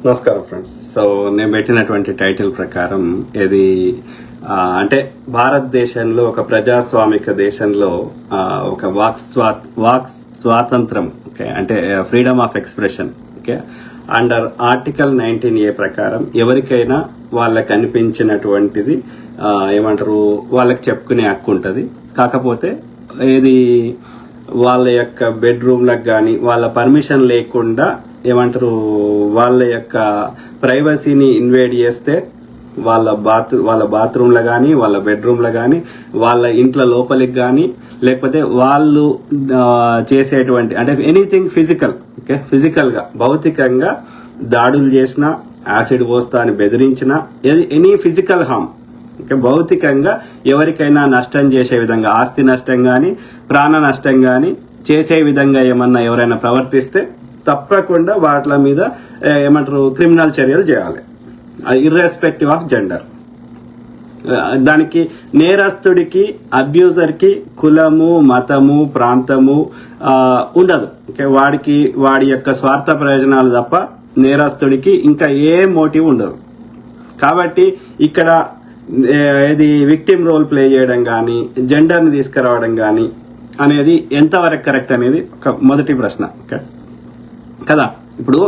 నమస్కారం friends. So నేను పెట్టినటువంటి టైటిల్ ప్రకారం ఇది అంటే భారతదేశంలో ఒక ప్రజాస్వామిక దేశంలో ఒక వాక్ స్వాతంత్రం, ఓకే, అంటే freedom of expression, okay, under article 19A ప్రకారం ఎవరికైనా వాళ్ళకి అనిపించినటువంటిది ఏమంటారు వాళ్ళకి చెప్పుకునే హక్కు ఉంటుంది. కాకపోతే ఇది వాళ్ళ యొక్క బెడ్రూమ్లకు కానీ వాళ్ళ పర్మిషన్ లేకుండా ఏమంటారు వాళ్ళ యొక్క ప్రైవసీని ఇన్వేడ్ చేస్తే వాళ్ళ బాత్రూంలో కానీ వాళ్ళ బెడ్రూమ్లో కానీ వాళ్ళ ఇంట్లో లోపలికి కానీ లేకపోతే వాళ్ళు చేసేటువంటి అంటే ఎనీథింగ్ ఫిజికల్, ఓకే, ఫిజికల్గా భౌతికంగా దాడులు చేసినా, యాసిడ్ పోస్తా అని బెదిరించినా, ఎనీ ఫిజికల్ హార్మ్, ఓకే, భౌతికంగా ఎవరికైనా నష్టం చేసే విధంగా ఆస్తి నష్టం కానీ ప్రాణ నష్టం కానీ చేసే విధంగా ఏమన్నా ఎవరైనా ప్రవర్తిస్తే తప్పకుండా వాటి మీద ఏమంటారు క్రిమినల్ చర్యలు చేయాలి, ఇర్రెస్పెక్టివ్ ఆఫ్ జెండర్. దానికి నేరస్తుడికి అబ్యూజర్కి కులము, మతము, ప్రాంతము ఉండదు, ఓకే. వాడి యొక్క స్వార్థ ప్రయోజనాలు తప్ప నేరస్తుడికి ఇంకా ఏ మోటివ్ ఉండదు. కాబట్టి ఇక్కడ ఇది విక్టిమ్ రోల్ ప్లే చేయడం కానీ జెండర్ని తీసుకురావడం కానీ అనేది ఎంతవరకు కరెక్ట్ అనేది ఒక మొదటి ప్రశ్న, ఓకే కదా. ఇప్పుడు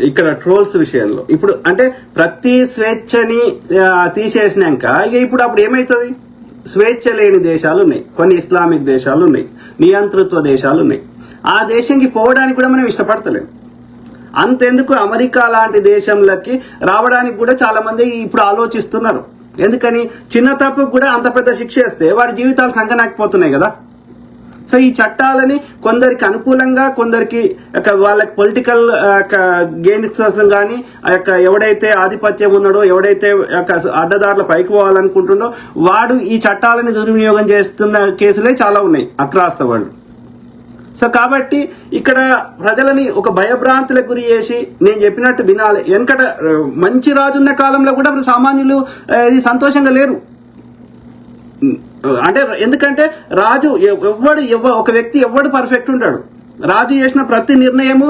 ఇక్కడ ట్రోల్స్ విషయంలో ఇప్పుడు అంటే ప్రతి స్వేచ్ఛని తీసేసినాక ఇప్పుడు అప్పుడు ఏమవుతుంది? స్వేచ్ఛ లేని దేశాలు ఉన్నాయి, కొన్ని ఇస్లామిక్ దేశాలు ఉన్నాయి, నియంతృత్వ దేశాలు ఉన్నాయి. ఆ దేశంకి పోవడానికి కూడా మనం ఇష్టపడతలేం. అంతెందుకు అమెరికా లాంటి దేశంలోకి రావడానికి కూడా చాలా మంది ఇప్పుడు ఆలోచిస్తున్నారు. ఎందుకని? చిన్న తప్పుకు కూడా అంత పెద్ద శిక్ష వేస్తే వాడి జీవితాలు సంకనాకపోతున్నాయి కదా. సో ఈ చట్టాలని కొందరికి అనుకూలంగా, కొందరికి వాళ్ళకి పొలిటికల్ గెయిన్ కోసం కానీ ఎవడైతే ఆధిపత్యం ఉన్నాడో, ఎవడైతే అడ్డదారుల పైకి పోవాలనుకుంటుండో వాడు ఈ చట్టాలని దుర్వినియోగం చేస్తున్న కేసులే చాలా ఉన్నాయి, అక్రాస్త వాళ్ళు. సో కాబట్టి ఇక్కడ ప్రజలని ఒక భయభ్రాంతులకు గురి చేసి నేను చెప్పినట్టు వినాలి. వెనకట మంచి రాజున్న కాలంలో కూడా సామాన్యులు ఇది సంతోషంగా లేరు. అంటే ఎందుకంటే రాజు ఒక వ్యక్తి ఎవడు పర్ఫెక్ట్ ఉంటాడు. రాజు చేసిన ప్రతి నిర్ణయము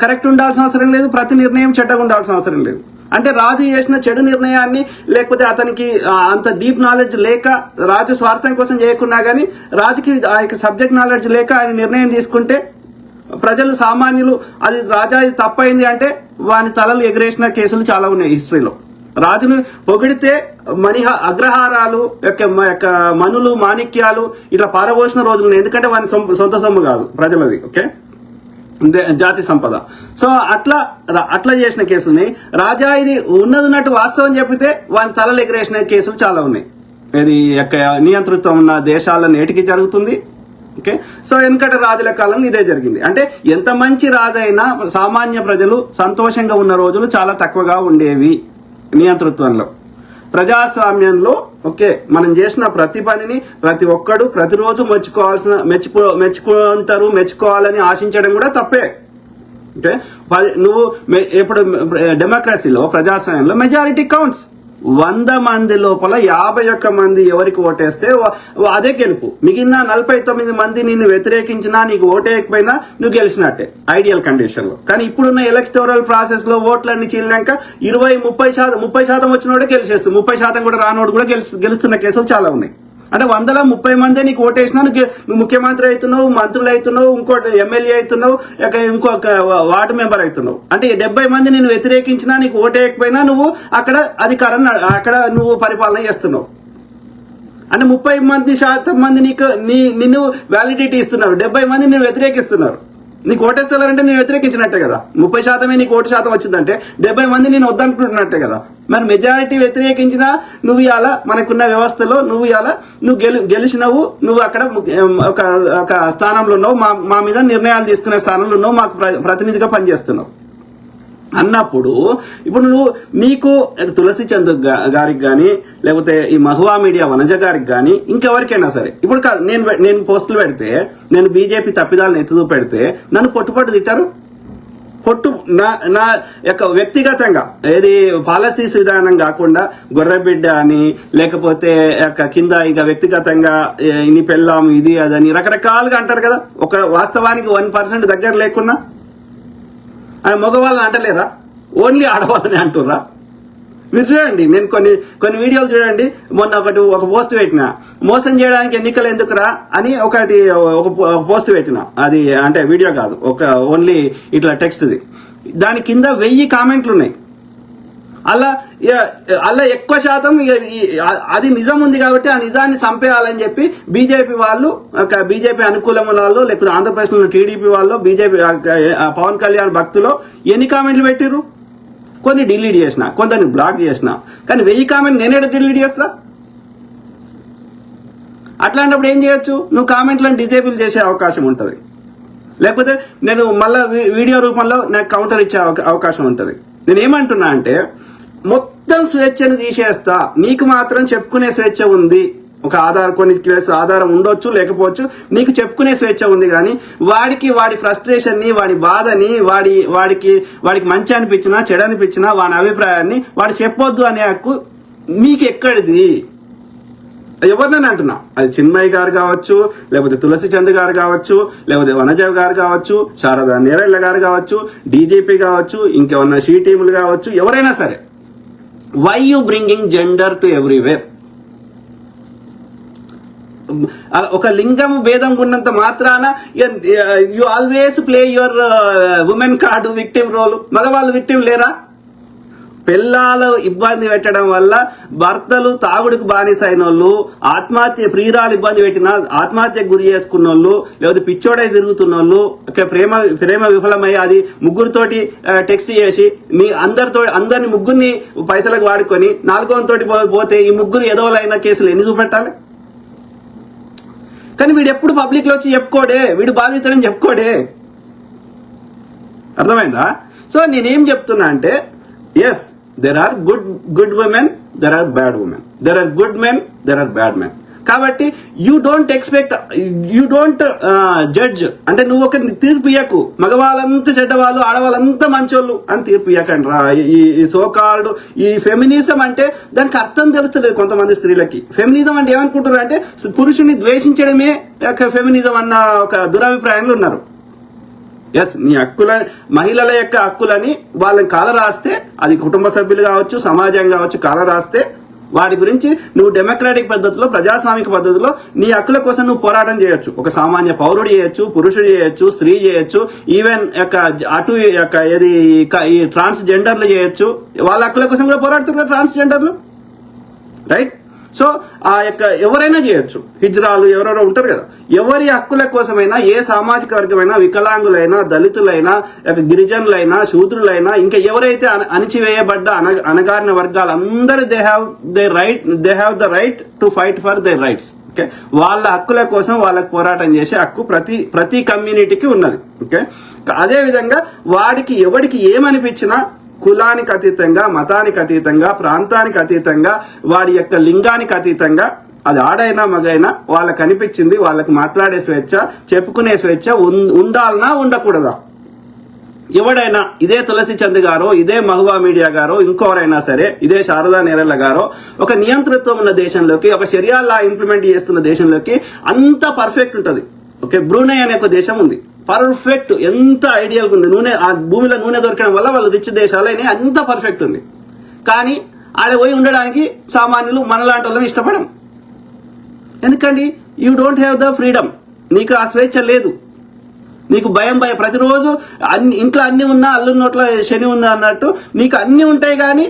కరెక్ట్ ఉండాల్సిన అవసరం లేదు, ప్రతి నిర్ణయం చెడ్డగా ఉండాల్సిన అవసరం లేదు. అంటే రాజు చేసిన చెడు నిర్ణయాన్ని లేకపోతే అతనికి అంత డీప్ నాలెడ్జ్ లేక, రాజు స్వార్థం కోసం చేయకున్నా కానీ రాజుకి ఆ యొక్క సబ్జెక్ట్ నాలెడ్జ్ లేక ఆయన నిర్ణయం తీసుకుంటే ప్రజలు సామాన్యులు అది రాజా ఇది తప్పైంది అంటే వాని తలలు ఎగరేసిన కేసులు చాలా ఉన్నాయి హిస్టరీలో. రాజును పొగిడితే అగ్రహారాలు మనులు, మాణిక్యాలు ఇట్లా పారబోసిన రోజులు. ఎందుకంటే వాని సొంత సొమ్ము కాదు ప్రజలది, ఓకే, జాతి సంపద. సో అట్లా చేసిన కేసులని రాజా ఇది ఉన్నట్టు వాస్తవం చెప్పితే వాని తలలు ఎగరేసిన కేసులు చాలా ఉన్నాయి. ఇది నియంతృత్వం ఉన్న దేశాల నేటికి జరుగుతుంది, ఓకే. సో వెనకట రాజుల కాలంలో ఇదే జరిగింది. అంటే ఎంత మంచి రాజైనా సామాన్య ప్రజలు సంతోషంగా ఉన్న రోజులు చాలా తక్కువగా ఉండేవి నియంతృత్వంలో. ప్రజాస్వామ్యంలో ఓకే మనం చేసిన ప్రతి పనిని ప్రతి ఒక్కడు ప్రతిరోజు మెచ్చుకుంటారు, మెచ్చుకోవాలని ఆశించడం కూడా తప్పే, ఓకే. నువ్వు ఇప్పుడు డెమోక్రసీలో, ప్రజాస్వామ్యంలో మెజారిటీ కౌంట్స్. 100 మంది లోపల 51 మంది ఎవరికి ఓటేస్తే అదే గెలుపు. మిగిలిన 49 మంది నిన్ను వ్యతిరేకించినా, నీకు ఓటేయకపోయినా నువ్వు గెలిచినట్టే ఐడియల్ కండిషన్ లో. కానీ ఇప్పుడున్న ఎలక్టోరల్ ప్రాసెస్ లో ఓట్లన్నీ చీలినాక 20-30% వచ్చినోడే గెలిచేస్తుంది, 30% కూడా రానోడు కూడా గెలుస్తున్న కేసులు చాలా ఉన్నాయి. అంటే 100లో 30 మందే నీకు ఓటేసినా నువ్వు ముఖ్యమంత్రి అవుతున్నావు, మంత్రులు అవుతున్నావు, ఇంకోటి ఎమ్మెల్యే అవుతున్నావు, ఇంకొక వార్డు మెంబర్ అవుతున్నావు. అంటే 70 మంది నిన్ను వ్యతిరేకించినా, నీకు ఓటేయకపోయినా నువ్వు అక్కడ నువ్వు పరిపాలన చేస్తున్నావు. అంటే 30% మంది నిన్ను వ్యాలిడిటీ ఇస్తున్నారు, 70 మంది నిన్ను వ్యతిరేకిస్తున్నారు. నీకు ఓటేస్తారంటే నేను వ్యతిరేకించినట్టే కదా. 30% నీకు ఓటు శాతం వచ్చిందంటే 70 మంది నేను వద్దనుకుంటున్నట్టే కదా. మరి మెజారిటీ వ్యతిరేకించినా నువ్వు ఇవాళ మనకున్న వ్యవస్థలో నువ్వు గెలిచినవు, నువ్వు అక్కడ ఒక స్థానంలో ఉన్నావు, మా మీద నిర్ణయాలు తీసుకునే స్థానంలో ఉన్నావు, మాకు ప్రతినిధిగా పనిచేస్తున్నావు అన్నప్పుడు ఇప్పుడు నీకు తులసి చంద్ గారికి కానీ లేకపోతే ఈ మహువా మీడియా వనజ గారికి కానీ ఇంకెవరికైనా సరే ఇప్పుడు నేను పోస్టులు పెడితే, నేను బీజేపీ తప్పిదాలను ఎత్తుతూ పెడితే నన్ను పొట్టు తిట్టారు. నా యొక్క వ్యక్తిగతంగా ఏది పాలసీస్ విధానం కాకుండా గొర్రెబిడ్డ అని లేకపోతే కింద ఇంకా వ్యక్తిగతంగా ఇన్ని పెళ్ళాం ఇది అదని రకరకాలుగా అంటారు కదా. ఒక వాస్తవానికి 1% దగ్గర లేకున్నా మగవాళ్ళని అంటలేరా? ఓన్లీ ఆడవాళ్ళని అంటుర్రా? మీరు చూడండి, నేను కొన్ని వీడియోలు చూడండి. మొన్న ఒక పోస్ట్ పెట్టిన, మోసం చేయడానికి ఎన్నికలు ఎందుకురా అని ఒక పోస్ట్ పెట్టిన. అది అంటే వీడియో కాదు, ఒక ఓన్లీ ఇట్లా టెక్స్ట్ది. దాని కింద 1000 కామెంట్లు ఉన్నాయి. అలా ఎక్కువ శాతం అది నిజం ఉంది కాబట్టి ఆ నిజాన్ని చంపేయాలని చెప్పి బీజేపీ వాళ్ళు, బీజేపీ అనుకూలమైన వాళ్ళు, లేకపోతే ఆంధ్రప్రదేశ్లో టీడీపీ వాళ్ళు, బీజేపీ పవన్ కళ్యాణ్ భక్తులు ఎన్ని కామెంట్లు పెట్టిర్రు? కొన్ని డిలీట్ చేసిన, కొందరిని బ్లాక్ చేసిన. కానీ 1000 కామెంట్ నేనే డిలీట్ చేస్తా? అట్లాంటప్పుడు ఏం చేయొచ్చు? నువ్వు కామెంట్లను డిసేబుల్ చేసే అవకాశం ఉంటుంది, లేకపోతే నేను మళ్ళీ వీడియో రూపంలో నాకు కౌంటర్ ఇచ్చే అవకాశం ఉంటుంది. నేను ఏమంటున్నా అంటే, మొత్తం స్వేచ్ఛను తీసేస్తా, నీకు మాత్రం చెప్పుకునే స్వేచ్ఛ ఉంది. ఒక కొన్ని కేసు ఆధారం ఉండొచ్చు, లేకపోవచ్చు, నీకు చెప్పుకునే స్వేచ్ఛ ఉంది. కానీ వాడి ఫ్రస్ట్రేషన్ని, వాడి బాధని, వాడికి మంచి అనిపించినా చెడు అనిపించినా వాడి అభిప్రాయాన్ని వాడు చెప్పొద్దు అనే హక్కు మీకు ఎక్కడిది? ఎవరినైనా అంటున్నా, అది చిన్మయ్య గారు కావచ్చు, లేకపోతే తులసి చంద్ గారు కావచ్చు, లేకపోతే వనజ గారు కావచ్చు, శారదా నేరళ్ళ గారు కావచ్చు, డీజీపీ కావచ్చు, ఇంకేమన్నా షీ టీములు కావచ్చు, ఎవరైనా సరే, why you bringing gender to everywhere? ఒక లింగం భేదం ఉన్నంత మాత్రాన you always play your women card victim role. మగవాళ్ళు విక్టిమ్ లేరా? పిల్లలు ఇబ్బంది పెట్టడం వల్ల భర్తలు తాగుడికి బానిసైన వాళ్ళు, ఆత్మహత్య ప్రియురాలు ఇబ్బంది పెట్టిన ఆత్మహత్యకు గురి చేసుకున్న వాళ్ళు, లేకపోతే పిచ్చోడై తిరుగుతున్న వాళ్ళు, ప్రేమ విఫలమై అది ముగ్గురితోటి టెక్స్ట్ చేసి అందరిని ముగ్గురిని పైసలకు వాడుకొని 4తోటి పోతే ఈ ముగ్గురు ఎదవలైన కేసులు ఎన్ని చూపెట్టాలి? కానీ వీడు ఎప్పుడు పబ్లిక్ లో వచ్చి చెప్పుకోడే, వీడు బాధితుడని చెప్పుకోడే. అర్థమైందా? సో నేనేం చెప్తున్నా అంటే, yes, there are good women, there are bad women, there are good men, there are bad men. కాబట్టి యూ డోంట్ జడ్జ్. అంటే నువ్వు ఒక తీర్పు ఇయ్యకు, మగవాళ్ళంతా చెడ్డవాళ్ళు, ఆడవాళ్ళంతా మంచోళ్ళు అని తీర్పు ఇయ్యకండి రా. ఈ సోకాల్డ్ ఈ ఫెమినిజం అంటే దానికి అర్థం తెలుస్తలేదు కొంతమంది స్త్రీలకి. ఫెమినిజం అంటే ఏమనుకుంటారు అంటే పురుషుని ద్వేషించడమే ఫెమినిజం అన్న ఒక దురభిప్రాయంలో ఉన్నారు. ఎస్, నీ మహిళల యొక్క హక్కులని వాళ్ళని కాల రాస్తే, అది కుటుంబ సభ్యులు కావచ్చు, సమాజం కావచ్చు, కాల రాస్తే వాటి గురించి నువ్వు డెమోక్రాటిక్ పద్ధతిలో, ప్రజాస్వామిక పద్ధతిలో నీ హక్కుల కోసం నువ్వు పోరాటం చేయొచ్చు. ఒక సామాన్య పౌరుడు చేయొచ్చు, పురుషుడు చేయొచ్చు, స్త్రీ చేయొచ్చు, ఈవెన్ ఈ ట్రాన్స్జెండర్లు చేయొచ్చు. వాళ్ళ హక్కుల కోసం కూడా పోరాడుతున్నారు ట్రాన్స్జెండర్లు, రైట్? సో ఎవరైనా చేయొచ్చు, హిజ్రాలు ఎవరెవరో ఉంటారు కదా. ఎవరి హక్కుల కోసమైనా, ఏ సామాజిక వర్గమైనా, వికలాంగులైనా, దళితులైనా, గిరిజనులైనా, శూద్రులైనా, ఇంకా ఎవరైతే అణిచివేయబడ్డ అణగారిన వర్గాలందరూ they have the right to fight for their rights. Okay, వాళ్ళ హక్కుల కోసం వాళ్ళకు పోరాటం చేసే హక్కు ప్రతి కమ్యూనిటీకి ఉన్నది. ఓకే, అదే విధంగా ఎవడికి ఏమనిపించినా కులానికి అతీతంగా, మతానికి అతీతంగా, ప్రాంతానికి అతీతంగా, వాడి యొక్క లింగానికి అతీతంగా, అది ఆడైనా మగైనా వాళ్ళకి అనిపించింది వాళ్ళకి మాట్లాడే స్వేచ్ఛ, చెప్పుకునే స్వేచ్ఛ ఉండాలనా ఉండకూడదా? ఎవడైనా, ఇదే తులసి చంద్ గారో, ఇదే మహువా మీడియా గారో, ఇంకోరైనా సరే, ఇదే శారదా నేరళ్ళ గారో ఒక నియంతృత్వం ఉన్న దేశంలోకి, ఒక షరియా లా ఇంప్లిమెంట్ చేస్తున్న దేశంలోకి అంత పర్ఫెక్ట్ ఉంటుంది. ఓకే, బ్రూనై అనే ఒక దేశం ఉంది, పర్ఫెక్ట్, ఎంత ఐడియల్గా ఉంది. ఆ భూమిలో నూనె దొరకడం వల్ల వాళ్ళు రిచ్ దేశాలు అయినాయి, అంత పర్ఫెక్ట్ ఉంది. కానీ ఆడ పోయి ఉండడానికి సామాన్యులు మనలాంటి వాళ్ళం ఇష్టపడం. ఎందుకండి? You don't have the freedom. నీకు ఆ స్వేచ్ఛ లేదు. నీకు భయం ప్రతిరోజు ఇంట్లో అన్ని ఉన్నా అల్లు నోట్ల శని ఉందా అన్నట్టు నీకు అన్ని ఉంటాయి. కానీ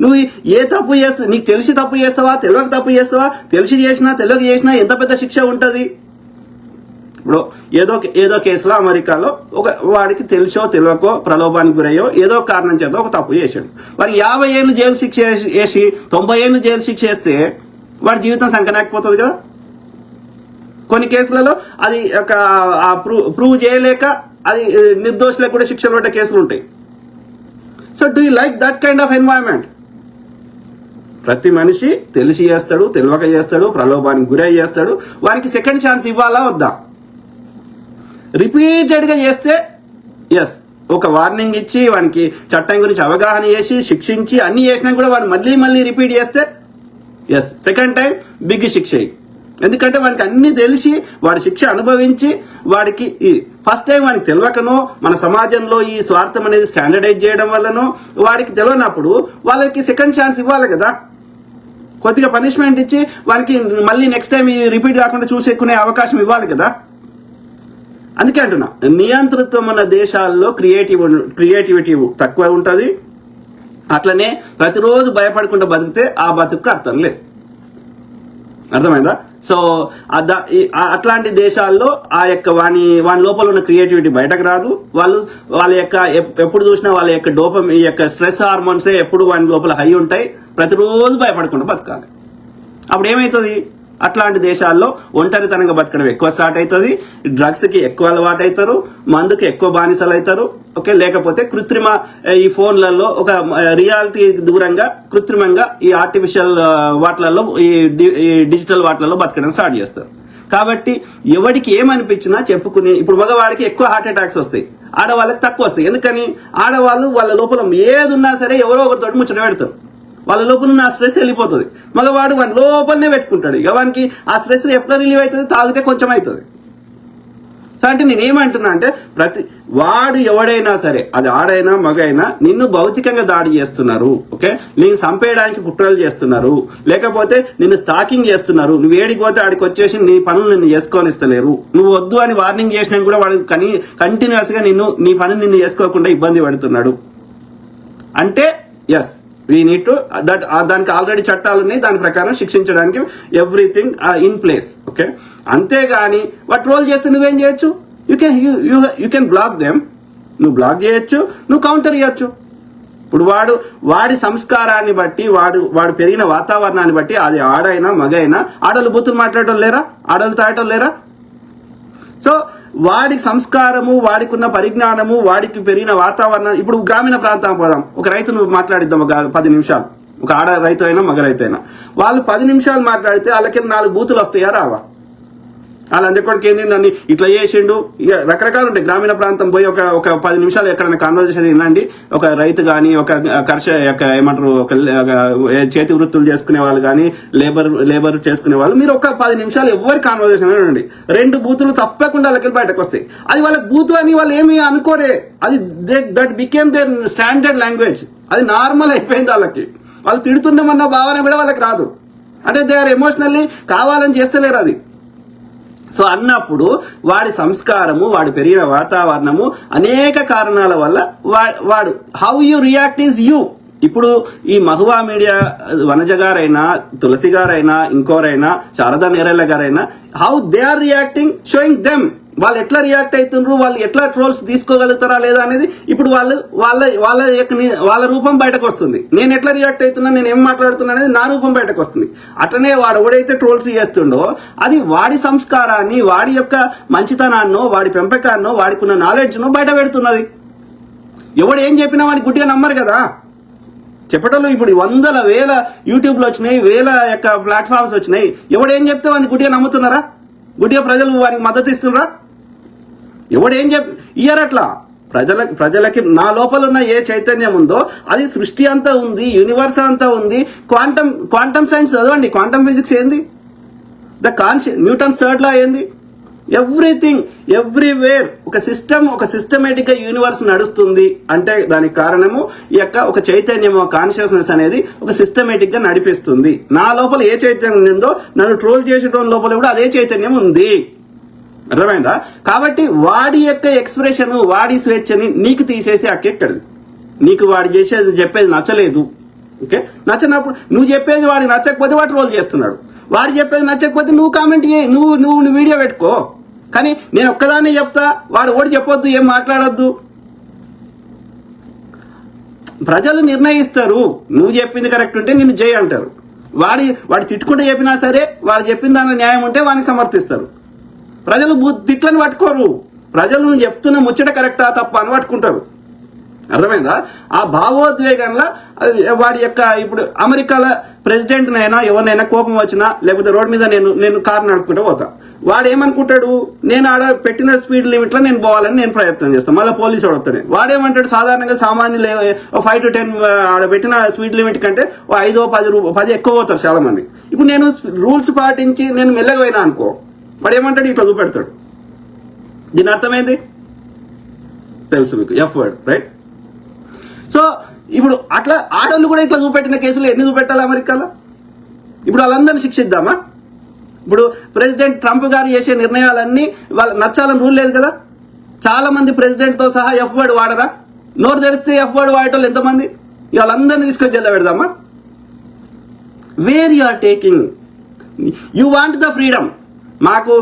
నువ్వు ఏ తప్పు చేస్తా, నీకు తెలిసి తప్పు చేస్తావా, తెలియక తప్పు చేస్తావా, తెలిసి చేసినా తెలియక చేసినా ఎంత పెద్ద శిక్ష ఉంటుంది. ఇప్పుడు ఏదో కేసులో అమెరికాలో వాడికి తెలిసో తెలియకో ప్రలోభానికి గురయ్యో ఏదో కారణం చేత ఒక తప్పు చేశాడు. వాడికి 50 ఏళ్ళు జైలు శిక్ష వేసి 90 ఏళ్ళు జైలు శిక్ష వేస్తే వాడి జీవితం సంకనాకపోతుంది కదా. కొన్ని కేసులలో అది ప్రూవ్ చేయలేక అది నిర్దోషులకు కూడా శిక్షలు పడ్డ కేసులు ఉంటాయి. So do you like that kind of environment? ప్రతి మనిషి తెలిసి చేస్తాడు, తెలియక చేస్తాడు, ప్రలోభానికి గురై చేస్తాడు. వానికి సెకండ్ ఛాన్స్ ఇవ్వాలా వద్దా? రిపీటెడ్గా చేస్తే ఎస్, ఒక వార్నింగ్ ఇచ్చి వానికి చట్టం గురించి అవగాహన చేసి శిక్షించి అన్ని చేసినా కూడా వాడు మళ్ళీ రిపీట్ చేస్తే ఎస్, సెకండ్ టైం బిగ్ శిక్ష. ఎందుకంటే వానికి అన్ని తెలిసి వాడి శిక్ష అనుభవించి వాడికి ఫస్ట్ టైం వానికి తెలియకనో మన సమాజంలో ఈ స్వార్థం అనేది స్టాండర్డైజ్ చేయడం వల్లనో వాడికి తెలియనప్పుడు వాళ్ళకి సెకండ్ ఛాన్స్ ఇవ్వాలి కదా, కొద్దిగా పనిష్మెంట్ ఇచ్చి వానికి మళ్ళీ నెక్స్ట్ టైం రిపీట్ కాకుండా చూసేకునే అవకాశం ఇవ్వాలి కదా. అందుకే అంటున్నా, నియంతృత్వం ఉన్న దేశాల్లో క్రియేటివిటీ తక్కువ ఉంటుంది. అట్లనే ప్రతిరోజు భయపడకుండా బతికితే ఆ బతుకు అర్థం లేదు. అర్థమైందా? సో అట్లాంటి దేశాల్లో ఆ యొక్క వాని లోపల ఉన్న క్రియేటివిటీ బయటకు రాదు. వాళ్ళ యొక్క ఎప్పుడు చూసినా వాళ్ళ యొక్క ఈ యొక్క స్ట్రెస్ హార్మోన్సే ఎప్పుడు వాని లోపల హై ఉంటాయి. ప్రతిరోజు భయపడకుండా బతకాలి. అప్పుడు ఏమవుతుంది? అట్లాంటి దేశాల్లో ఒంటరితనంగా బతకడం ఎక్కువ స్టార్ట్ అవుతుంది, డ్రగ్స్కి ఎక్కువ అలవాటు అవుతారు, మందుకి ఎక్కువ బానిసలు అవుతారు. ఓకే, లేకపోతే కృత్రిమ ఈ ఫోన్లలో ఒక రియాలిటీ దూరంగా కృత్రిమంగా ఈ ఆర్టిఫిషియల్ వాటిలలో ఈ డిజిటల్ వాటిలలో బతకడం స్టార్ట్ చేస్తారు. కాబట్టి ఎవరికి ఏమనిపించినా చెప్పుకుని, ఇప్పుడు మగవాడికి ఎక్కువ హార్ట్ అటాక్స్ వస్తాయి, ఆడవాళ్ళకి తక్కువ వస్తాయి. ఎందుకని? ఆడవాళ్ళు వాళ్ళ లోపల ఏది ఉన్నా సరే ఎవరో ఒకరితో ముచ్చట పెడతారు, వాళ్ళ లోపల ఆ స్ట్రెస్ వెళ్ళిపోతుంది. మగవాడు వాని లోపలనే పెట్టుకుంటాడు. ఇక వానికి ఆ స్ట్రెస్ ఎప్పుడు రిలీవ్ అవుతుంది? తాగితే కొంచెం అవుతుంది. సో అంటే నేనేమంటున్నా అంటే, వాడు ఎవడైనా సరే, అది ఆడైనా మగైనా, నిన్ను భౌతికంగా దాడి చేస్తున్నారు. ఓకే, నేను చంపేయడానికి కుట్రలు చేస్తున్నారు, లేకపోతే నిన్ను స్టాకింగ్ చేస్తున్నారు. నువ్వు ఏడికి పోతే ఆడికి వచ్చేసి నీ పనులు నిన్ను చేసుకోనిస్తలేరు. నువ్వు వద్దు అని వార్నింగ్ చేసినా కూడా వాడు కంటిన్యూస్ గా నీ పని నిన్ను చేసుకోకుండా ఇబ్బంది పడుతున్నాడు అంటే, ఎస్ వీ నీడ్ టు దానికి ఆల్రెడీ చట్టాలు ఉన్నాయి, దాని ప్రకారం శిక్షించడానికి ఎవ్రీథింగ్ ఇన్ ప్లేస్. ఓకే, అంతేగాని వాడు ట్రోల్ చేస్తే నువ్వేం చేయొచ్చు? You can black them. నువ్వు బ్లాక్ చేయొచ్చు, నువ్వు కౌంటర్ చేయొచ్చు. ఇప్పుడు వాడి సంస్కారాన్ని బట్టి, వాడు పెరిగిన వాతావరణాన్ని బట్టి, అది ఆడైనా మగైనా, ఆడలు బూతులు మాట్లాడటం లేరా? ఆడలు తాగటం లేరా? సో వాడికి సంస్కారము, వాడికి ఉన్న పరిజ్ఞానము, వాడికి పెరిగిన వాతావరణం. ఇప్పుడు గ్రామీణ ప్రాంతం పోదాం, ఒక రైతును మాట్లాడిద్దాం ఒక 10 నిమిషాలు. ఒక ఆడ రైతు అయినా మగ రైతు అయినా వాళ్ళు 10 నిమిషాలు మాట్లాడితే వాళ్ళకి 4 బూతులు వస్తాయా రావా? వాళ్ళు అందరికొడికి ఏంది నన్ను ఇట్లా చేసిండు, ఇక రకరకాలు ఉంటాయి. గ్రామీణ ప్రాంతం పోయి ఒక 10 నిమిషాలు ఎక్కడైనా కాన్వర్జేషన్ వినండి. ఒక రైతు కానీ, ఒక ఏమంటారు, ఒక చేతి వృత్తులు చేసుకునే వాళ్ళు కానీ, లేబర్ చేసుకునే వాళ్ళు, మీరు ఒక 10 నిమిషాలు ఎవరి కాన్వర్జేషన్ వినండి. 2 బూతులు తప్పకుండా వాళ్ళకి బయటకు వస్తాయి. అది వాళ్ళకి బూతు అని వాళ్ళు ఏమి అనుకోరే, అది that became their standard language. అది నార్మల్ అయిపోయింది వాళ్ళకి. వాళ్ళు తిడుతున్నామన్న భావన కూడా వాళ్ళకి రాదు. అంటే దే ఆర్ ఎమోషనల్లీ కావాలని చేస్తలేరు అది. సో అన్నప్పుడు వాడి సంస్కారము, వాడి పెరిగిన వాతావరణము, అనేక కారణాల వల్ల వాడు how you react is you. ఇప్పుడు ఈ మహువా మీడియా వనజ గారైనా, తులసి గారైనా, ఇంకోరైనా, శారదా నేరెళ్ళ గారైనా, how they are reacting, showing them. వాళ్ళు ఎట్లా రియాక్ట్ అవుతున్నారు, వాళ్ళు ఎట్లా ట్రోల్స్ తీసుకోగలుగుతారా లేదా అనేది ఇప్పుడు వాళ్ళ రూపం బయటకు వస్తుంది. నేను ఎట్లా రియాక్ట్ అవుతున్నా, నేను ఏం మాట్లాడుతున్నా అనేది నా రూపం బయటకు వస్తుంది. అట్లనే వాడు ఎవడైతే ట్రోల్స్ చేస్తుండో అది వాడి సంస్కారాన్ని, వాడి యొక్క మంచితనాన్నో, వాడి పెంపకాన్నో, వాడికి ఉన్న నాలెడ్జ్నో బయట పెడుతున్నది. ఎవడు ఏం చెప్పినా వాడికి గుడ్డిగా నమ్మరు కదా. చెప్పటంలో ఇప్పుడు 100,000 యూట్యూబ్లో వచ్చినాయి, 1000 యొక్క ప్లాట్ఫామ్స్ వచ్చినాయి. ఎవడేం చెప్తే వాడిని గుడ్డిగా నమ్ముతున్నారా? గుడ్డిగా ప్రజలు వారికి మద్దతు ఇస్తున్నారా? ఎవడేం ఇయ్యరు అట్లా. ప్రజలకి నా లోపల ఉన్న ఏ చైతన్యం ఉందో అది సృష్టి అంతా ఉంది, యూనివర్స్ అంతా ఉంది. క్వాంటమ్ సైన్స్ చదవండి. క్వాంటమ్ ఫిజిక్స్ ఏంది? న్యూటన్స్ థర్డ్ లా ఏంది? ఎవ్రీథింగ్ ఎవ్రీవేర్ ఒక సిస్టమేటిక్ గా యూనివర్స్ నడుస్తుంది అంటే దానికి కారణము ఈ యొక్క ఒక చైతన్యం, కాన్షియస్నెస్ అనేది ఒక సిస్టమేటిక్ గా నడిపిస్తుంది. నా లోపల ఏ చైతన్యం ఉందో నన్ను ట్రోల్ చేసేటోని లోపల కూడా అదే చైతన్యం ఉంది. అర్థమైందా? కాబట్టి వాడి యొక్క ఎక్స్ప్రెషన్, వాడి స్వేచ్ఛని నీకు తీసేసి అక్కెక్కడిది. నీకు వాడు చెప్పేది నచ్చలేదు. ఓకే, నచ్చినప్పుడు నువ్వు చెప్పేది వాడికి నచ్చకపోతే వాడు ట్రోల్ చేస్తున్నాడు. వాడు చెప్పేది నచ్చకపోతే నువ్వు కామెంట్ చేయి, నువ్వు వీడియో పెట్టుకో. కానీ నేను ఒక్కదాన్నే చెప్తా, వాడు ఓడి చెప్పొద్దు, ఏం మాట్లాడొద్దు. ప్రజలు నిర్ణయిస్తారు. నువ్వు చెప్పింది కరెక్ట్ ఉంటే నిన్ను జై అంటారు. వాడు తిట్టుకుంటే చెప్పినా సరే వాడు చెప్పిన దానిలో న్యాయం ఉంటే వాడిని సమర్థిస్తారు. ప్రజలు తిట్లని పట్టుకోరు. ప్రజలు నువ్వు చెప్తున్న ముచ్చట కరెక్టా తప్ప అని పట్టుకుంటారు. అర్థమైందా? ఆ భావోద్వేగంలో వాడి యొక్క ఇప్పుడు అమెరికాలో ప్రెసిడెంట్నైనా ఎవరినైనా కోపం వచ్చినా లేకపోతే రోడ్ మీద నేను కారు నడుపుకుంటూ పోతా, వాడు ఏమనుకుంటాడు, నేను ఆడ పెట్టిన స్పీడ్ లిమిట్లో నేను పోవాలని నేను ప్రయత్నం చేస్తాను, మళ్ళీ పోలీసు వాడు వస్తాడు. వాడేమంటాడు, సాధారణంగా సామాన్యులు 5 to 10 ఆడ పెట్టిన స్పీడ్ లిమిట్ కంటే 5 10 ఎక్కువ పోతారు చాలా మంది. ఇప్పుడు నేను రూల్స్ పాటించి నేను మెల్లగా పోయినా అనుకో, వాడు ఏమంటాడు, ఇట్లా చూపెడతాడు. దీని అర్థమైంది తెలుసు మీకు, ఎఫ్ వర్డ్, రైట్? సో ఇప్పుడు అట్లా ఆడోళ్ళు కూడా ఇట్లా చూపెట్టిన కేసులు ఎన్ని చూపెట్టాలి అమెరికాలో? ఇప్పుడు వాళ్ళందరినీ శిక్షిద్దామా? ఇప్పుడు ప్రెసిడెంట్ ట్రంప్ గారు చేసే నిర్ణయాలన్నీ వాళ్ళకి నచ్చాలని రూల్ లేదు కదా. చాలా మంది ప్రెసిడెంట్తో సహా ఎఫ్ వర్డ్ వాడరా? నోరు తెరిస్తే ఎఫ్ వర్డ్ వాడేటోళ్ళు ఎంతమంది? వాళ్ళందరినీ తీసుకొని జైల్లో పెడదామా? Where you are taking, you want the freedom. మాకు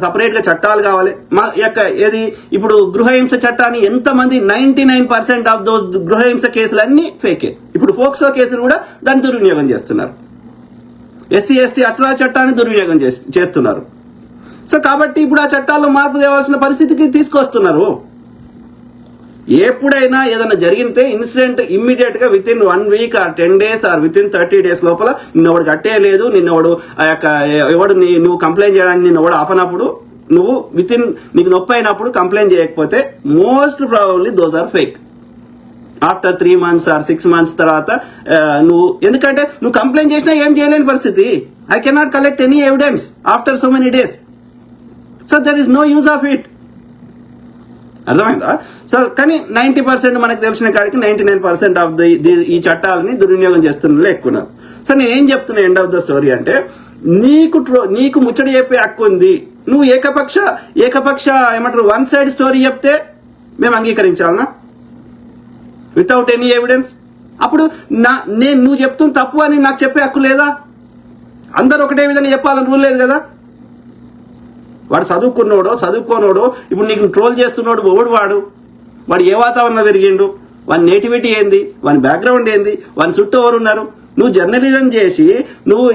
సపరేట్గా చట్టాలు కావాలి. మా యొక్క ఏది ఇప్పుడు గృహహింస చట్టాన్ని ఎంతమంది 99% ఆఫ్ దోస్ గృహహింస కేసులన్నీ ఫేకే. ఇప్పుడు ఫోక్సో కేసులు కూడా దాన్ని దుర్వినియోగం చేస్తున్నారు. SC ST అట్లా చట్టాన్ని దుర్వినియోగం చేస్తున్నారు. సో కాబట్టి ఇప్పుడు ఆ చట్టాల్లో మార్పు తేవాల్సిన పరిస్థితికి తీసుకొస్తున్నారు. ఎప్పుడైనా ఏదైనా జరిగితే ఇన్సిడెంట్ ఇమ్మీడియట్ గా with in 1 week or 10 days or with in 30 days లోపల నిన్నెవడు కట్టేయలేదు, నిన్నెవడు ఆ యొక్క ఎవడు నువ్వు కంప్లైంట్ చేయడానికి నిన్నెవడు ఆపనప్పుడు, నువ్వు విత్ ఇన్ నీకు నొప్పి అయినప్పుడు కంప్లైంట్ చేయకపోతే most probably those are fake. After 3 months or 6 months తర్వాత నువ్వు, ఎందుకంటే నువ్వు కంప్లైంట్ చేసినా ఏం చేయలేని పరిస్థితి. I cannot collect any evidence after so many days. So there is no use of it. అర్థమైందా? సో కానీ 90% మనకు తెలిసిన కాడికి 99% ఆఫ్ ఈ చట్టాలని దుర్వినియోగం చేస్తున్న ఎక్కువ. సో నేను ఏం చెప్తున్నా ఎండ్ ఆఫ్ ద స్టోరీ అంటే, నీకు ముచ్చడి చెప్పే హక్కు ఉంది. నువ్వు ఏకపక్ష ఏమంటారు 1 side స్టోరీ చెప్తే మేము అంగీకరించాలనా వితౌట్ ఎనీ ఎవిడెన్స్? అప్పుడు నువ్వు చెప్తున్న తప్పు అని నాకు చెప్పే హక్కు లేదా? అందరు ఒకటే విధంగా చెప్పాలని రూల్ లేదు కదా. వాడు చదువుకోనోడో ఇప్పుడు నీకు ట్రోల్ చేస్తున్నాడు వాడు ఏ వాతావరణంలో పెరిగిండు, వాని నేటివిటీ ఏంది, వాని బ్యాక్గ్రౌండ్ ఏంది, వాని చుట్టూ ఎవరు ఉన్నారు? నువ్వు జర్నలిజం చేసి నువ్వు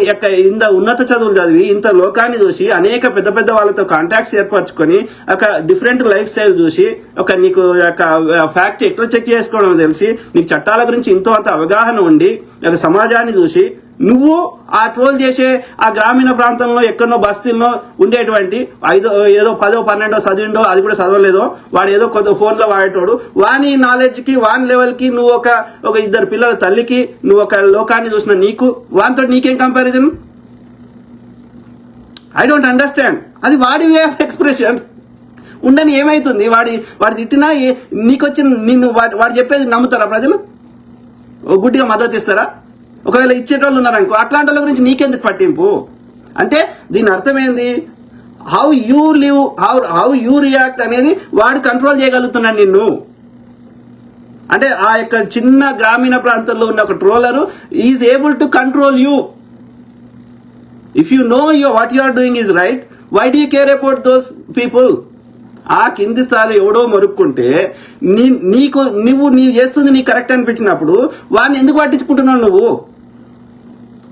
ఇంత ఉన్నత చదువులు చదివి ఇంత లోకాన్ని చూసి అనేక పెద్ద పెద్ద వాళ్ళతో కాంటాక్ట్స్ ఏర్పరచుకొని ఒక డిఫరెంట్ లైఫ్ స్టైల్ చూసి నీకు ఫ్యాక్ట్ ఎట్లా చెక్ చేసుకోవడం తెలిసి నీకు చట్టాల గురించి ఇంతో అంత అవగాహన ఉండి సమాజాన్ని చూసి నువ్వు ఆ ట్రోల్ చేసే ఆ గ్రామీణ ప్రాంతంలో ఎక్కడో బస్తీల్లో ఉండేటువంటి ఏదో 10 12 చదివిండో, అది కూడా చదవలేదో, వాడు ఏదో కొద్ది ఫోన్లో వాడేటోడు, వాని నాలెడ్జ్కి వాని లెవెల్కి నువ్వు ఒక 2 పిల్లల తల్లికి నువ్వు ఒక లోకాన్ని చూసిన నీకు వానితో నీకేం కంపారిజన్? I don't understand. అది వాడి వే ఆఫ్ ఎక్స్ప్రెషన్ ఉండని ఏమైతుంది? వాడి తిట్టినా నిన్ను వాడు చెప్పేది నమ్ముతారా ప్రజలు? గుడ్డిగా మద్దతు ఇస్తారా? ఒకవేళ ఇచ్చేటోళ్ళు ఉన్నారనుకో, అట్లాంటి వాళ్ళ గురించి నీకెందుకు పట్టింపు? అంటే దీని అర్థమైంది, how you live, how you react అనేది వాడు కంట్రోల్ చేయగలుగుతున్నాడు నిన్ను. అంటే ఆ యొక్క చిన్న గ్రామీణ ప్రాంతంలో ఉన్న ఒక troller is able to control you. If you know what you are doing is right, why do you care about those people? ఆ కింది స్థాయిలో ఎవడో మరుక్కుంటే నువ్వు చేస్తుంది నీకు కరెక్ట్ అనిపించినప్పుడు వాడిని ఎందుకు పట్టించుకుంటున్నావు నువ్వు?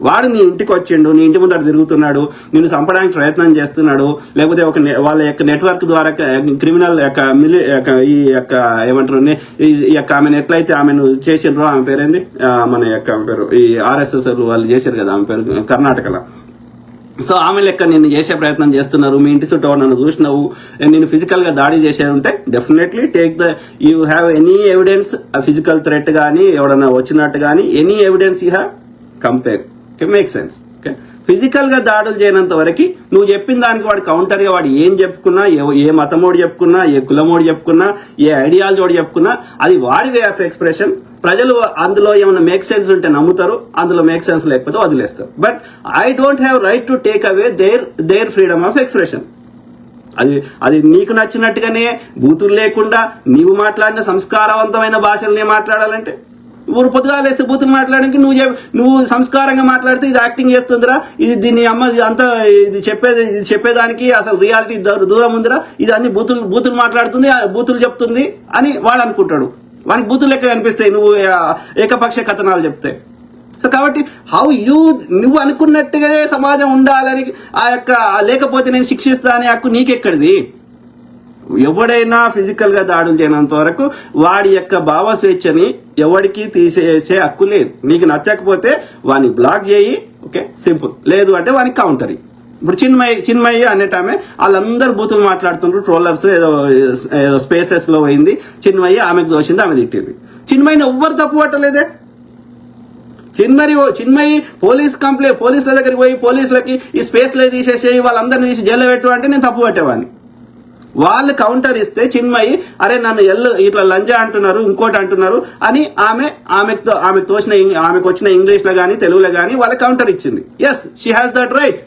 వాడు నీ ఇంటికి వచ్చిండు, నీ ఇంటి ముందు అటు తిరుగుతున్నాడు, నిన్ను చంపడానికి ప్రయత్నం చేస్తున్నాడు, లేకపోతే వాళ్ళ యొక్క నెట్వర్క్ ద్వారా క్రిమినల్ ఈ యొక్క ఏమంటారు ఈ యొక్క ఆమెను ఎట్లయితే ఆమెను చేసిండ్రో, ఆమె పేరేంది, మన యొక్క పేరు ఈ RSS వాళ్ళు చేశారు కదా, ఆమె పేరు కర్ణాటకలో. సో ఆమె లెక్క నిన్ను చేసే ప్రయత్నం చేస్తున్నారు. మీ ఇంటి చుట్టూ నన్ను చూసినావు, నేను ఫిజికల్గా దాడి చేసేది ఉంటే definitely you have any evidence, physical threat కానీ ఎవడన్నా వచ్చినట్టు కానీ any evidence you have compare. Okay, make sense. Okay, ఫిజికల్గా దాడులు చేయనంత వరకు నువ్వు చెప్పిన దానికి వాడు కౌంటర్గా వాడు ఏం చెప్పుకున్నా, ఏ మతమోడు చెప్పుకున్నా, ఏ కులమోడు చెప్పుకున్నా, ఏ ఐడియాలజీ చెప్పుకున్నా అది వాడి వే ఆఫ్ ఎక్స్ప్రెషన్. ప్రజలు అందులో ఏమైనా మేక్ సెన్స్ ఉంటే నమ్ముతారు, అందులో మేక్ సెన్స్ లేకపోతే వదిలేస్తారు. But I don't have right to take away their freedom of expression. అది నీకు నచ్చినట్టుగానే బూతులు లేకుండా నీవు మాట్లాడిన సంస్కారవంతమైన భాషలనే మాట్లాడాలంటే, ఊరు పొద్దుగాలేస్తే బూతులు మాట్లాడడానికి నువ్వు సంస్కారంగా మాట్లాడితే ఇది యాక్టింగ్ చేస్తుందిరా, దీన్ని అమ్మ అంతా ఇది చెప్పేదానికి అసలు రియాలిటీ దూరం ఉందిరా, ఇది అన్ని బూతులు మాట్లాడుతుంది, బూతులు చెప్తుంది అని వాడు అనుకుంటాడు. వానికి బూతులు లెక్క కనిపిస్తాయి నువ్వు ఏకపక్ష కథనాలు చెప్తే. సో కాబట్టి నువ్వు అనుకున్నట్టుగానే సమాజం ఉండాలని ఆ యొక్క లేకపోతే నేను శిక్షిస్తా అనే హక్కు నీకెక్కడిది? ఎవడైనా ఫిజికల్ గా దాడులు చేయనంత వరకు వాడి యొక్క భావ స్వేచ్ఛని ఎవరికి తీసేసే హక్కు లేదు. నీకు నచ్చకపోతే వాడిని బ్లాక్ చేయి, ఓకే, సింపుల్. లేదు అంటే వానికి కౌంటర్. ఇప్పుడు చిన్మయ్య అనేటామె వాళ్ళందరూ బూతులు మాట్లాడుతుండ్రు, ట్రోలర్స్, ఏదో స్పేసెస్ లో పోయింది చిన్మయ్య, ఆమెకు దోషింది, ఆమె తిట్టింది. చిన్మయ్యని ఎవ్వరు తప్పు పట్టలేదే. చిన్మయి పోలీసుల దగ్గరికి పోయి పోలీసులకి ఈ స్పేస్ లో తీసేసేయి, వాళ్ళందరినీ తీసి జైల్లో పెట్టు అంటే నేను తప్పు పట్టేవాడిని. వాళ్ళు కౌంటర్ ఇస్తే చిన్మయి అరే నన్ను ఇట్లా లంజా అంటున్నారు, ఇంకోటి అంటున్నారు అని ఆమెకు వచ్చిన ఇంగ్లీష్ లో కానీ తెలుగులో కానీ వాళ్ళకి కౌంటర్ ఇచ్చింది. Yes, she has that right.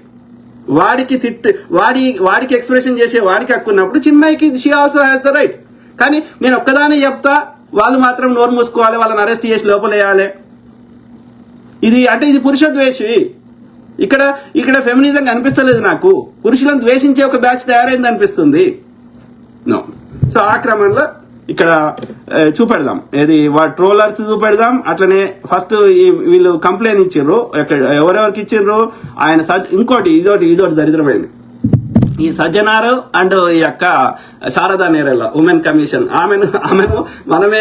వాడికి ఎక్స్ప్రెషన్ చేసే వాడికి హక్కున్నప్పుడు చిన్మయికి she also has the right. కానీ నేను ఒక్కదానే చెప్తా, వాళ్ళు మాత్రం నోరు మూసుకోవాలి, వాళ్ళని అరెస్ట్ చేసి లోపలేయాలి. ఇది పురుష ద్వేషి. ఇక్కడ ఫెమినిజం కనిపిస్తలేదు నాకు. పురుషులను ద్వేషించే ఒక బ్యాచ్ తయారైంది అనిపిస్తుంది. నో. సో ఆ క్రమంలో ఇక్కడ చూపెడదాం, ట్రోలర్స్ చూపెడదాం. అట్లనే ఫస్ట్ వీళ్ళు కంప్లైంట్ ఇచ్చిండ్రు, ఎవరెవరికి ఇచ్చిండ్రు, ఆయన ఇంకోటి ఇదోటి దరిద్రమైంది. ఈ సజ్జనారు అండ్ ఈ యొక్క శారదా నేరెళ్ళ ఉమెన్ కమిషన్, ఆమెను మనమే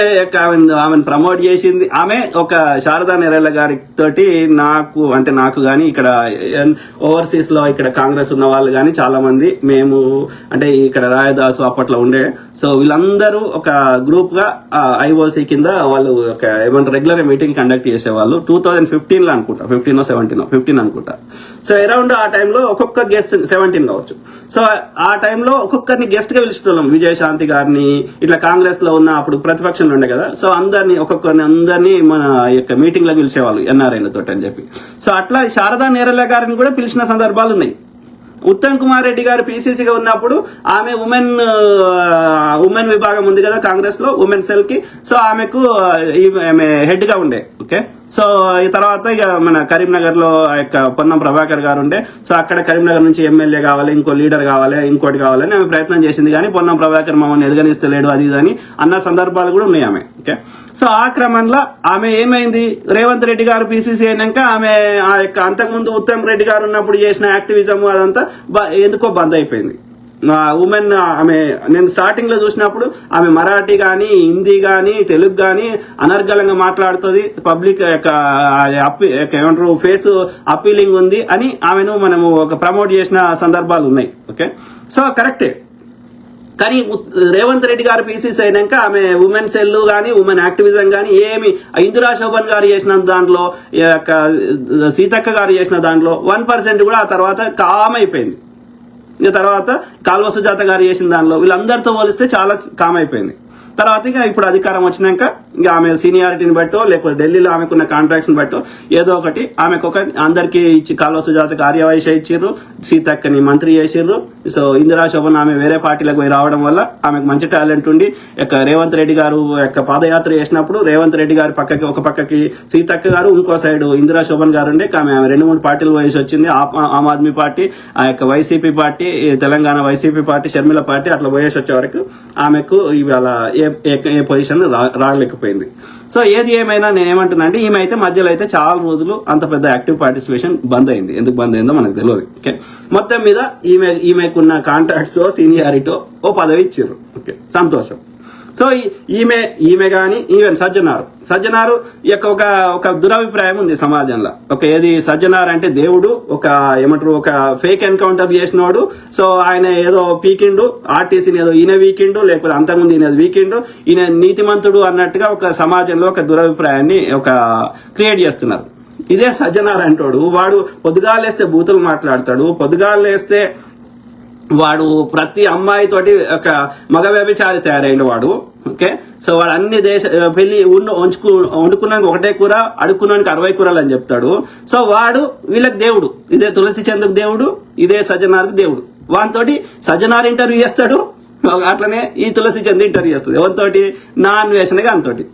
ఆమెను ప్రమోట్ చేసింది. ఆమె ఒక శారదా నేరెళ్ళ గారి తోటి నాకు కానీ ఇక్కడ ఓవర్సీస్ లో ఇక్కడ కాంగ్రెస్ ఉన్న వాళ్ళు కానీ చాలా మంది మేము అంటే ఇక్కడ రాయదాసు అప్పట్లో ఉండే. సో వీళ్ళందరూ ఒక గ్రూప్ గా ఐఓసి కింద వాళ్ళు ఒక రెగ్యులర్ మీటింగ్ కండక్ట్ చేసేవాళ్ళు. 2015 అనుకుంటా, 15 అనుకుంటా. సో అరౌండ్ ఆ టైంలో ఒక్కొక్క గెస్ట్ 17 కావచ్చు. సో ఆ టైంలో ఒక్కొక్కరిని గెస్ట్ గా పిలుచుకోవాలి. విజయశాంతి గారిని, ఇట్లా కాంగ్రెస్ లో ఉన్న అప్పుడు ప్రతిపక్షంలో ఉండే కదా, సో అందరినీ మన యొక్క మీటింగ్ లో పిలిచేవాళ్ళు ఎన్ఆర్ఐలతో అని చెప్పి. సో అట్లా శారదా నేరళ్ళ గారిని కూడా పిలిచిన సందర్భాలు ఉన్నాయి. ఉత్తమ్ కుమార్ రెడ్డి గారు పీసీసీగా ఉన్నప్పుడు ఆమె ఉమెన్ విభాగం ఉంది కదా కాంగ్రెస్ లో, ఉమెన్ సెల్ కి. సో ఆమెకు ఆమె హెడ్ గా ఉండే. ఓకే. సో ఈ తర్వాత ఇక మన కరీంనగర్ లో పొన్నం ప్రభాకర్ గారు ఉండే. సో అక్కడ కరీంనగర్ నుంచి ఎమ్మెల్యే కావాలి, ఇంకో లీడర్ కావాలి, ఇంకోటి కావాలని ఆమె ప్రయత్నం చేసింది. కానీ పొన్నం ప్రభాకర్ మమ్మల్ని ఎదగనిస్తలేడు అది అని అన్న సందర్భాలు కూడా ఉన్నాయి ఆమె. ఓకే. సో ఆ క్రమంలో ఆమె ఏమైంది, రేవంత్ రెడ్డి గారు పీసీసీ అయినాక ఆమె ఆ యొక్క అంతకుముందు ఉత్తమ్ రెడ్డి గారు ఉన్నప్పుడు చేసిన యాక్టివిజం అదంతా ఎందుకో బంద్ అయిపోయింది. ఉమెన్ నేను స్టార్టింగ్ లో చూసినప్పుడు ఆమె మరాఠీ కానీ, హిందీ కానీ, తెలుగు కానీ అనర్గళంగా మాట్లాడుతుంది. పబ్లిక్ ఏమంటారు ఫేస్ అపీలింగ్ ఉంది అని ఆమెను మనము ఒక ప్రమోట్ చేసిన సందర్భాలు ఉన్నాయి. ఓకే. సో కరెక్టే. కానీ రేవంత్ రెడ్డి గారు పీసీసీ అయినాక ఆమె ఉమెన్ సెల్ కానీ, ఉమెన్ యాక్టివిజం కానీ ఏమి ఇందిరా శోభన్ గారు చేసిన దాంట్లో, సీతక్క గారు చేసిన దాంట్లో 1% కూడా ఆ తర్వాత కామ్ అయిపోయింది. ఇక తర్వాత కాల్వ సుజాత గారు చేసిన దానిలో వీళ్ళందరితో పోలిస్తే చాలా కామ్ అయిపోయింది. తర్వాత ఇక ఇప్పుడు అధికారం వచ్చినాక ఇక ఆమె సీనియారిటీని బట్టో లేకపోతే ఢిల్లీలో ఆమెకున్న కాంట్రాక్ట్స్ బట్టో ఏదో ఒకటి ఆమెకు అందరికి ఇచ్చి కాల్వ సుజాతకు ఆర్యవైశ్య ఇచ్చిర్రు, సీతక్కని మంత్రి చేసిర్రు. సో ఇందిరా శోభన్ ఆమె వేరే పార్టీలకు పోయి రావడం వల్ల ఆమెకు మంచి టాలెంట్ ఉండి రేవంత్ రెడ్డి గారు పాదయాత్ర చేసినప్పుడు రేవంత్ రెడ్డి గారి ఒక పక్కకి సీతక్క గారు, ఇంకో సైడ్ ఇందిరా శోభన్ గారు ఉండే. ఆమె 2-3 పార్టీలు పోయేసి వచ్చింది. ఆమ్ ఆద్మీ పార్టీ, ఆ యొక్క YCP party, Telangana YCP party, Sharmila party అట్లా పోయేసి వచ్చే వరకు ఆమెకు ఇవాళ ఏ పొజిషన్ రాలేకపోయింది. సో ఏది ఏమైనా నేను ఏమంటున్నా అంటే ఈమె అయితే మధ్యలో అయితే చాలా రోజులు అంత పెద్ద యాక్టివ్ పార్టిసిపేషన్ బంద్ అయింది. ఎందుకు బంద్ అయిందో మనకు తెలియదు. ఓకే. మొత్తం మీద ఈమెకున్న కాంటాక్ట్స్, సీనియారిటో ఓ పదవి ఇచ్చారు. ఓకే, సంతోషం. సో ఈమె కానీ ఈవెన్ సజ్జనారు యొక్క ఒక దురభిప్రాయం ఉంది సమాజంలో. ఏది సజ్జనారు అంటే దేవుడు, ఒక ఫేక్ ఎన్కౌంటర్ చేసినోడు. సో ఆయన ఏదో పీకిండు, ఆర్టీసీని ఏదో ఈయన వీకిండు, లేకపోతే అంతకుముందు ఈయన వీకిండు, ఈయన నీతిమంతుడు అన్నట్టుగా ఒక సమాజంలో ఒక దురభిప్రాయాన్ని క్రియేట్ చేస్తున్నారు. ఇదే సజ్జనారు అంటాడు. వాడు పొద్దుగాలేస్తే బూతులు మాట్లాడతాడు, పొద్దుగాలేస్తే వాడు ప్రతి అమ్మాయితోటి ఒక మగ వ్యభిచారి తయారైన వాడు. ఓకే. సో వాడు అన్ని పెళ్లి వండుకున్నానికి ఒకటే కూర, అడుక్కున్నానికి 60 కూరలు అని చెప్తాడు. సో వాడు వీళ్ళకి దేవుడు. ఇదే తులసి చంద్రకు దేవుడు, ఇదే సజ్జనార్కి దేవుడు. వానితోటి సజ్జనార్ ఇంటర్వ్యూ చేస్తాడు, అట్లనే ఈ తులసి చంద్ర ఇంటర్వ్యూ చేస్తుంది. ఎవరితోటి? నా అన్వేషణగా అంతోటి.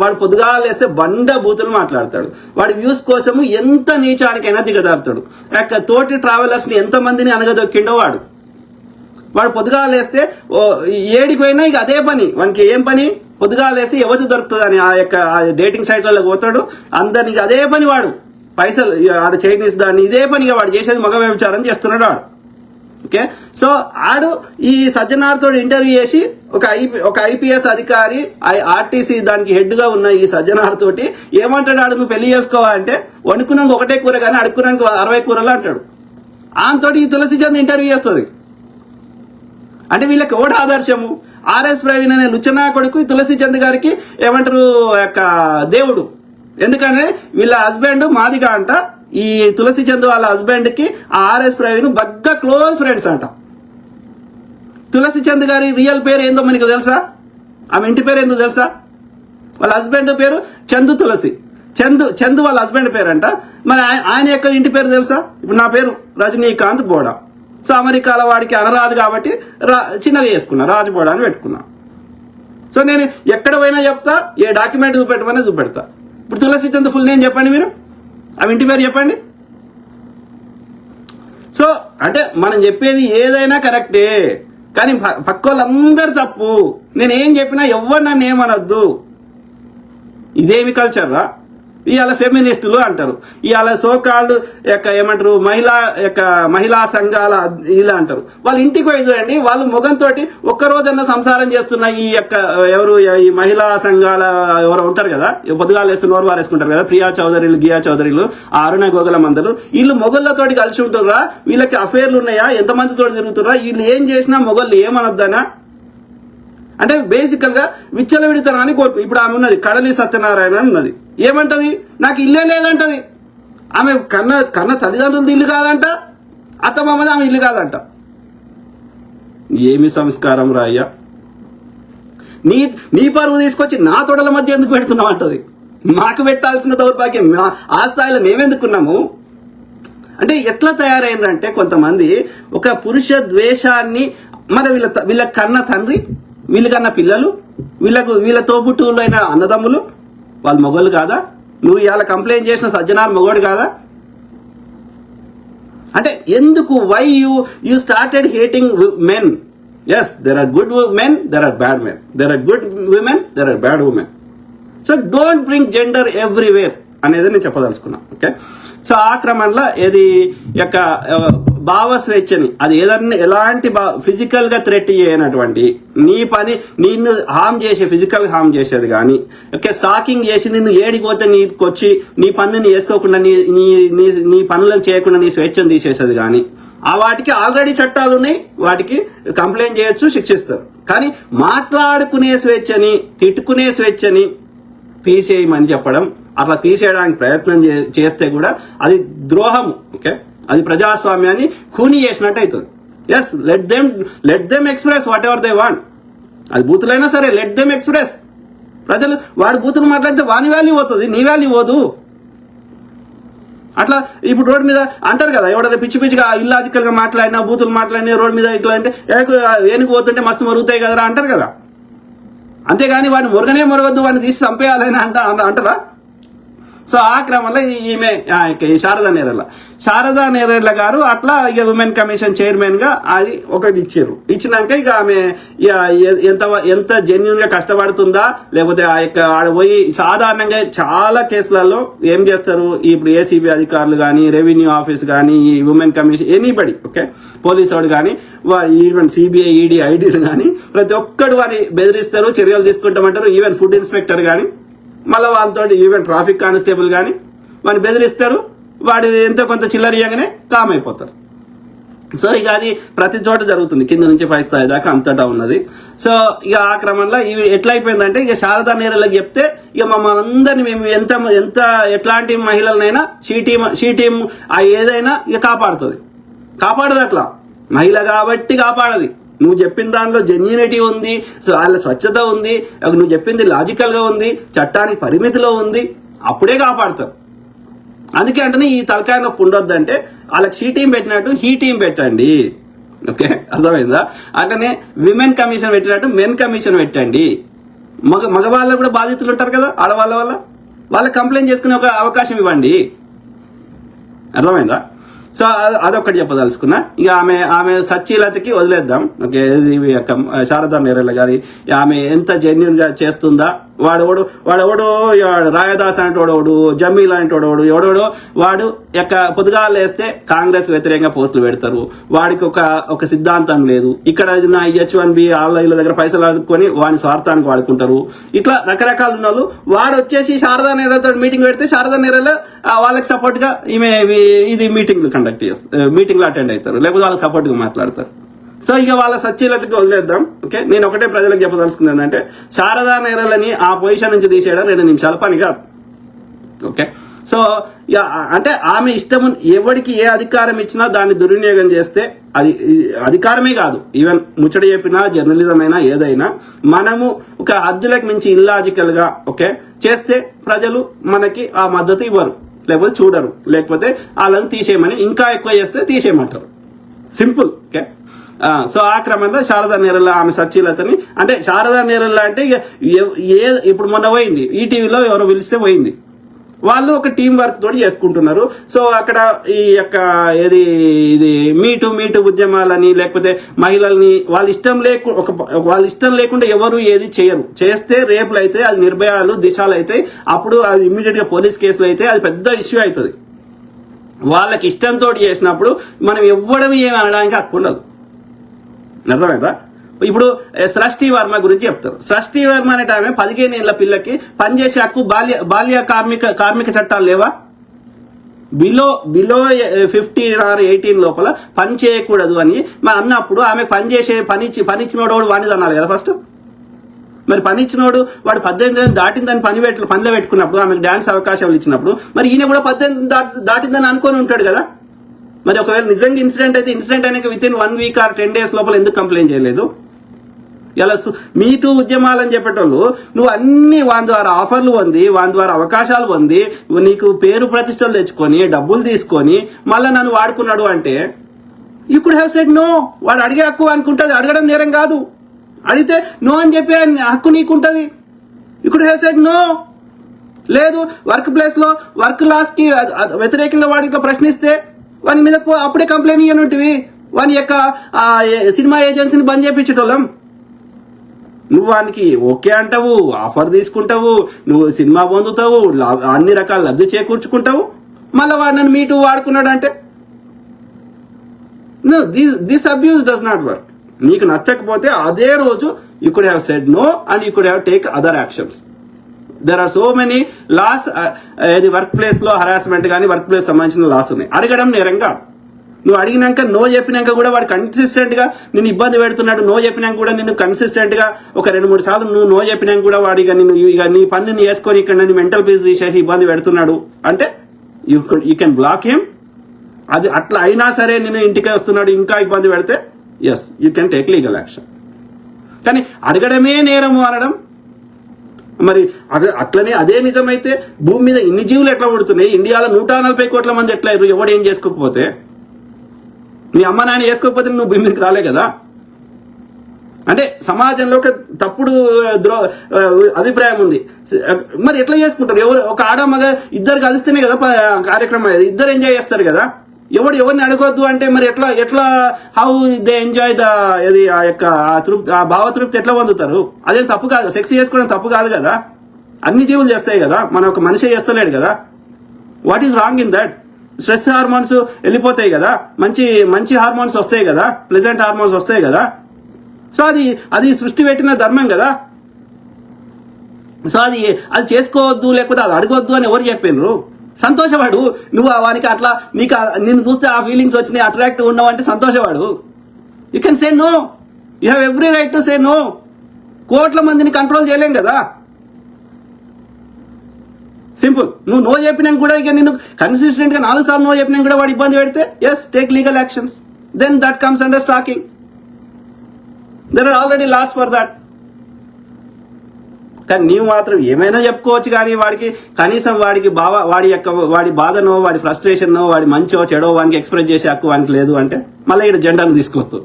వాడు పొద్దుగాలేస్తే బండ బూతులు మాట్లాడతాడు. వాడి వ్యూస్ కోసము ఎంత నీచానికైనా దిగజారుతాడు. తోటి ట్రావెలర్స్ ని ఎంత మందిని అనగదొక్కిండో వాడు పొద్దుగాలేస్తే ఏడికి పోయినా ఇక అదే పని. వానికి ఏం పని? పొద్దుగాలేస్తే ఎవరు దొరుకుతుంది అని ఆ డేటింగ్ సైట్లలో పోతాడు. అందరికి అదే పని. వాడు పైసలు ఆడ చైనీస్ దాన్ని ఇదే పనిగా వాడు చేసేది మగ వ్యభిచారం చేస్తున్నాడు వాడు. ఓకే. సో ఆడు ఈ సజ్జనార్ తోటి ఇంటర్వ్యూ చేసి ఒక ఐపీఎస్ అధికారి ఆర్టీసీ దానికి హెడ్ గా ఉన్న ఈ సజ్జనార్ తోటి ఏమంటాడు, ఆడు నువ్వు పెళ్లి చేసుకోవా అంటే వండుకున్నాక ఒకటే కూర కానీ అడుక్కున్నాక 60 కూరలు అంటాడు. ఆమెతోటి ఈ తులసి చంద్ ఇంటర్వ్యూ చేస్తుంది. అంటే వీళ్ళకి ఓడ ఆదర్శము. ఆర్ఎస్ ప్రవీణ్ అనే లుచ్చనా కొడుకు తులసి చంద్ గారికి ఏమంటారు యొక్క దేవుడు. ఎందుకంటే వీళ్ళ హస్బెండ్ మాదిగా అంట, ఈ తులసి చంద్ వాళ్ళ హస్బెండ్ కి ఆ ఆర్ఎస్ ప్రవీణ్ బాగా క్లోజ్ ఫ్రెండ్స్ అంట. తులసి చంద్ గారి రియల్ పేరు ఏందో మనకు తెలుసా? ఆమె ఇంటి పేరు ఏందో తెలుసా? వాళ్ళ హస్బెండ్ పేరు చందు తులసి. చందు వాళ్ళ హస్బెండ్ పేరు అంట. మరి ఆయన యొక్క ఇంటి పేరు తెలుసా? ఇప్పుడు నా పేరు రజనీకాంత్ బోడా. సో అమెరికాల వాడికి అనరాదు కాబట్టి చిన్నగా చేసుకున్నా, రాజు బోడా అని పెట్టుకున్నా. సో నేను ఎక్కడ పోయినా చెప్తా, ఏ డాక్యుమెంట్ చూపెట్టమనే చూపెడతా. ఇప్పుడు తులసి చంద్ ఫుల్ నేమ్ చెప్పండి, మీరు ఆమె ఇంటి పేరు చెప్పండి. సో అంటే మనం చెప్పేది ఏదైనా కరెక్టే, కానీ పక్క వాళ్ళందరూ తప్పు. నేను ఏం చెప్పినా ఎవరు నన్ను ఏమనొద్దు. ఇదేమి కల్చర్ రా? ఇవాళ ఫెమినిస్టులు అంటారు, ఇవాళ సోకాల్డ్ యొక్క ఏమంటారు మహిళా సంఘాల ఇలా అంటారు. వాళ్ళ ఇంటికి పోయి చూడండి, వాళ్ళు మొగంతో ఒక్కరోజన్నా సంసారం చేస్తున్న ఈ యొక్క ఎవరు ఈ మహిళా సంఘాల ఎవరు ఉంటారు కదా, పొద్దుగాలు వేస్తే నోరు వారేసుకుంటారు కదా, ప్రియా చౌదరిలు, గియా చౌదరిలు, ఆ అరుణ గోగుల మందలు, వీళ్ళు మొగళ్ళతోటి కలిసి ఉంటుర్రా? వీళ్ళకి అఫేర్లు ఉన్నాయా? ఎంతమందితో తిరుగుతుర్రా? వీళ్ళు ఏం చేసినా మొగళ్ళు ఏమనొద్దనా? అంటే బేసికల్ గా విచ్చలవిడితనాన్ని కోరుకు. ఇప్పుడు ఆమె ఉన్నది కడలి సత్యనారాయణ ఉన్నది, ఏమంటది? నాకు ఇల్లే లేదంటది. ఆమె కన్న తల్లిదండ్రులది ఇల్లు కాదంట, అత్తమామది ఆమె ఇల్లు కాదంట. ఏమి సంస్కారం రా అయ్యా? నీ పరువు తీసుకొచ్చి నా తొడల మధ్య ఎందుకు పెడుతున్నావు అంటది. మాకు పెట్టాల్సిన దౌర్భాగ్యం ఆ స్థాయిలో మేమెందుకున్నాము? అంటే ఎట్లా తయారైందంటే కొంతమంది ఒక పురుష ద్వేషాన్ని, మరి వీళ్ళ కన్న తండ్రి, వీళ్ళు కన్న పిల్లలు, వీళ్ళ తోబుట్టువులు అయిన అన్నదమ్ములు, వాళ్ళు మొగోళ్ళు కాదా? నువ్వు ఇవాళ కంప్లైంట్ చేసిన సజ్జనార్ మొగోడు కాదా? అంటే ఎందుకు? Why you started hating men? Yes, there are good men, there are bad men, there are good women, there are bad women. So don't bring gender everywhere అనేది నేను చెప్పదలుచుకున్నా. ఓకే. సో ఆ క్రమంలో ఇది యొక్క భావ స్వేచ్ఛని, అది ఏదన్నా ఎలాంటి ఫిజికల్ గా థ్రెట్ చేయనటువంటి, నీ పని నిన్ను హామ్ చేసే, ఫిజికల్ హామ్ చేసేది కానీ, ఓకే, స్టాకింగ్ చేసి నిన్ను ఏడిపోతే నీకు వచ్చి నీ పన్నుని వేసుకోకుండా నీ పనులకు చేయకుండా నీ స్వేచ్ఛను తీసేసేది కానీ, ఆ వాటికి ఆల్రెడీ చట్టాలు ఉన్నాయి, వాటికి కంప్లైంట్ చేయొచ్చు, శిక్షిస్తారు. కానీ మాట్లాడుకునే స్వేచ్ఛని, తిట్టుకునే స్వేచ్ఛని తీసేయమని చెప్పడం, అట్లా తీసేయడానికి ప్రయత్నం చేస్తే కూడా అది ద్రోహం. ఓకే, అది ప్రజాస్వామ్యాన్ని ఖూనీ చేసినట్టు అవుతుంది. Yes, let them express whatever they want. అది బూతులైనా సరే, లెట్ దెమ్ ఎక్స్ప్రెస్. ప్రజలు వాడు బూతులు మాట్లాడితే వాని వాల్యూ పోతుంది, నీ వాల్యూ పోదు. అట్లా ఇప్పుడు రోడ్డు మీద అంటారు కదా, ఎవడైనా పిచ్చిగా ఇల్లాజికల్ గా మాట్లాడినా, బూతులు మాట్లాడినా రోడ్డు మీద ఇట్లా అంటే ఏనుగు పోతుంటే మస్తు మరుగుతాయి కదరా అంటారు కదా. అంతేగాని వాడిని మొరగొద్దు, వాడిని తీసి చంపేయాలని అంటారా? సో ఆ క్రమంలో ఈమె శారదా నేరెళ్ళ గారు అట్లా ఇక ఉమెన్ కమిషన్ చైర్మన్ గా అది ఒకటి ఇచ్చినాక ఇక ఆమె ఎంత జెన్యున్ గా కష్టపడుతుందా, లేకపోతే ఆ యొక్క ఆడ పోయి సాధారణంగా చాలా కేసులలో ఏం చేస్తారు, ఇప్పుడు ఏసీబీ అధికారులు కానీ, రెవెన్యూ ఆఫీస్ కానీ, ఈ women commission anybody, okay, police వాడు కానీ, ఈవెన్ సిబిఐ, ఈడీ, ఐడీలు కానీ ప్రతి ఒక్కడు వారిని బెదిరిస్తారు, చర్యలు తీసుకుంటామంటారు. ఈవెన్ ఫుడ్ ఇన్స్పెక్టర్ కానీ, మళ్ళీ వాళ్ళతో ఈవెన్ ట్రాఫిక్ కానిస్టేబుల్ కానీ వాడిని బెదిరిస్తారు. వాడు ఎంతో కొంత చిల్లరియగానే కామ్ అయిపోతారు. సో ఇక అది ప్రతి చోట జరుగుతుంది, కింద నుంచి పై స్థాయి దాకా అంతటా ఉన్నది. సో ఇక ఆ క్రమంలో ఇవి ఎట్లా అయిపోయిందంటే, ఇక శారదా నేరెళ్ళకి చెప్తే ఇక మమ్మల్ని అందరినీ మేము ఎంత ఎట్లాంటి మహిళలనైనా షీ టీం ఏదైనా ఇక కాపాడదు. అట్లా మహిళ కాబట్టి కాపాడది. నువ్వు చెప్పిన దానిలో జెన్యూనిటీ ఉంది, సో వాళ్ళ స్వచ్ఛత ఉంది, నువ్వు చెప్పింది లాజికల్ గా ఉంది, చట్టానికి పరిమితిలో ఉంది, అప్పుడే కాపాడతారు. అందుకే అంటే ఈ తలకాయ నొప్పి ఉండొద్దంటే వాళ్ళకి షీ టీం పెట్టినట్టు హీ టీం పెట్టండి. ఓకే, అర్థమైందా? అట్లనే విమెన్ కమిషన్ పెట్టినట్టు మెన్ కమిషన్ పెట్టండి. మగవాళ్ళకు కూడా బాధితులు ఉంటారు కదా, ఆడవాళ్ళ వల్ల, వాళ్ళకి కంప్లైంట్ చేసుకునే ఒక అవకాశం ఇవ్వండి. అర్థమైందా? సో అదొక్కటి చెప్పదలుచుకున్నా. ఇక ఆమె సచ్చీలతకి వదిలేద్దాం. ఓకే, శారదా నేరెళ్ళ గారి ఆమె ఎంత జెన్యున్ గా చేస్తుందా, వాడెవడో రాయదాస్ అంటోడోడు, జమీల్ అంటోడోడు, ఎవడోడో వాడు పొద్దుగాలు వేస్తే కాంగ్రెస్ వ్యతిరేకంగా పోస్టులు పెడతారు. వాడికి ఒక సిద్ధాంతం లేదు. ఇక్కడ నా H1B ఆన్లైన్ల దగ్గర పైసలు ఆడుకొని వాడిని స్వార్థానికి వాడుకుంటారు. ఇట్లా రకరకాల ఉన్న వాళ్ళు వాడు వచ్చేసి శారదా నెహ్రూతో మీటింగ్ పెడితే శారదా నెహ్రూలో వాళ్ళకి సపోర్ట్ గా ఇది మీటింగ్లు కండక్ట్ చేస్తారు, మీటింగ్లు అటెండ్ అవుతారు, లేకపోతే వాళ్ళకి సపోర్ట్ గా మాట్లాడతారు. సో ఇక వాళ్ళ సచ్చీలతకి వదిలేద్దాం. ఓకే, నేను ఒకటే ప్రజలకు చెప్పదలుచుకుంది ఏంటంటే శారదా నెహ్రూలని ఆ పొజిషన్ నుంచి తీసేయడం 2 నిమిషాల పని కాదు. ఓకే, సో అంటే ఆమె ఇష్టం, ఎవరికి ఏ అధికారం ఇచ్చినా దాన్ని దుర్వినియోగం చేస్తే అది అధికారమే కాదు, ఈవెన్ ముచ్చట చెప్పినా జర్నలిజం అయినా ఏదైనా మనము ఒక హద్దులకు మించి ఇల్లాజికల్ గా ఓకే చేస్తే ప్రజలు మనకి ఆ మద్దతు ఇవ్వరు, లేకపోతే చూడరు, లేకపోతే వాళ్ళని తీసేయమని, ఇంకా ఎక్కువ చేస్తే తీసేయమంటారు. సింపుల్. ఓకే, సో ఆ క్రమంలో శారదా నెహ్రూల ఆమె సచ్చీలతని, అంటే శారదా నెహ్రూల అంటే ఇప్పుడు మొన్న పోయింది ఈటీవీలో ఎవరో పిలిస్తే పోయింది, వాళ్ళు ఒక టీం వర్క్ తోటి చేసుకుంటున్నారు. సో అక్కడ ఈ యొక్క ఇది మీటు ఉద్యమాలని, లేకపోతే మహిళల్ని వాళ్ళ ఇష్టం లేకుండా ఎవరు ఏది చేయరు. చేస్తే రేపులు అయితే అది నిర్భయాలు దిశాలు అయితే అప్పుడు అది ఇమ్మీడియట్ గా పోలీస్ కేసులు అయితే అది పెద్ద ఇష్యూ అవుతుంది. వాళ్ళకి ఇష్టంతో చేసినప్పుడు మనం ఎవ్వడం ఏమి అనడానికి హక్కు ఉండదు. అర్థమైందా? ఇప్పుడు సృష్టి వర్మ గురించి చెప్తారు. సృష్టి వర్మ అనే ఆమె 15 ఏళ్ల పిల్లకి పనిచేసే హక్కు, బాల్య కార్మిక చట్టాలు లేవా? బిలో 15 or 18 లోపల పని చేయకూడదు అని అన్నప్పుడు ఆమె పనిచ్చినోడు వాడిని అనాలి కదా ఫస్ట్. మరి పని ఇచ్చినోడు వాడు 18 ఏళ్ళు దాటిందని పనిలో పెట్టుకున్నప్పుడు, ఆమెకు డాన్స్ అవకాశాలు ఇచ్చినప్పుడు మరి ఈయన కూడా 18 దాటిందని అనుకొని ఉంటాడు కదా. మరి ఒకవేళ నిజంగా ఇన్సిడెంట్ అయితే ఇన్సిడెంట్ అయినాక వితిన్ 1 week or 10 days లోపల ఎందుకు కంప్లైంట్ చేయలేదు? ఇలా మీటూ ఉద్యమాలని చెప్పేటోళ్ళు నువ్వు అన్ని వాని ద్వారా ఆఫర్లు పొంది, వాని ద్వారా అవకాశాలు పొంది, నీకు పేరు ప్రతిష్టలు తెచ్చుకొని డబ్బులు తీసుకొని మళ్ళీ నన్ను వాడుకున్నాడు అంటే you could have said no. వాడు అడిగే హక్కు అనుకుంటుంది, అడగడం నేరం కాదు. అడిగితే నో అని చెప్పి హక్కు నీకుంటుంది. You could have said no. లేదు, వర్క్ ప్లేస్ లో వర్క్ లాస్ కి వ్యతిరేకంగా వాడి ఇట్లా ప్రశ్నిస్తే వాని మీద అప్పుడే కంప్లైంట్ ఇవ్వనుంటివి, వాని యొక్క సినిమా ఏజెన్సీని బంద్ చేయించేటోళ్ళం. నువ్వు వానికి ఓకే అంటావు, ఆఫర్ తీసుకుంటావు, నువ్వు సినిమా పొందుతావు, అన్ని రకాల లబ్ధి చేకూర్చుకుంటావు, మళ్ళీ వాడు నన్ను మీటూ వాడుకున్నాడు అంటే no, this abuse does not work. నీకు నచ్చకపోతే అదే రోజు you could have said no and you could have take other actions. There are so many laws. ఇది వర్క్ ప్లేస్ లో హరాస్మెంట్ కానీ వర్క్ ప్లేస్ సంబంధించిన లాస్ ఉన్నాయి. అడగడం నేరంగా. నువ్వు అడిగినాక నో చెప్పినాక కూడా వాడు కన్సిస్టెంట్ గా నిన్ను ఇబ్బంది పెడుతున్నాడు, నో చెప్పినాక కూడా నిన్ను కన్సిస్టెంట్ గా ఒక 2-3 సార్లు నువ్వు నో చెప్పినాక కూడా వాడు ఇక నీ పన్నుని వేసుకొని ఇక్కడ నీ మెంటల్ పీస్ తీసేసి ఇబ్బంది పెడుతున్నాడు అంటే యూ కెన్ బ్లాక్ హిమ్. అది అట్లా అయినా సరే నిన్ను ఇంటికి వస్తున్నాడు ఇంకా ఇబ్బంది పెడితే yes you can take legal action. కానీ అడగడమే నేరము అనడం మరి అట్లనే అదే నిజమైతే భూమి మీద ఇన్ని జీవులు ఎట్లా పుడుతున్నాయి? ఇండియాలో 140 కోట్ల మంది ఎట్లా అయ్యారు? ఎవడు ఏం చేసుకోకపోతే? నీ అమ్మ నాన్న చేసుకోకపోతే నువ్వు భూమి మీదకి రాలే కదా. అంటే సమాజంలో ఒక తప్పుడు అభిప్రాయం ఉంది. మరి ఎట్లా చేసుకుంటారు? ఎవరు ఒక ఆడ మగ ఇద్దరు కలిస్తేనే కదా కార్యక్రమం, ఇద్దరు ఎంజాయ్ చేస్తారు కదా. ఎవరిని అడగొద్దు అంటే మరి ఎట్లా హౌ దే ఎంజాయ్ ఆ యొక్క ఆ భావతృప్తి ఎట్లా పొందుతారు? అదేం తప్పు కాదు, సెక్స్ చేసుకోవడం తప్పు కాదు కదా. అన్ని జీవులు చేస్తాయి కదా, మన ఒక మనిషి చేస్తలేడు కదా. What is wrong in that? Stress hormones వెళ్ళిపోతాయి కదా, మంచి హార్మోన్స్ వస్తాయి కదా, ప్లెజెంట్ హార్మోన్స్ వస్తాయి కదా. సో అది సృష్టి పెట్టిన ధర్మం కదా. సో అది చేసుకోవద్దు లేకపోతే అది అడగొద్దు అని ఎవరు చెప్పినారు? సంతోషపడు. నువ్వు వానికి అట్లా నిన్ను చూస్తే ఆ ఫీలింగ్స్ వచ్చినాయి, అట్రాక్టివ్ ఉన్నావు అంటే సంతోషపడు. You can say no. You have every right to say no. కోట్ల మందిని కంట్రోల్ చేయలేం కదా. సింపుల్. నువ్వు నో చెప్పినాక కూడా ఇక నిన్ను కన్సిస్టెంట్ గా 4 సార్లు నో చెప్పినాక కూడా వాడు ఇబ్బంది పెడితే yes take legal actions. Then that comes under stalking. There are already laws for that. కానీ నీవు మాత్రం ఏమైనా చెప్పుకోవచ్చు, కానీ వాడికి కనీసం వాడి బాధనో వాడి ఫ్రస్ట్రేషన్నో వాడి మంచో చెడో వానికి ఎక్స్ప్రెస్ చేసే హక్కు వానికి లేదు అంటే మళ్ళీ ఇక్కడ జెండాను తీసుకొస్తూ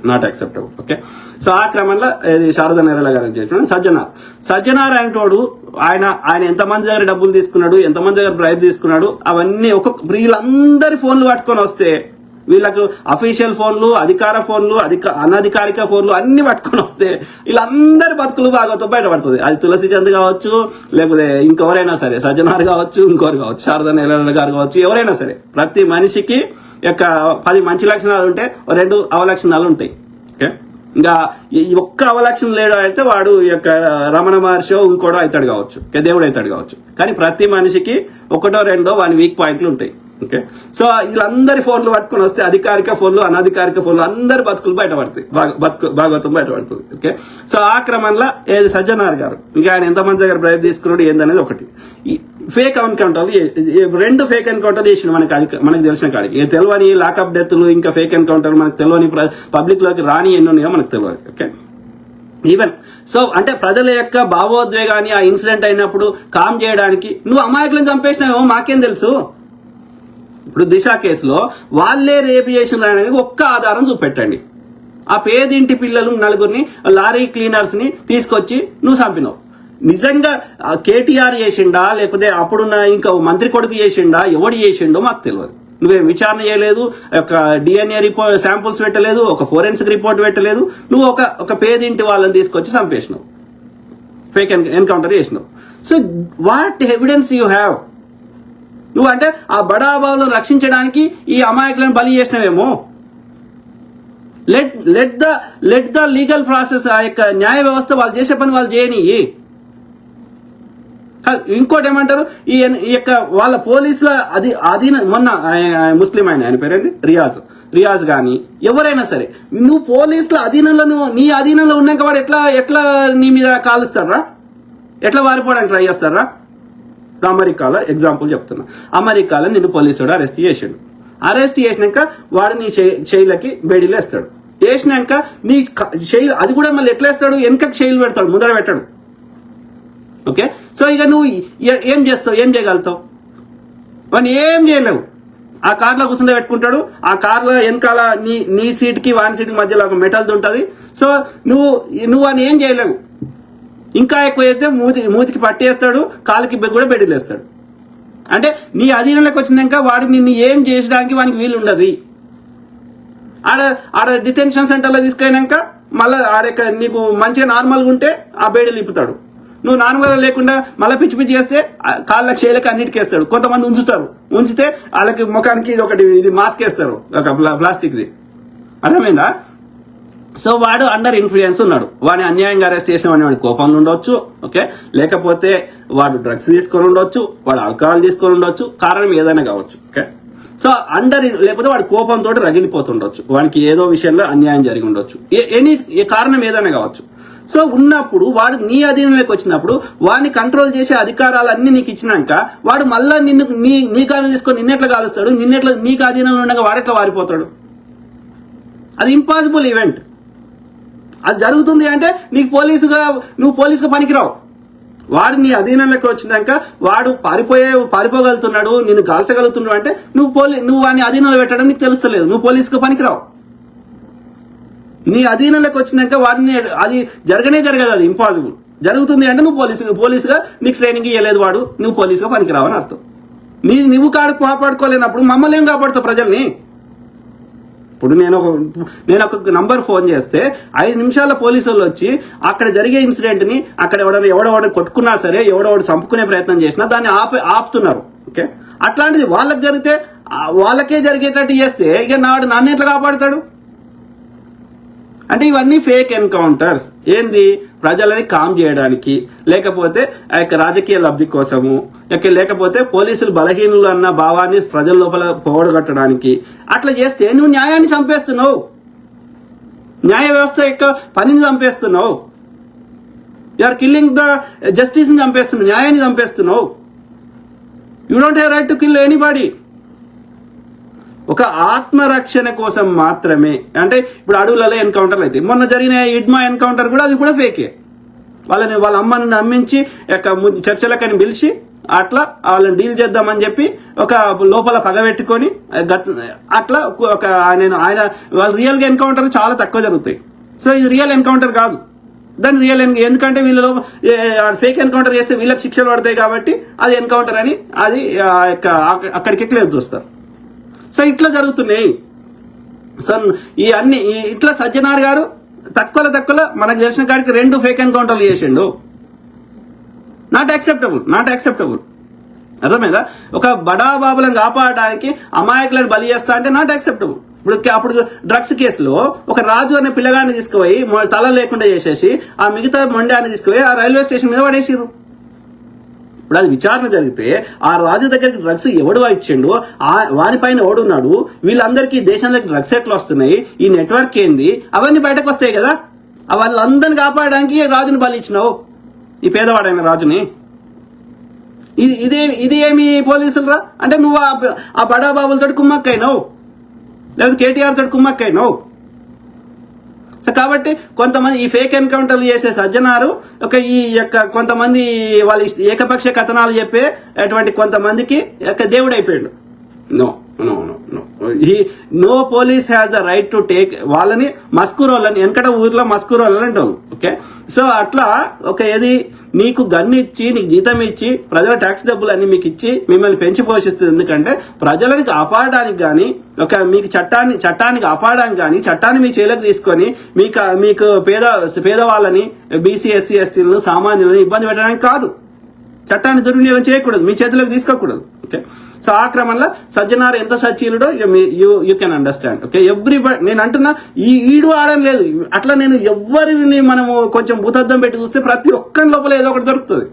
నాట్ యాక్సెప్టబుల్. ఓకే, సో ఆ క్రమంలో శారదా నెహ్రూల గారు చెప్పిన సజ్జనార్ అనేటోడు ఆయన ఎంతమంది దగ్గర డబ్బులు తీసుకున్నాడు, ఎంతమంది దగ్గర బ్రైబ్ తీసుకున్నాడు, అవన్నీ వీళ్ళందరి ఫోన్లు పట్టుకొని వస్తే వీళ్ళకు అఫీషియల్ ఫోన్లు, అధికార ఫోన్లు, అనధికారిక ఫోన్లు అన్ని పట్టుకొని వస్తే వీళ్ళందరి బతుకులు భాగవతం బయటపడుతుంది. అది తులసి చంద్ కావచ్చు, లేకపోతే ఇంకెవరైనా సరే, సజ్జనార్ కావచ్చు, ఇంకోరు కావచ్చు, శారదా నీలకంఠ గారు కావచ్చు, ఎవరైనా సరే, ప్రతి మనిషికి యొక్క 10 మంచి లక్షణాలు ఉంటే 2 అవలక్షణాలు ఉంటాయి. ఓకే, ఇంకా ఒక్క అవలక్షణం లేడు అయితే వాడు యొక్క రమణ మహర్షి ఇంకోటో అవుతాడు కావచ్చు, దేవుడు అవుతాడు కావచ్చు. కానీ ప్రతి మనిషికి 1, 2 వాని వీక్ పాయింట్లు ఉంటాయి. ఓకే, సో వీళ్ళందరి ఫోన్లు పట్టుకుని వస్తే అధికారిక ఫోన్లు, అనధికారిక ఫోన్లు అందరి బతుకులు బయటపడతాయి, భాగవతం బయటపడుతుంది. ఓకే, సో ఆ క్రమంలో ఏది సజ్జనార్ గారు ఇంకా ఆయన ఎంతమంది దగ్గర బ్రైబ్ తీసుకున్నాడు ఏందనేది ఒకటి. ఫేక్ ఎన్కౌంటర్లు 2 ఫేక్ ఎన్కౌంటర్లు చేసిండు మనకి తెలిసిన కాడికి. తెలియని లాకప్ డెత్లు, ఇంకా ఫేక్ ఎన్కౌంటర్ మనకు తెలియని పబ్లిక్ లోకి రాని ఎన్ని ఉన్నాయో మనకు తెలియదు. ఓకే, ఈవెన్ సో అంటే ప్రజల యొక్క భావోద్వేగాన్ని ఆ ఇన్సిడెంట్ అయినప్పుడు కామ్ చేయడానికి నువ్వు అమాయకులను చంపేసినావేమో మాకేం తెలుసు. ఇప్పుడు దిశ కేసులో వాళ్ళే రేపు చేసిన ఒక్క ఆధారం చూపెట్టండి. ఆ పేదింటి పిల్లలు 4 లారీ క్లీనర్స్ ని తీసుకొచ్చి నువ్వు చంపినావు. నిజంగా కేటీఆర్ చేసిండా, లేకపోతే అప్పుడున్న ఇంకా మంత్రి కొడుకు చేసిండా, ఎవడు చేసిండో మాకు తెలియదు. నువ్వేం విచారణ చేయలేదు, ఒక డిఎన్ఏ రిపోర్ట్ శాంపుల్స్ పెట్టలేదు, ఒక ఫోరెన్సిక్ రిపోర్ట్ పెట్టలేదు. నువ్వు ఒక పేదింటి వాళ్ళని తీసుకొచ్చి చంపేసినావు, ఫేక్ ఎన్కౌంటర్ చేసినావు. So what evidence you have? నువ్వు అంటే ఆ బడాబాబులను రక్షించడానికి ఈ అమాయకులను బలి చేసినవేమో. లెట్ ద లీగల్ ప్రాసెస్, ఆ యొక్క న్యాయ వ్యవస్థ వాళ్ళు చేసే పని వాళ్ళు చేయని. ఇంకోటి ఏమంటారు, ఈ యొక్క వాళ్ళ పోలీసుల మొన్న ముస్లిం ఆయన పేరేంది రియాజ్ కానీ ఎవరైనా సరే, నువ్వు పోలీసుల అధీనంలో, నీ అధీనంలో ఉన్నాక వాడు ఎట్లా నీ మీద కాలుస్తారా, ఎట్లా వారిపోవడానికి ట్రై చేస్తారా? అమెరికాలో ఎగ్జాంపుల్ చెప్తున్నా. అమెరికాలో నిన్ను పోలీసుడు అరెస్ట్ చేసినాక వాడు నీ శైలకి బేడీలు వేస్తాడు. వేసినాక నీ శైలి అది కూడా మళ్ళీ ఎట్లా వేస్తాడు, వెనకకి శైలి పెడతాడు, ముందర పెట్టాడు. ఓకే, సో ఇక నువ్వు ఏం చేస్తావు, ఏం చేయగలుగుతావు? వాడిని ఏం చేయలేవు. ఆ కార్లో కూర్చుంటే పెట్టుకుంటాడు, ఆ కార్లో వెనకాల నీ సీట్కి వాని సీట్కి మధ్యలో ఒక మెటల్ది ఉంటుంది. సో నువ్వు అని ఏం చేయలేవు. ఇంకా ఎక్కువ అయితే మూతికి పట్టేస్తాడు, కాలికి కూడా బెడ్డీలేస్తాడు. అంటే నీ అధీనంలోకి వచ్చినాక వాడు నిన్ను ఏం చేసడానికి వానికి వీలు ఉండదు. ఆడ డిటెన్షన్ సెంటర్లో తీసుకెళ్ళినాక మళ్ళీ ఆడ నీకు మంచిగా నార్మల్గా ఉంటే ఆ బేడీలు ఇప్పుతాడు. నువ్వు నార్మల్గా లేకుండా మళ్ళీ పిచ్చి పిచ్చి చేస్తే కాళ్ళకి చేయలేక అన్నిటికి వేస్తాడు. కొంతమంది ఉంచితే వాళ్ళకి ముఖానికి ఇది మాస్క్ వేస్తారు, ఒక ప్లాస్టిక్ది. అర్థమైందా? సో వాడు అండర్ ఇన్ఫ్లుయెన్స్ ఉన్నాడు. వాడిని అన్యాయంగా అరెస్ట్ చేసిన వాడి కోపంలో ఉండొచ్చు. ఓకే, లేకపోతే వాడు డ్రగ్స్ తీసుకొని ఉండొచ్చు, వాడు ఆల్కహాల్ తీసుకొని ఉండొచ్చు, కారణం ఏదైనా కావచ్చు. ఓకే, సో లేకపోతే వాడి కోపంతో రగిలిపోతుండొచ్చు, వాడికి ఏదో విషయంలో అన్యాయం జరిగి ఉండొచ్చు, కారణం ఏదైనా కావచ్చు. సో ఉన్నప్పుడు వాడు నీ అధీనంలోకి వచ్చినప్పుడు వాడిని కంట్రోల్ చేసే అధికారాలన్నీ నీకు ఇచ్చినాక వాడు మళ్ళా నీ కాలం తీసుకొని నిన్నెట్లా కాలుస్తాడు, నీకు అధీనంలో ఉండగా వాడెట్లా వారిపోతాడు? అది ఇంపాసిబుల్ ఈవెంట్. అది జరుగుతుంది అంటే నువ్వు పోలీసుగా పనికిరావు. వాడు నీ అధీనంలోకి వచ్చినాక వాడు పారిపోగలుగుతున్నాడు, నిన్ను కాల్చగలుగుతున్నాడు అంటే నువ్వు వాడిని అధీనంలో పెట్టడం నీకు తెలుస్తలేదు, నువ్వు పోలీసుగా పనికిరావు. నీ అధీనంలోకి వచ్చినాక వాడిని అది జరగదు, అది ఇంపాసిబుల్. జరుగుతుంది అంటే నువ్వు పోలీసుగా నీకు ట్రైనింగ్ ఇవ్వలేదు వాడు, నువ్వు పోలీసుగా పనికిరావు అని అర్థం. నువ్వు కాపాడుకోలేనప్పుడు మమ్మల్ని ఏం కాపాడుతావు ప్రజల్ని? ఇప్పుడు నేను ఒక నంబర్ ఫోన్ చేస్తే 5 నిమిషాల పోలీసు వాళ్ళు వచ్చి అక్కడ జరిగే ఇన్సిడెంట్ ని అక్కడ ఎవడెవడ కొట్టుకున్నా సరే, ఎవడెవడు చంపుకునే ప్రయత్నం చేసినా దాన్ని ఆపుతున్నారు. ఓకే, అట్లాంటిది వాళ్ళకి జరిగితే వాళ్ళకే జరిగేటట్టు చేస్తే ఇక నన్ను ఎట్లా కాపాడుతాడు? అంటే ఇవన్నీ ఫేక్ ఎన్కౌంటర్స్. ఏంది? ప్రజలని కామ్ చేయడానికి, లేకపోతే ఆ యొక్క రాజకీయ లబ్ధి కోసము, లేకపోతే పోలీసులు బలహీనులు అన్న భావాన్ని ప్రజల లోపల పోగొట్టడానికి అట్లా చేస్తే నువ్వు న్యాయాన్ని చంపేస్తున్నావు, న్యాయ వ్యవస్థ యొక్క పనిని చంపేస్తున్నావు. యు ఆర్ కిల్లింగ్ ద జస్టిస్ని చంపేస్తున్నావు, న్యాయాన్ని చంపేస్తున్నావు. You don't have right to kill anybody. ఒక ఆత్మరక్షణ కోసం మాత్రమే. అంటే ఇప్పుడు అడవులలో ఎన్కౌంటర్లు అయితే మొన్న జరిగిన ఇడ్మా ఎన్కౌంటర్ కూడా అది కూడా ఫేకే. వాళ్ళ అమ్మని నమ్మించి చర్చలకని పిలిచి అట్లా వాళ్ళని డీల్ చేద్దామని చెప్పి ఒక లోపల పగబెట్టుకొని అట్లా ఆయన వాళ్ళ రియల్గా ఎన్కౌంటర్ చాలా తక్కువ జరుగుతాయి. సో ఇది రియల్ ఎన్కౌంటర్ కాదు. దాన్ని ఎందుకంటే వీళ్ళలో ఫేక్ ఎన్కౌంటర్ చేస్తే వీళ్ళకి శిక్షలు పడతాయి కాబట్టి అది ఎన్కౌంటర్ అని అది అక్కడికి ఎట్లా చూస్తారు. సో ఇట్లా జరుగుతున్నాయి. సో ఈ అన్ని ఇట్లా సజ్జనార్ గారు తక్కువలో మనకు తెలిసిన కాడికి 2 ఫేక్ ఎన్కౌంటర్లు చేసిండు. Not acceptable. అర్థమైందా? ఒక బడా బాబులను కాపాడడానికి అమాయకులను బలి చేస్తా అంటే నాట్ యాక్సెప్టబుల్. అప్పుడు డ్రగ్స్ కేసులో ఒక రాజు అనే పిల్లగాన్ని తీసుకుపోయి తల లేకుండా చేసేసి ఆ మిగతా మొండాన్ని తీసుకుపోయి ఆ రైల్వే స్టేషన్ మీద పడేసిరు. ఇప్పుడు అది విచారణ జరిగితే ఆ రాజు దగ్గరికి డ్రగ్స్ ఎవడు ఇచ్చిండు, వానిపైన ఎవడున్నాడు, వీళ్ళందరికీ దేశంలోకి డ్రగ్స్ ఎట్లా వస్తున్నాయి, ఈ నెట్వర్క్ ఏంది, అవన్నీ బయటకు వస్తాయి కదా. వాళ్ళందరిని కాపాడడానికి రాజుని బలి ఇచ్చినావు, ఈ పేదవాడైన రాజుని. ఇది ఏమి పోలీసులు రా అంటే నువ్వు ఆ బడా బాబులతో కుమ్మక్కైనావు, లేకపోతే కేటీఆర్ తోటి కుమ్మక్కైనావు. సో కాబట్టి కొంతమంది ఈ ఫేక్ ఎన్కౌంటర్లు చేసే సజ్జనారు ఈ యొక్క కొంతమంది వాళ్ళ ఏకపక్ష కథనాలు చెప్పే అటువంటి కొంతమందికి దేవుడు అయిపోయాడు. No police has the right to take వాళ్ళని మస్కూరోళ్ళని వెనకట ఊర్లో మస్కూరోళ్ళని అంటారు. ఓకే, సో అట్లా ఏది నీకు గన్ను ఇచ్చి నీకు జీతం ఇచ్చి ప్రజల ట్యాక్స్ డబ్బులు అన్ని మీకు ఇచ్చి మిమ్మల్ని పెంచి పోషిస్తుంది. ఎందుకంటే ప్రజలని కాపాడడానికి కానీ మీకు చట్టాన్ని కాపాడడానికి కానీ చట్టాన్ని మీ చేలకు తీసుకొని మీకు పేదవాళ్ళని బీసీ ఎస్సీ ఎస్టీలను సామాన్యులను ఇబ్బంది పెట్టడానికి కాదు. చట్టాన్ని దుర్వినియోగం చేయకూడదు, మీ చేతిలోకి తీసుకోకూడదు. ఓకే, సో ఆ క్రమంలో సజ్జనార్ ఎంత సచ్చీలుడో you can understand. Okay, everybody నేను అంటున్నా ఈడు ఆడడం లేదు. అట్లా నేను ఎవరిని మనము కొంచెం భూతద్దం పెట్టి చూస్తే ప్రతి ఒక్కరి లోపల ఏదో ఒకటి దొరుకుతుంది.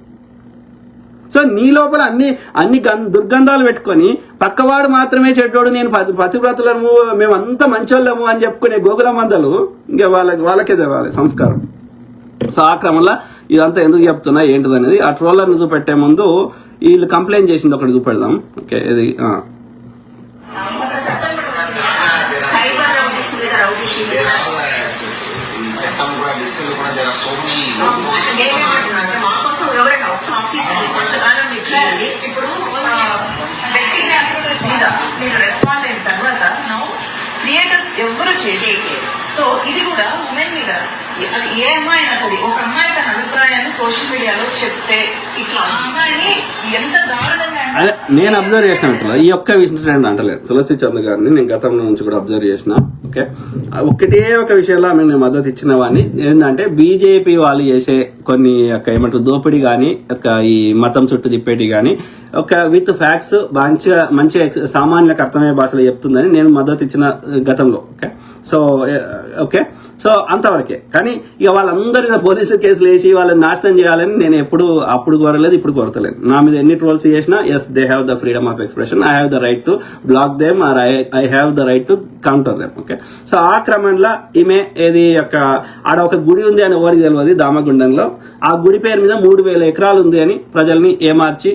సో నీ లోపల అన్ని దుర్గంధాలు పెట్టుకొని పక్కవాడు మాత్రమే చెడ్డోడు, నేను పతివ్రతలము, మేమంతా మంచోళ్ళము అని చెప్పుకునే గోగుల మందలు ఇంకా వాళ్ళకే తెలవాలి సంస్కారం. సో ఆ క్రమంలో ఇదంతా ఎందుకు చెప్తున్నా ఏంటిది అనేది ఆ ట్రోలర్ని చూపెట్టే ముందు వీళ్ళు కంప్లైంట్ చేసింది ఒకటి చూపెడదాం. ఓకే, ఇది క్రియేటర్స్ ఎవరు చేయలేదు. సో ఇది కూడా ఉమెన్ మీద అది ఏ అమ్మాయి అయినా సరే ఒక అమ్మాయి తన అభిప్రాయాన్ని సోషల్ మీడియాలో చెప్తే ఇట్లా అమ్మాయిని ఎంత దారుణంగా నేను అబ్జర్వ్ చేసిన మిత్రులు ఈ ఒక్క ఇన్సిడెంట్ అంటలేదు. తులసి చంద్ గారిని నేను గతంలో నుంచి కూడా అబ్జర్వ్ చేసిన. ఓకే, ఒకటే ఒక విషయంలో ఆమె నేను మద్దతు ఇచ్చిన వాడిని ఏంటంటే బీజేపీ వాళ్ళు చేసే కొన్ని ఏమంటారు దోపిడీ కానీ ఈ మతం చుట్టూ తిప్పేటి కానీ విత్ ఫ్యాక్ట్స్ మంచి సామాన్యులకు అర్థమయ్యే భాషలో చెప్తుందని నేను మద్దతు ఇచ్చిన గతంలో. ఓకే, సో అంతవరకే. కానీ ఇక వాళ్ళందరి పోలీసు కేసులు వేసి వాళ్ళని నాశనం చేయాలని నేను అప్పుడు కోరలేదు, ఇప్పుడు కోరతలేను. నా మీద ఎన్ని ట్రోల్స్ చేసినా yes they have the freedom of expression, I have the right to block them or I have the right to counter them. Okay, so ఆ క్రమంలో ఈమె ఆడ ఒక గుడి ఉంది అని ఎవరికి తెలియదు దామగుండంలో. ఆ గుడి పేరు మీద 3000 ఎకరాలు ఉంది అని ప్రజల్ని ఏమార్చి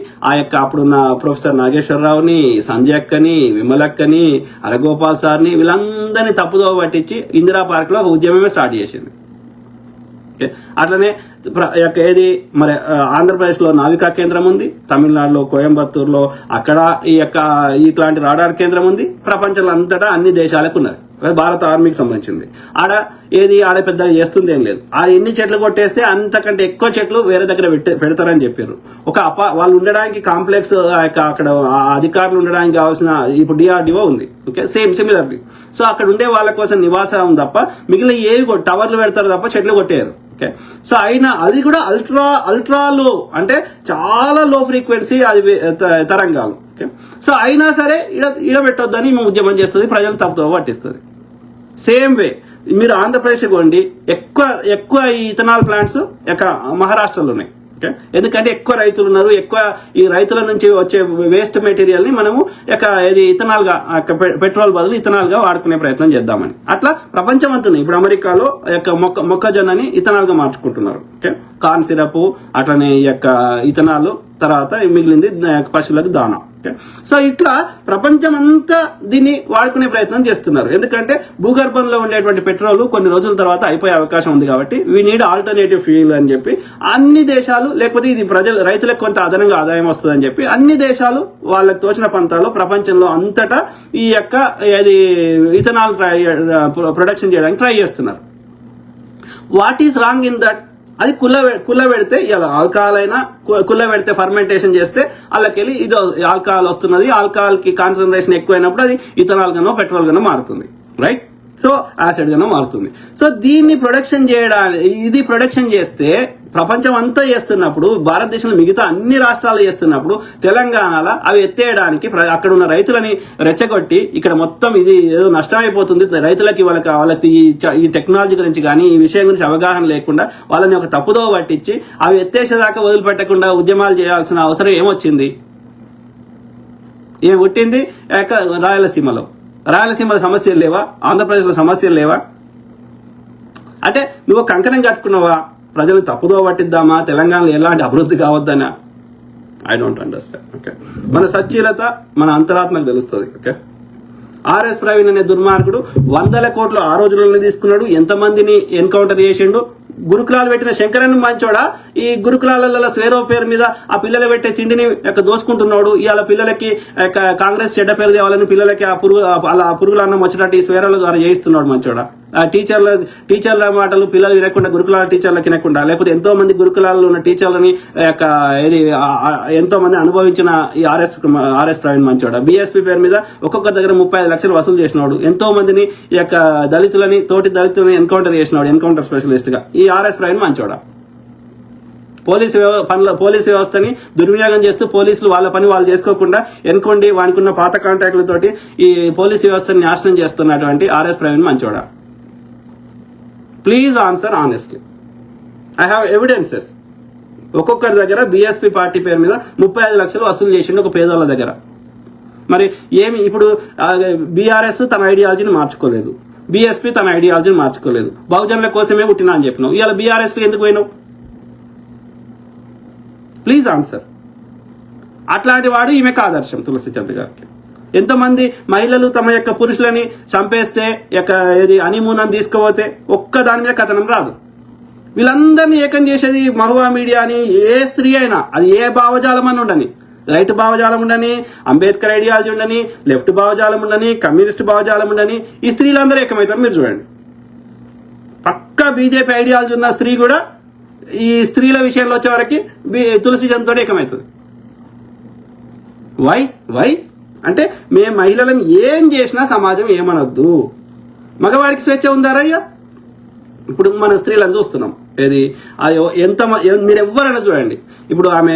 అప్పుడున్న ప్రొఫెసర్ నాగేశ్వరరావుని, సంజయ్ అక్కని, విమలక్కని, అరగోపాల్ సార్ని వీళ్ళందరినీ తప్పుదోవ పట్టించి ఇందిరా పార్క్ లో ఒక ఉద్యమమే స్టార్ట్ చేసింది. ఓకే, అట్లనే ఏది మరి ఆంధ్రప్రదేశ్ లో నావికా కేంద్రం ఉంది, తమిళనాడులో కోయంబత్తూరులో అక్కడ ఇట్లాంటి రాడార్ కేంద్రం ఉంది. ప్రపంచంలో అంతటా అన్ని దేశాలకు ఉన్నది. భారత ఆర్మీకి సంబంధించింది. ఆడ పెద్దగా చేస్తుంది ఏం లేదు. ఎన్ని చెట్లు కొట్టేస్తే అంతకంటే ఎక్కువ చెట్లు వేరే దగ్గర పెడతారని చెప్పారు. వాళ్ళు ఉండడానికి కాంప్లెక్స్ అక్కడ అధికారులు ఉండడానికి కావాల్సిన ఇప్పుడు డిఆర్డిఓ ఉంది. ఓకే, సిమిలర్లీ సో అక్కడ ఉండే వాళ్ళ కోసం నివాసం తప్ప మిగిలిన ఏవి టవర్లు పెడతారు తప్ప చెట్లు కొట్టేయరు. ఓకే, సో అది కూడా అల్ట్రా లో అంటే చాలా లో ఫ్రీక్వెన్సీ తరంగాలు. ఓకే, సో అయినా సరే ఇడ పెట్టొద్దని మేము ఉద్యమం చేస్తుంది, ప్రజలు తప్పుతో పట్టిస్తుంది. సేమ్ వే మీరు ఆంధ్రప్రదేశ్ కొండి ఎక్కువ ఈ ఇథనాల్ ప్లాంట్స్ మహారాష్ట్రలో ఉన్నాయి. ఓకే, ఎందుకంటే ఎక్కువ రైతులు ఉన్నారు. ఎక్కువ ఈ రైతుల నుంచి వచ్చే వేస్ట్ మెటీరియల్ ని మనము ఇథనాల్ గా పెట్రోల్ బదులు ఇథనాల్ గా వాడుకునే ప్రయత్నం చేద్దామని అట్లా ప్రపంచం అంతా ఇప్పుడు అమెరికాలో మొక్కజొన్నని ఇథనాల్ గా మార్చుకుంటున్నారు. ఓకే, కార్న్ సిరప్ అట్లనే ఇథనాల్ తర్వాత మిగిలింది పశువులకు దానా. సో ఇట్లా ప్రపంచం అంతా దీన్ని వాడుకునే ప్రయత్నం చేస్తున్నారు. ఎందుకంటే భూగర్భంలో ఉండేటువంటి పెట్రోల్ కొన్ని రోజుల తర్వాత అయిపోయే అవకాశం ఉంది కాబట్టి వీ నీడ్ ఆల్టర్నేటివ్ ఫ్యూయల్ అని చెప్పి అన్ని దేశాలు, లేకపోతే ఇది రైతులకు కొంత అదనంగా ఆదాయం వస్తుందని చెప్పి అన్ని దేశాలు వాళ్ళకి తోచిన పంతాలు ప్రపంచంలో అంతటా ఇథనాల్ ప్రొడక్షన్ చేయడానికి ట్రై చేస్తున్నారు. What is wrong in that? అది కుల్ల పెడితే ఇలా ఆల్కహాల్ అయినా కుల్ల పెడితే ఫర్మెంటేషన్ చేస్తే వాళ్ళకెళ్ళి ఇది ఆల్కహాల్ వస్తున్నది. ఆల్కహాల్ కి కాన్సన్ట్రేషన్ ఎక్కువైనప్పుడు అది ఇథనాల్ గానో పెట్రోల్ గానో మారుతుంది. రైట్? సో యాసిడ్గానే మారుతుంది. సో దీన్ని ప్రొడక్షన్ చేస్తే ప్రపంచం అంతా చేస్తున్నప్పుడు, భారతదేశంలో మిగతా అన్ని రాష్ట్రాలు చేస్తున్నప్పుడు, తెలంగాణలో అవి ఎత్తేయడానికి అక్కడ ఉన్న రైతులని రెచ్చగొట్టి ఇక్కడ మొత్తం ఇది ఏదో నష్టమైపోతుంది, రైతులకి వాళ్ళకి ఈ టెక్నాలజీ గురించి కానీ ఈ విషయం గురించి అవగాహన లేకుండా వాళ్ళని ఒక తప్పుదోవ పట్టించి అవి ఎత్తేసేదాకా వదిలిపెట్టకుండా ఉద్యమాలు చేయాల్సిన అవసరం ఏమొచ్చింది? ఏం పుట్టింది? రాయలసీమలో సమస్యలు లేవా? ఆంధ్రప్రదేశ్లో సమస్యలు లేవా? అంటే నువ్వు కంకణం కట్టుకున్నావా? ప్రజలు తప్పుదో పట్టిద్దామా? తెలంగాణలో ఎలాంటి అభివృద్ధి కావద్దనా? I don't understand. ఓకే, మన సచ్చీలత మన అంతరాత్మకు తెలుస్తుంది. ఓకే, ఆర్ఎస్ ప్రవీణ్ అనే దుర్మార్గుడు 100 కోట్లు ఆ రోజుల్లోనే తీసుకున్నాడు. ఎంతమందిని ఎన్కౌంటర్ చేసిండు? గురుకులాలు పెట్టిన శంకరన్ మంచోడా ఈ గురుకులాల స్వేరో పేరు మీద ఆ పిల్లలు పెట్టే తిండిని దోసుకుంటున్నాడు. ఇవాళ పిల్లలకి కాంగ్రెస్ చెడ్డ పేరు తేవాలని పిల్లలకి ఆ పురుగుల అన్నం వచ్చేటట్టు ఈ స్వేరాల ద్వారా చేయిస్తున్నాడు మంచోడా. టీచర్ల మాటలు పిల్లలు వినకుండా, గురుకులాల టీచర్లకు వినకుండా, లేకపోతే ఎంతో మంది గురుకులాల్లో ఉన్న టీచర్లని ఎంతో మంది అనుభవించిన ఈ ఆర్ఎస్ ప్రవీణ్ మంచోడా. బీఎస్పీ పేరు మీద ఒక్కొక్కరి దగ్గర 35 లక్షలు వసూలు చేసినాడు. ఎంతో మందిని తోటి దళితులని ఎన్కౌంటర్ చేసినాడు, ఎన్కౌంటర్ స్పెషలిస్ట్ గా ఈ ఆర్ఎస్ ప్రవీణ్ మంచోడా. పోలీసు వ్యవస్థని దుర్వినియోగం చేస్తూ పోలీసులు వాళ్ళ పని వాళ్ళు చేసుకోకుండా ఎన్నుకోండి వానికి ఉన్న పాత కాంట్రాక్టులతోటి ఈ పోలీసు వ్యవస్థని నాశనం చేస్తున్నటువంటి ఆర్ఎస్ ప్రవీణ్ మంచోడా. Please answer honestly. I have evidences. ఒక్కొక్కరి దగ్గర బీఎస్పీ పార్టీ పేరు మీద 35 లక్షలు వసూలు చేసిండు ఒక పేదోళ్ళ దగ్గర. మరి ఏమి ఇప్పుడు బీఆర్ఎస్ తన ఐడియాలజీని మార్చుకోలేదు, బీఎస్పీ తన ఐడియాలజీని మార్చుకోలేదు. బహుజనుల కోసమే పుట్టినా అని చెప్పినావు, ఇవాళ బీఆర్ఎస్ ఎందుకు పోయినావు? Please answer. అట్లాంటి వాడు ఈమెకు ఆదర్శం తులసి చంద్ గారికి. ఎంతమంది మహిళలు తమ యొక్క పురుషులని చంపేస్తే ఏది హనీమూన్ అని తీసుకుపోతే ఒక్క దాని మీద కథనం రాదు. వీళ్ళందరినీ ఏకం చేసేది మహువా మీడియా అని. ఏ స్త్రీ అయినా అది ఏ భావజాలం అని ఉండని, రైట్ భావజాలం ఉండని, అంబేద్కర్ ఐడియాలజీ ఉండని, లెఫ్ట్ భావజాలం ఉండని, కమ్యూనిస్ట్ భావజాలం ఉండని, ఈ స్త్రీలందరూ ఏకమవుతారు. మీరు చూడండి, పక్కా బీజేపీ ఐడియాలజీ ఉన్న స్త్రీ కూడా ఈ స్త్రీల విషయంలో వచ్చే వరకు తులసి చంద్తో ఏకమవుతుంది. వై అంటే మేము మహిళలను ఏం చేసినా సమాజం ఏమనొద్దు. మగవాడికి స్వేచ్ఛ ఉందారయ్యా? ఇప్పుడు మన స్త్రీలను చూస్తున్నాం. ఏది మీరు ఎవరైనా చూడండి. ఇప్పుడు ఆమె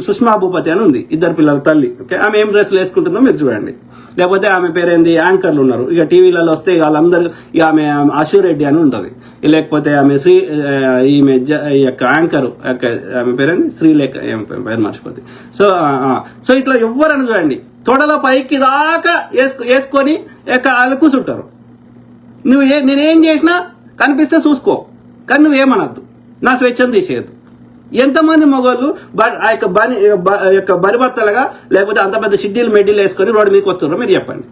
సుష్మా భూపతి అని ఉంది, 2 పిల్లల తల్లి. ఓకే, ఆమె ఏం డ్రెస్సులు వేసుకుంటుందో మీరు చూడండి. లేకపోతే ఆమె పేరేంది, యాంకర్లు ఉన్నారు ఇక టీవీలలో వస్తే వాళ్ళందరూ, ఇక ఆమె అశురెడ్డి అని ఉంటుంది. లేకపోతే ఆమె ఈమె ఈ యొక్క యాంకర్ ఆమె పేరేంది, శ్రీలేఖ, పేరు మర్చిపోతే. సో ఇట్లా ఎవరైనా చూడండి, తొడల పైకి దాకా వేసుకొని కూర్చుంటారు. నేనేం చేసినా కనిపిస్తే చూసుకో, కానీ నువ్వేమనద్దు, నా స్వేచ్ఛను తీసేయద్దు. ఎంతమంది మొగోళ్ళు ఆ యొక్క బరిబత్తలుగా లేకపోతే అంత పెద్ద షిడ్డీలు మెడ్డీలు వేసుకొని రోడ్డు మీదకి వస్తున్నారో మీరు చెప్పండి.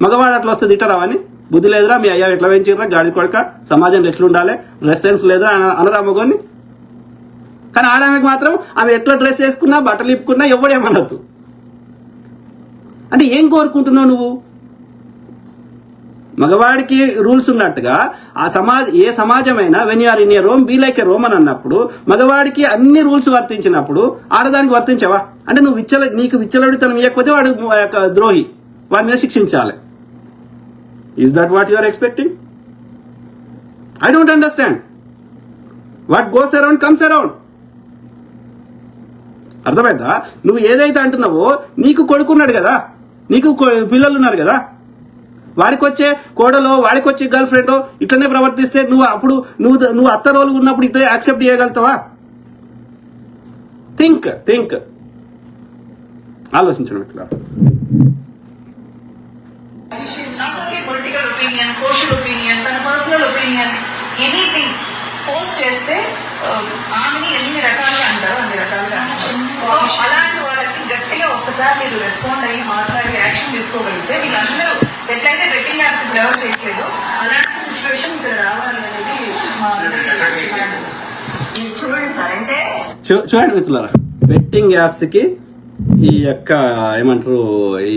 మగవాడు అట్లా వస్తే తిట్టరావని? బుద్ధి లేదురా, మీ అయ్యా ఎట్లా పెంచిర్రా గాడి కొడక, సమాజంలో ఎట్లుండాలి, డ్రెస్ సెన్స్ లేదురా అనరా మగోని. కానీ ఆడమెకి మాత్రం ఆమె ఎట్లా డ్రెస్ వేసుకున్నా బట్టలు ఇప్పుకున్నా ఎవడేమనద్దు. అంటే ఏం కోరుకుంటున్నావు నువ్వు? మగవాడికి రూల్స్ ఉన్నట్టుగా ఏ సమాజమైనా when you are in a Rome be like a Rome అని అన్నప్పుడు, మగవాడికి అన్ని రూల్స్ వర్తించినప్పుడు ఆడదానికి వర్తించవా? అంటే నీకు విచ్చలడితనం ఇవ్వకపోతే వాడు ద్రోహి, వాడి మీద శిక్షించాలి. Is that what you are expecting? I don't understand. What goes around comes around. అర్థమైందా? నువ్వు ఏదైతే అంటున్నావో, నీకు కొడుకున్నాడు కదా, నీకు పిల్లలు ఉన్నారు కదా, వాడికొచ్చే కోడలో వాడికొచ్చే గర్ల్ ఫ్రెండో ఇట్లనే ప్రవర్తిస్తే నువ్వు అత్త రోలు ఉన్నప్పుడు ఇట్లా యాక్సెప్ట్ చేయగలుగుతావా? థింక్ ఆలోచించడం. పొలిటికల్ ఒపీనియన్, సోషల్ ఒపీనియన్, తన పర్సనల్ ఒపీనియన్, ఎనీథింగ్ పోస్ట్ చేస్తే ఆమెని ఎన్ని రకాలుగా అంటారో అన్ని రకాలుగా అంటారు. సో అలాంటి వాళ్ళకి గట్టిగా ఒక్కసారి మీరు రెస్పాండ్ అయ్యి మాట్లాడి యాక్షన్ తీసుకోగలిగితే వీళ్ళందరూ ఎట్లయితే బెట్టింగ్ యాప్స్ ఇప్పుడు ఎవరు చేయట్లేదు అలాంటి సిచ్యువేషన్ ఇక్కడ రావాలి అనేది చూడండి సార్. అంటే చూడండి మిత్రులారా, బెట్టింగ్ యాప్స్ కి ఈ యొక్క ఏమంటారు,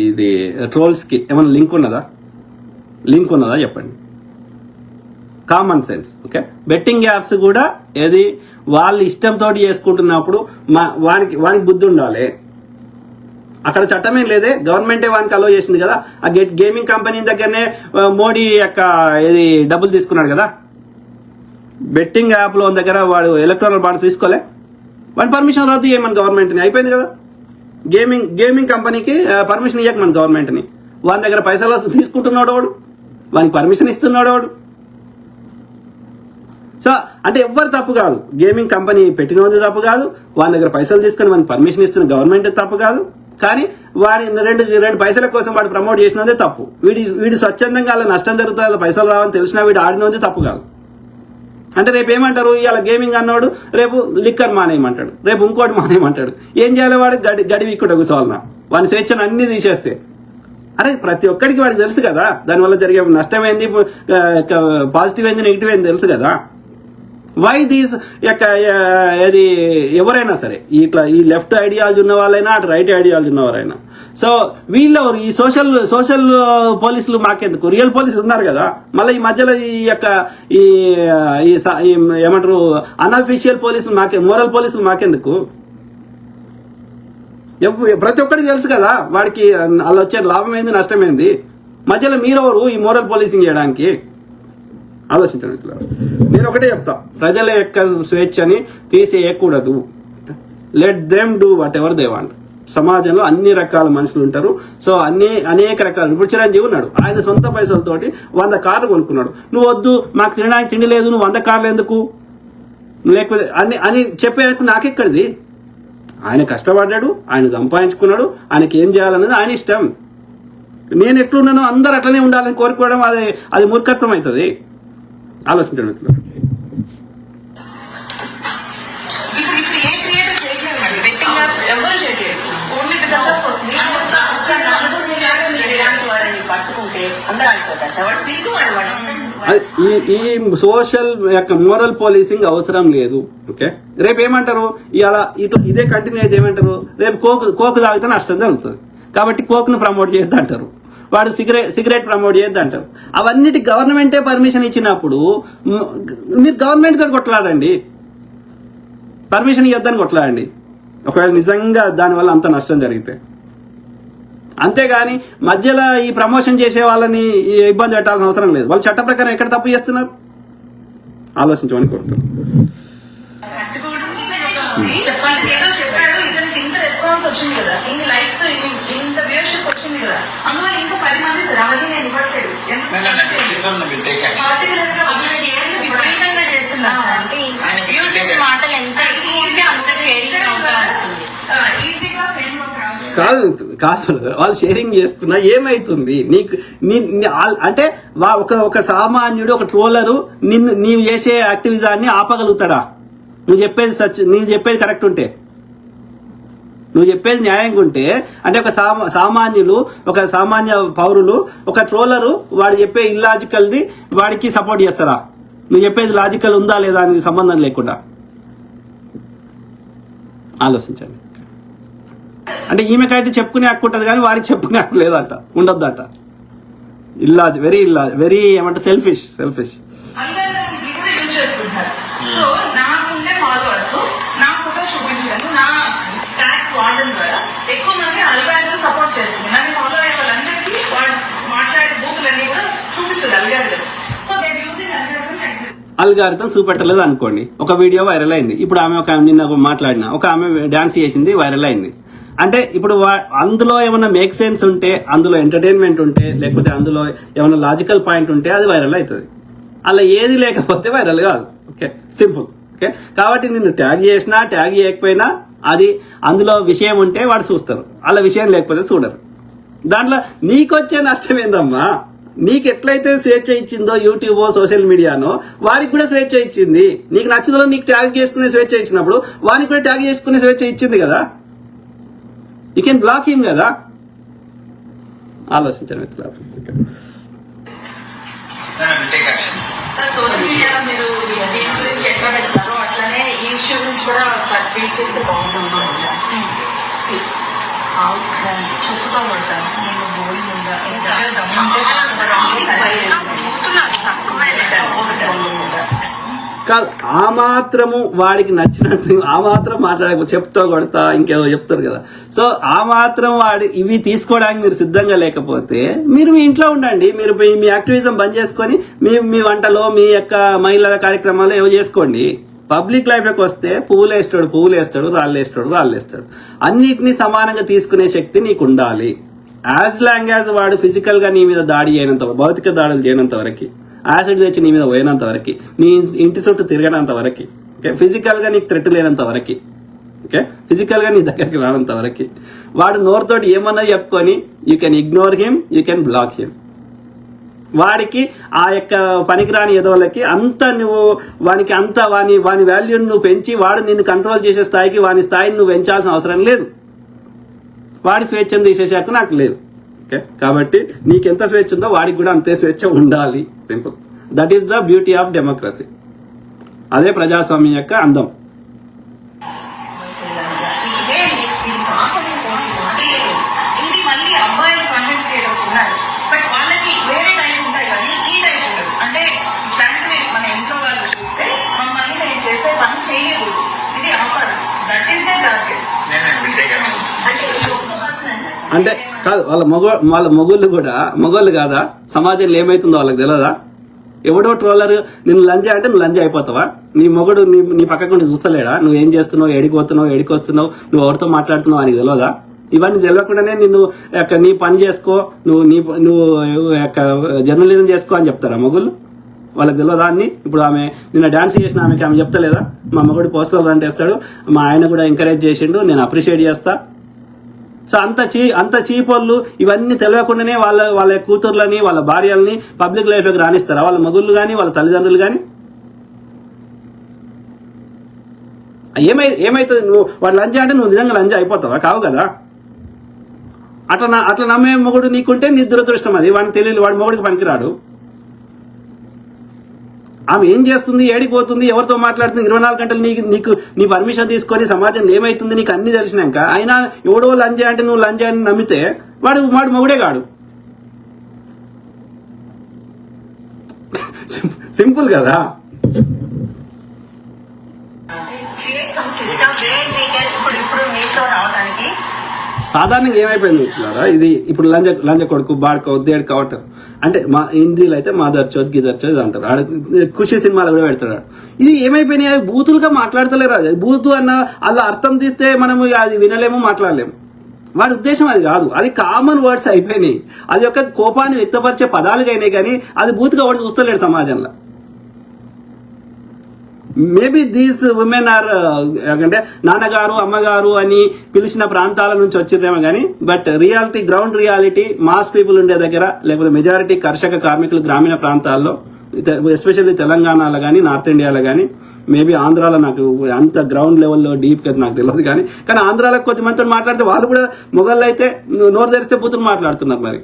ఇది ట్రోల్స్ కి ఏమైనా లింక్ ఉన్నదా చెప్పండి. Common sense. Okay, betting apps కూడా ఏది వాళ్ళ ఇష్టంతో చేసుకుంటున్నప్పుడు వానికి బుద్ధి ఉండాలి. అక్కడ చట్టమే లేదే, గవర్నమెంటే వానికి అలో చేసింది కదా. ఆ గేమింగ్ కంపెనీ దగ్గరనే మోడీ యొక్క ఇది డబ్బులు తీసుకున్నాడు కదా. బెట్టింగ్ యాప్లో దగ్గర వాడు ఎలక్ట్రల్ బాండ్స్ తీసుకోలే, వాడి పర్మిషన్ రద్దు చేయమని గవర్నమెంట్ని, అయిపోయింది కదా. గేమింగ్ కంపెనీకి పర్మిషన్ ఇవ్వక మన గవర్నమెంట్ని, వాని దగ్గర పైసలు తీసుకుంటున్నాడు వాడు, వానికి పర్మిషన్ ఇస్తున్నాడు వాడు. సో అంటే ఎవ్వరు తప్పు కాదు, గేమింగ్ కంపెనీ పెట్టినది తప్పు కాదు, వాని దగ్గర పైసలు తీసుకొని మనకి పర్మిషన్ ఇస్తున్న గవర్నమెంట్ తప్పు కాదు. కానీ వాడి రెండు పైసల కోసం వాడు ప్రమోట్ చేసినదే తప్పు. వీడి స్వచ్ఛందంగా అలా నష్టం జరుగుతుంది, అలా పైసలు రావని తెలిసినా వీడు ఆడినది తప్పు కాదు. అంటే రేపు ఏమంటారు, ఇవాళ గేమింగ్ అన్నాడు రేపు లిక్కర్ మానేయమంటాడు, రేపు ఇంకోటి మానేయమంటాడు. ఏం చేయాలి వాడు? గడివి ఇక్కడ కూర్చోవాలన్నా, వాని స్వేచ్ఛను అన్ని తీసేస్తే. అరే ప్రతి ఒక్కడికి వాడికి తెలుసు కదా దానివల్ల జరిగే నష్టం ఏంది, పాజిటివ్ ఏంది, నెగిటివ్ ఏంది తెలుసు కదా. వై దీస్ యొక్క అది ఎవరైనా సరే, ఇట్లా ఈ లెఫ్ట్ ఐడియాలజీ ఉన్న వాళ్ళైనా అటు రైట్ ఐడియాలజీ ఉన్నవారైనా, సో వీళ్ళెవరు ఈ సోషల్ పోలీసులు మాకెందుకు, రియల్ పోలీసులు ఉన్నారు కదా. మళ్ళీ ఈ మధ్యలో ఈ యొక్క ఈ ఏమంటారు అన్అఫీషియల్ పోలీసులు మోరల్ పోలీసులు మాకెందుకు? ప్రతి ఒక్కరికి తెలుసు కదా వాడికి వాళ్ళు వచ్చే లాభం ఏంది, నష్టం ఏంది. మధ్యలో మీరెవరు ఈ మోరల్ పోలీసింగ్ చేయడానికి? ఆలోచించండి. నేను ఒకటే చెప్తా, ప్రజల యొక్క స్వేచ్ఛని తీసేయకూడదు. Let them do whatever they want. సమాజంలో అన్ని రకాల మనుషులు ఉంటారు. సో అనేక రకాలు. ఇప్పుడు చిరంజీవి ఉన్నాడు, ఆయన సొంత పైసలతోటి 100 కార్లు కొనుక్కున్నాడు. నువ్వు వద్దు, మాకు తినడానికి తిండి లేదు, నువ్వు 100 కార్లు ఎందుకు, లేకపోతే అని చెప్పేందుకు నాకెక్కడిది? ఆయన కష్టపడ్డాడు, ఆయన సంపాదించుకున్నాడు, ఆయనకి ఏం చేయాలన్నది ఆయన ఇష్టం. నేను ఎట్లున్నానో అందరు అట్లనే ఉండాలని కోరుకోవడం అది మూర్ఖత్వం అవుతుంది. ఆలోచించండి మిత్రులు. ఈ సోషల్ యొక్క మోరల్ పోలీసింగ్ అవసరం లేదు. ఓకే, రేపు ఏమంటారు, ఇవాళ ఇదే కంటిన్యూ అయితే ఏమంటారు, రేపు కోకు తాగితే నష్టం జరుగుతుంది కాబట్టి కోక్ను ప్రమోట్ చేయొద్దు అంటారు, వాడు సిగరెట్ ప్రమోట్ చేయొద్దు అంటారు. అవన్నిటి గవర్నమెంటే పర్మిషన్ ఇచ్చినప్పుడు మీరు గవర్నమెంట్ తోటి కొట్లాడండి, పర్మిషన్ ఇవ్వద్దని కొట్లాడండి ఒకవేళ నిజంగా దానివల్ల అంత నష్టం జరిగితే. అంతేగాని మధ్యలో ఈ ప్రమోషన్ చేసే వాళ్ళని ఇబ్బంది పెట్టాల్సిన అవసరం లేదు. వాళ్ళు చట్ట ప్రకారం ఎక్కడ తప్పు చేస్తున్నారు ఆలోచించమని కోరుతున్నారు. చెప్పండి, ఏదో చెప్పాడు, ఇతనికి ఇంత రెస్పాన్స్ వచ్చింది కదా, ఇన్ని లైక్స్, ఇంత వ్యూషిప్ వచ్చింది కదా, అందువల్ల ఇంకా 10 మంది సార్ అవన్నీ నేను ఇవ్వట్లేదు. విపరీతంగా చేస్తున్నారు మాటలు ఎంత అంత షేరింగ్ ఈజీగా ఫేమ్ కాదు వాళ్ళు షేరింగ్ చేసుకున్నా ఏమైతుంది నీకు? అంటే ఒక సామాన్యుడు, ఒక ట్రోలరు నీవు చేసే యాక్టివిజాన్ని ఆపగలుగుతాడా? నువ్వు చెప్పేది కరెక్ట్ ఉంటే, నువ్వు చెప్పేది న్యాయంగా ఉంటే, అంటే ఒక సామాన్యులు, ఒక సామాన్య పౌరులు, ఒక ట్రోలరు వాడు చెప్పే ఇల్లాజికల్ది వాడికి సపోర్ట్ చేస్తారా? నువ్వు చెప్పేది లాజికల్ ఉందా లేదా అనేది సంబంధం లేకుండా ఆలోచించండి. అంటే ఈమెకైతే చెప్పుకునే హక్కు ఉంటుంది కానీ వాడికి చెప్పుకునే హక్కు లేదంట, ఉండొద్దంట. వెరీ ఏమంటే సెల్ఫిష్. సో నాకుండే ఫాలోవర్స్ నా ఫోటో చూపించలేదు, నా ట్యాక్స్ వాడడం ద్వారా ఎక్కువ మంది అల్గారిథం సపోర్ట్ చేస్తుంది. నన్ను ఫాలో అయ్యే వాళ్ళందరికీ వాళ్ళు మాట్లాడే బూతులన్నీ కూడా చూపిస్తుంది algorithm. So they using algorithm చూపెట్టలేదు అనుకోండి, ఒక వీడియో వైరల్ అయింది. ఇప్పుడు నిన్న మాట్లాడిన ఒక ఆమె డాన్స్ చేసింది, వైరల్ అయింది. అంటే ఇప్పుడు అందులో ఏమైనా మేక్ సెన్స్ ఉంటే, అందులో ఎంటర్టైన్మెంట్ ఉంటే, లేకపోతే అందులో ఏమైనా లాజికల్ పాయింట్ ఉంటే అది వైరల్ అవుతుంది. అలా ఏది లేకపోతే వైరల్ కాదు. Okay, simple. ఓకే, కాబట్టి నిన్ను ట్యాగ్ చేసినా ట్యాగ్ చేయకపోయినా అది అందులో విషయం ఉంటే వాడు చూస్తారు, అలా విషయం లేకపోతే చూడరు. దాంట్లో నీకొచ్చే నష్టం ఏందమ్మా? నీకు ఎట్లయితే స్వేచ్ఛ ఇచ్చిందో యూట్యూబ్ సోషల్ మీడియానో వాడికి కూడా స్వేచ్ఛ ఇచ్చింది. నీకు నచ్చినలో నీకు ట్యాగ్ చేసుకునే స్వేచ్ఛ ఇచ్చినప్పుడు వాడికి కూడా ట్యాగ్ చేసుకునే స్వేచ్ఛ ఇచ్చింది కదా. యూ కెన్ బ్లాక్ హిమ్ కదా. ఆలోచించండి మిత్రులారా. సోషల్ మీడియాలో మీరు దీని గురించి ఎట్లా పెడతారో అట్లనే ఈ ఇష్యూ గురించి కూడా ట్వీట్ చేస్తే బాగుంటుంది. చెప్పుతా పడతాను నేను బోల్డ్ కాదు, ఆ మాత్రము వాడికి నచ్చినట్టు ఆ మాత్రం మాట్లాడకపోతే చెప్తా కొడతా ఇంకేదో చెప్తారు కదా. సో ఆ మాత్రం వాడి ఇవి తీసుకోవడానికి మీరు సిద్ధంగా లేకపోతే మీరు మీ ఇంట్లో ఉండండి. మీరు మీ యాక్టివిజం బంద్ చేసుకొని మీ వంటలో మీ యొక్క మహిళల కార్యక్రమాలు ఏవో చేసుకోండి. పబ్లిక్ లైఫ్లోకి వస్తే పువ్వులు వేస్తాడు, రాళ్ళు వేస్తాడు. అన్నిటినీ సమానంగా తీసుకునే శక్తి నీకు ఉండాలి. యాజ్ లాంగ్ యాజ్ వాడు ఫిజికల్ గా నీ మీద దాడి చేయనంత, భౌతిక దాడులు చేయనంత వరకు, యాసిడ్ తెచ్చి నీ మీద పోయినంత వరకు, నీ ఇంటి చుట్టూ తిరగనంత వరకు, ఓకే, ఫిజికల్ గా నీకు థ్రెట్ లేనంత వరకు, ఓకే, ఫిజికల్ గా నీ దగ్గరికి రానంత వరకు, వాడు నోరుతోటి ఏమన్నా చెప్పుకొని you can ignore him, you can black him. వాడికి ఆ యొక్క పనికిరాని ఎదవలకి అంత నువ్వు వానికి అంత వాని వాల్యూని నువ్వు పెంచి వాడు నిన్ను కంట్రోల్ చేసే స్థాయికి వాని స్థాయిని నువ్వు పెంచాల్సిన అవసరం లేదు. వాడి స్వేచ్ఛను తీసేసాక నాకు లేదు. ఓకే, కాబట్టి నీకెంత స్వేచ్ఛ ఉందో వాడికి కూడా అంతే స్వేచ్ఛ ఉండాలి. Simple. That is the beauty of democracy. అదే ప్రజాస్వామ్యం యొక్క అందం. ఇది మళ్ళీ అబ్బాయిలు కంటెంట్ క్రియేటర్స్ ఉన్నారు, బట్ వాళ్ళకి వేరే టైం ఉంటాయి కానీ ఈ టైం ఉండదు. అంటే ఇట్లాంటివి మన ఇంట్లో వాళ్ళు చూస్తే మమ్మల్ని నేను చేసే పని చేయకూడదు, ఇది ఆపడం. That is the target. అంటే కాదు, వాళ్ళ మొగోళ్ళు కాదా? సమాజంలో ఏమైతుందో వాళ్ళకి తెలియదా? ఎవడో ట్రోలర్ నిన్ను లంజ అంటే నువ్వు లంజ అయిపోతావా? నీ మొగడు నీ పక్కకుండి చూస్తలేడా? నువ్వు ఏం చేస్తున్నావు, ఎడికొస్తున్నావు, నువ్వు ఎవరితో మాట్లాడుతున్నావు అని తెలియదా? ఇవన్నీ తెలియకుండానే నీ పని చేసుకో, నువ్వు జర్నలిజం చేసుకో అని చెప్తారా మొగుళ్ళు? వాళ్ళకి తెలియదా అన్ని? ఇప్పుడు నిన్న డాన్స్ చేసిన ఆమె చెప్తలేదా? మా మగడు పోస్టర్లు అంటేస్తాడు, మా ఆయన కూడా ఎంకరేజ్ చేసిండు, నేను అప్రిషియేట్ చేస్తా. సో అంత చీపోళ్ళు ఇవన్నీ తెలియకుండానే వాళ్ళ కూతుర్లని వాళ్ళ భార్యలని పబ్లిక్ లైఫ్లోకి రాణిస్తారా వాళ్ళ మగుళ్ళు కానీ వాళ్ళ తల్లిదండ్రులు కానీ? ఏమైతుంది? నువ్వు వాడు లంజ అంటే నువ్వు నిజంగా లంజ అయిపోతావా? కావు కదా. అట్లా నమ్మే మొగుడు నీకుంటే నీ దురదృష్టం. అది వాడికి తెలియదు, వాడి మొగుడికి పనికిరాడు. ఆమె ఏం చేస్తుంది, ఏడిపోతుంది, ఎవరితో మాట్లాడుతుంది, 24 గంటలు నీకు నీ పర్మిషన్ తీసుకొని సమాజంలో ఏమైతుంది నీకు అన్ని తెలిసినాక అయినా ఎవడో లంజ అంటే నువ్వు లంజ అని నమ్మితే వాడు మొగుడే కాడు. సింపుల్ కదా. సాధారణంగా ఏమైపోయింది మిత్రులారా, ఇది ఇప్పుడు లంజ కొడుకు బాడుకో ఉద్దేడు కావటం అంటే మా హిందీలో అయితే మాదర్చోద్ గిదర్చోద్ అంటారు. ఆడ ఖుషి సినిమాలు కూడా పెడతాడు. ఇది ఏమైపోయినాయి, అవి బూతులుగా మాట్లాడతలేరు. అది బూతు అన్న అలా అర్థం తీస్తే మనము అది వినలేము, మాట్లాడలేము. వాడి ఉద్దేశం అది కాదు, అది కామన్ వర్డ్స్ అయిపోయినాయి. అది ఒక కోపాన్ని వ్యక్తపరిచే పదాలుగా అయినాయి కానీ అది బూతుగా వాడు చూస్తలేడు సమాజంలో. మేబీ దీస్ ఉమెన్ ఆర్ అంటే నాన్నగారు అమ్మగారు అని పిలిచిన ప్రాంతాల నుంచి వచ్చిరేమో కానీ but reality, ground reality, mass people ఉండే దగ్గర లేకపోతే మెజారిటీ కర్షక కార్మికులు గ్రామీణ ప్రాంతాల్లో, ఎస్పెషల్లీ తెలంగాణలో కానీ నార్త్ ఇండియాలో కానీ, మేబీ ఆంధ్రాలో నాకు అంత గ్రౌండ్ లెవెల్లో డీప్గా నాకు తెలియదు కానీ ఆంధ్రాలో కొద్దిమందితో మాట్లాడితే వాళ్ళు కూడా మొగళ్ళు అయితే నోరు తెరిస్తే బూతులు మాట్లాడుతున్నారు. మరి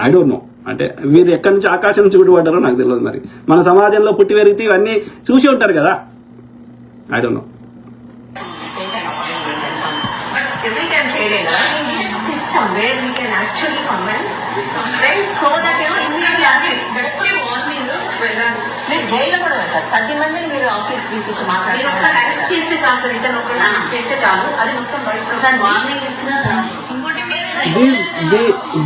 ఐ డోంట్ నో, అంటే వీరు ఎక్కడి నుంచి ఆకాశం నుంచి విడిపడ్డారో నాకు తెలియదు. మరి మన సమాజంలో పుట్టి పెరిగితే ఇవన్నీ చూసి ఉంటారు కదా. I don't know. జైల్లో కూడా సార్ 10 మందిని మీరు ఆఫీస్ పిలిపించి మాట్లాడారు. ఒకసారి అరెస్ట్ చేస్తే చాలు సార్, ఇతను ఒకటి అరెస్ట్ చేస్తే చాలు, అది మొత్తం బయట వార్నింగ్ ఇచ్చినా సార్.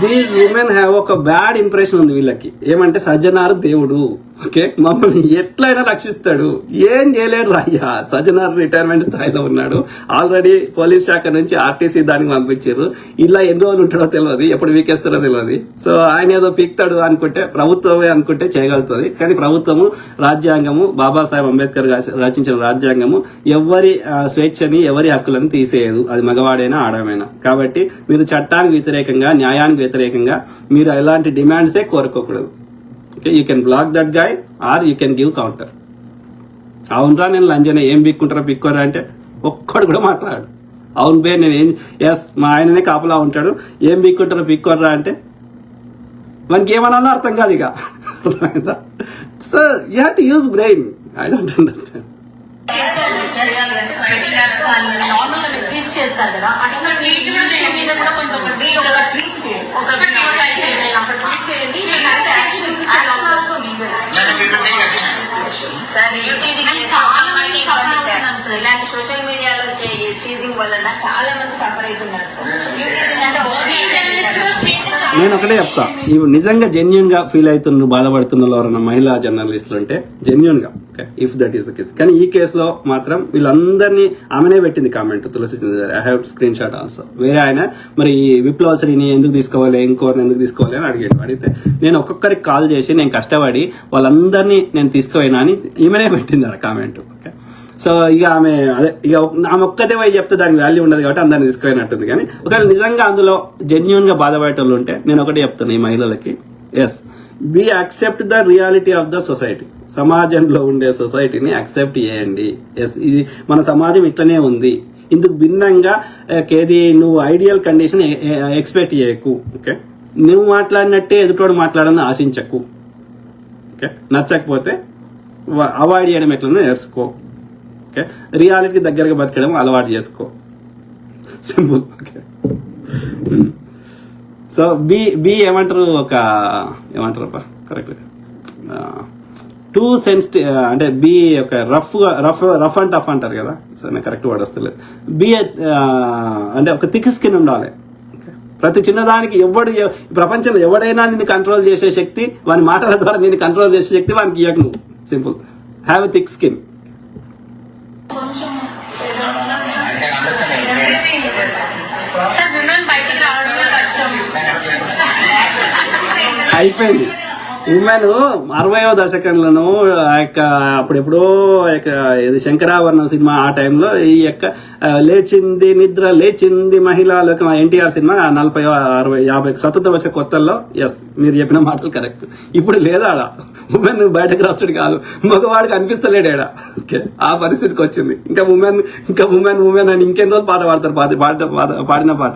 దీస్ ఉమెన్ హ్యావ్ ఒక బ్యాడ్ ఇంప్రెషన్ ఉంది వీళ్ళకి. ఏమంటే సజ్జనారు దేవుడు, ఓకే, మమ్మల్ని ఎట్లయినా రక్షిస్తాడు, ఏం చేయలేడు రాయ్యా. సజ్జనారు రిటైర్మెంట్ స్థాయిలో ఉన్నాడు, ఆల్రెడీ పోలీస్ శాఖ నుంచి ఆర్టీసీ దానికి పంపించారు. ఇలా ఎన్ని రోజులు ఉంటాడో తెలియదు, ఎప్పుడు వీకేస్తాడో తెలియదు. సో ఆయన ఏదో పీక్తాడు అనుకుంటే, ప్రభుత్వమే అనుకుంటే చేయగలుగుతుంది. కానీ ప్రభుత్వము, రాజ్యాంగము, బాబాసాహెబ్ అంబేద్కర్ రచించిన రాజ్యాంగము ఎవరి స్వేచ్ఛని, ఎవరి హక్కులను తీసేయదు, అది మగవాడైనా ఆడమైనా. కాబట్టి మీరు చట్టానికి వ్యతిరేకంగా, న్యాయానికి వ్యతిరేకంగా మీరు ఎలాంటి డిమాండ్సే కోరుకోకూడదు. Okay, you can block that guy or you can give counter. అవునరా నేను లంజనే, ఏం పిక్కుంటారా పిక్కోరా అంటే ఒక్కడు కూడా మాట్లాడు. అవును బే నేను ఎస్ మా ఆయననే కాపలా ఉంటాడు, ఏం పిక్కుంటారా పిక్కోర్రా అంటే మనకి ఏమన్నా అర్థం కాదు ఇక. అర్థమైందా? So you have to use brain. I don't understand. Normal గా చేస్తారు కదా, అట్లా ట్రీట్ మీద కూడా కొంచెం ఇలాంటి సోషల్ మీడియాలో టీజింగ్ వలన చాలా మంది సఫర్ అవుతున్నారు నేను ఒకటే చెప్తా, ఇవి నిజంగా జెన్యున్ గా ఫీల్ అవుతున్నారు, బాధపడుతున్నారు ఎవరన్నా మహిళా జర్నలిస్టులు అంటే జెన్యున్ గా, okay, if that is the case. కానీ ఈ కేసులో మాత్రం వీళ్ళందరినీ ఆమెనే పెట్టింది comment, Tulasi Chandra. I have screenshot also. వేరే ఆయన మరి విప్లవశ్రీని ఎందుకు తీసుకోవాలి, ఇంకోరిని ఎందుకు తీసుకోవాలి అని అడిగితే నేను ఒక్కొక్కరికి కాల్ చేసి నేను కష్టపడి వాళ్ళందరినీ నేను తీసుకుపోయినా అని ఈమెనే పెట్టింది అక్కడ కామెంట్, ఓకే. సో ఇక ఆమె ఆమె ఒక్కతే పోయి చెప్తే దానికి వాల్యూ ఉండదు కాబట్టి అందరిని తీసుకుపోయినట్టుంది. కానీ ఒకవేళ నిజంగా అందులో జెన్యున్ గా బాధపడేటోళ్ళు ఉంటే నేను ఒకటి చెప్తాను ఈ మహిళలకి, yes, be accept the reality of the society. సమాజంలో ఉండే సొసైటీని యాక్సెప్ట్ చేయండి. ఎస్, ఇది మన సమాజం ఇట్లనే ఉంది, ఇందుకు భిన్నంగా ఏది నువ్వు ఐడియల్ కండిషన్ ఎక్స్పెక్ట్ చేయకు, ఓకే. నువ్వు మాట్లాడినట్టే ఎదుటోడు మాట్లాడాలని ఆశించకు, ఓకే. నచ్చకపోతే అవాయిడ్ చేయడం ఎట్లనో నేర్చుకో, ఓకే. రియాలిటీకి దగ్గరగా బతకడం అలవాటు చేసుకో, సింపుల్, ఓకే. సో బి ఏమంటారు ఏమంటారు కరెక్ట్, టూ సెన్సిటివ్ అంటే బి ఒక రఫ్ అండ్ టఫ్ అంటారు కదా, సో నాకు కరెక్ట్ వర్డ్ వస్తలేదు. బి అంటే ఒక థిక్ స్కిన్ ఉండాలి, ప్రతి చిన్నదానికి. ప్రపంచంలో ఎవడైనా నిన్ను కంట్రోల్ చేసే శక్తి, వాని మాటల ద్వారా నిన్ను కంట్రోల్ చేసే శక్తి వానికి ఇయ్యకు నువ్వు, simple. Have a thick skin. అయిపోయింది. ఉమెన్ 60వ దశకంలోనూ అప్పుడెప్పుడో ఇది శంకరాభరణం సినిమా ఆ టైంలో ఈ యొక్క లేచింది నిద్ర లేచింది మహిళా లోకం ఎన్టీఆర్ సినిమా 40, 60, 50 స్వతంత్రం వచ్చే కొత్తల్లో, ఎస్, మీరు చెప్పిన మాటలు కరెక్ట్. ఇప్పుడు లేదా ఉమెన్ బయటకు రావచ్చుడు కాదు, మగవాడికి అనిపిస్తలేడు ఏడా, ఓకే. ఆ పరిస్థితికి వచ్చింది. ఇంకా ఉమెన్ అని ఇంకెన్ని రోజులు పాట పాడతారు, పాడిన పాట.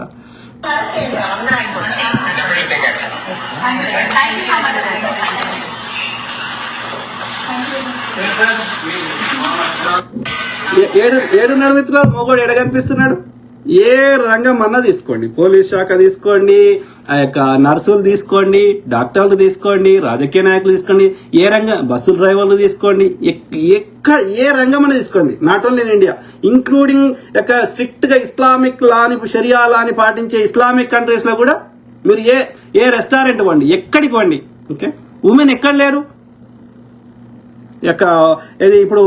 ఏడున్నాడు మిత్రులు, మొగోడు ఎడ కనిపిస్తున్నాడు? ఏ రంగం అన్నా తీసుకోండి, పోలీస్ శాఖ తీసుకోండి, ఆ యొక్క నర్సులు తీసుకోండి, డాక్టర్లు తీసుకోండి, రాజకీయ నాయకులు తీసుకోండి, ఏ రంగం, బస్సుల డ్రైవర్లు తీసుకోండి, ఏ రంగం అన్నా తీసుకోండి. Not only in India, including యొక్క స్ట్రిక్ట్ గా ఇస్లామిక్ లాని, షరియా లాని పాటించే ఇస్లామిక్ కంట్రీస్ లో కూడా మీరు ఏ రెస్టారెంట్ వండి, ఎక్కడికి వండి, ఓకే, ఉమెన్ ఎక్కడ లేరు. ఇది ఇప్పుడు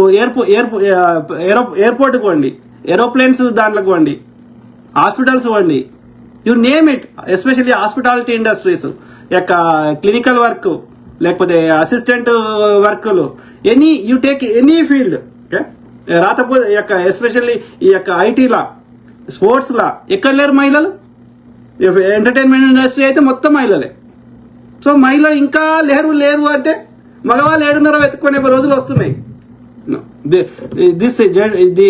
ఎయిర్పోర్ట్కి వండి, ఏరోప్లేన్స్ దాంట్లోకి వండి, హాస్పిటల్స్ వండి, you name it. Especially hospitality industries యొక్క క్లినికల్ వర్క్, లేకపోతే అసిస్టెంట్ వర్క్లు, you take any field, okay. రాకపోతే ఎస్పెషల్లీ ఈ యొక్క ఐటీలా, స్పోర్ట్స్లా ఎక్కడ లేరు మహిళలు. ఎంటర్టైన్మెంట్ ఇండస్ట్రీ అయితే మొత్తం మహిళలే. సో మహిళలు ఇంకా లేరు అంటే మగవాళ్ళు 7:30 వెతుక్కునే రోజులు వస్తున్నాయి. The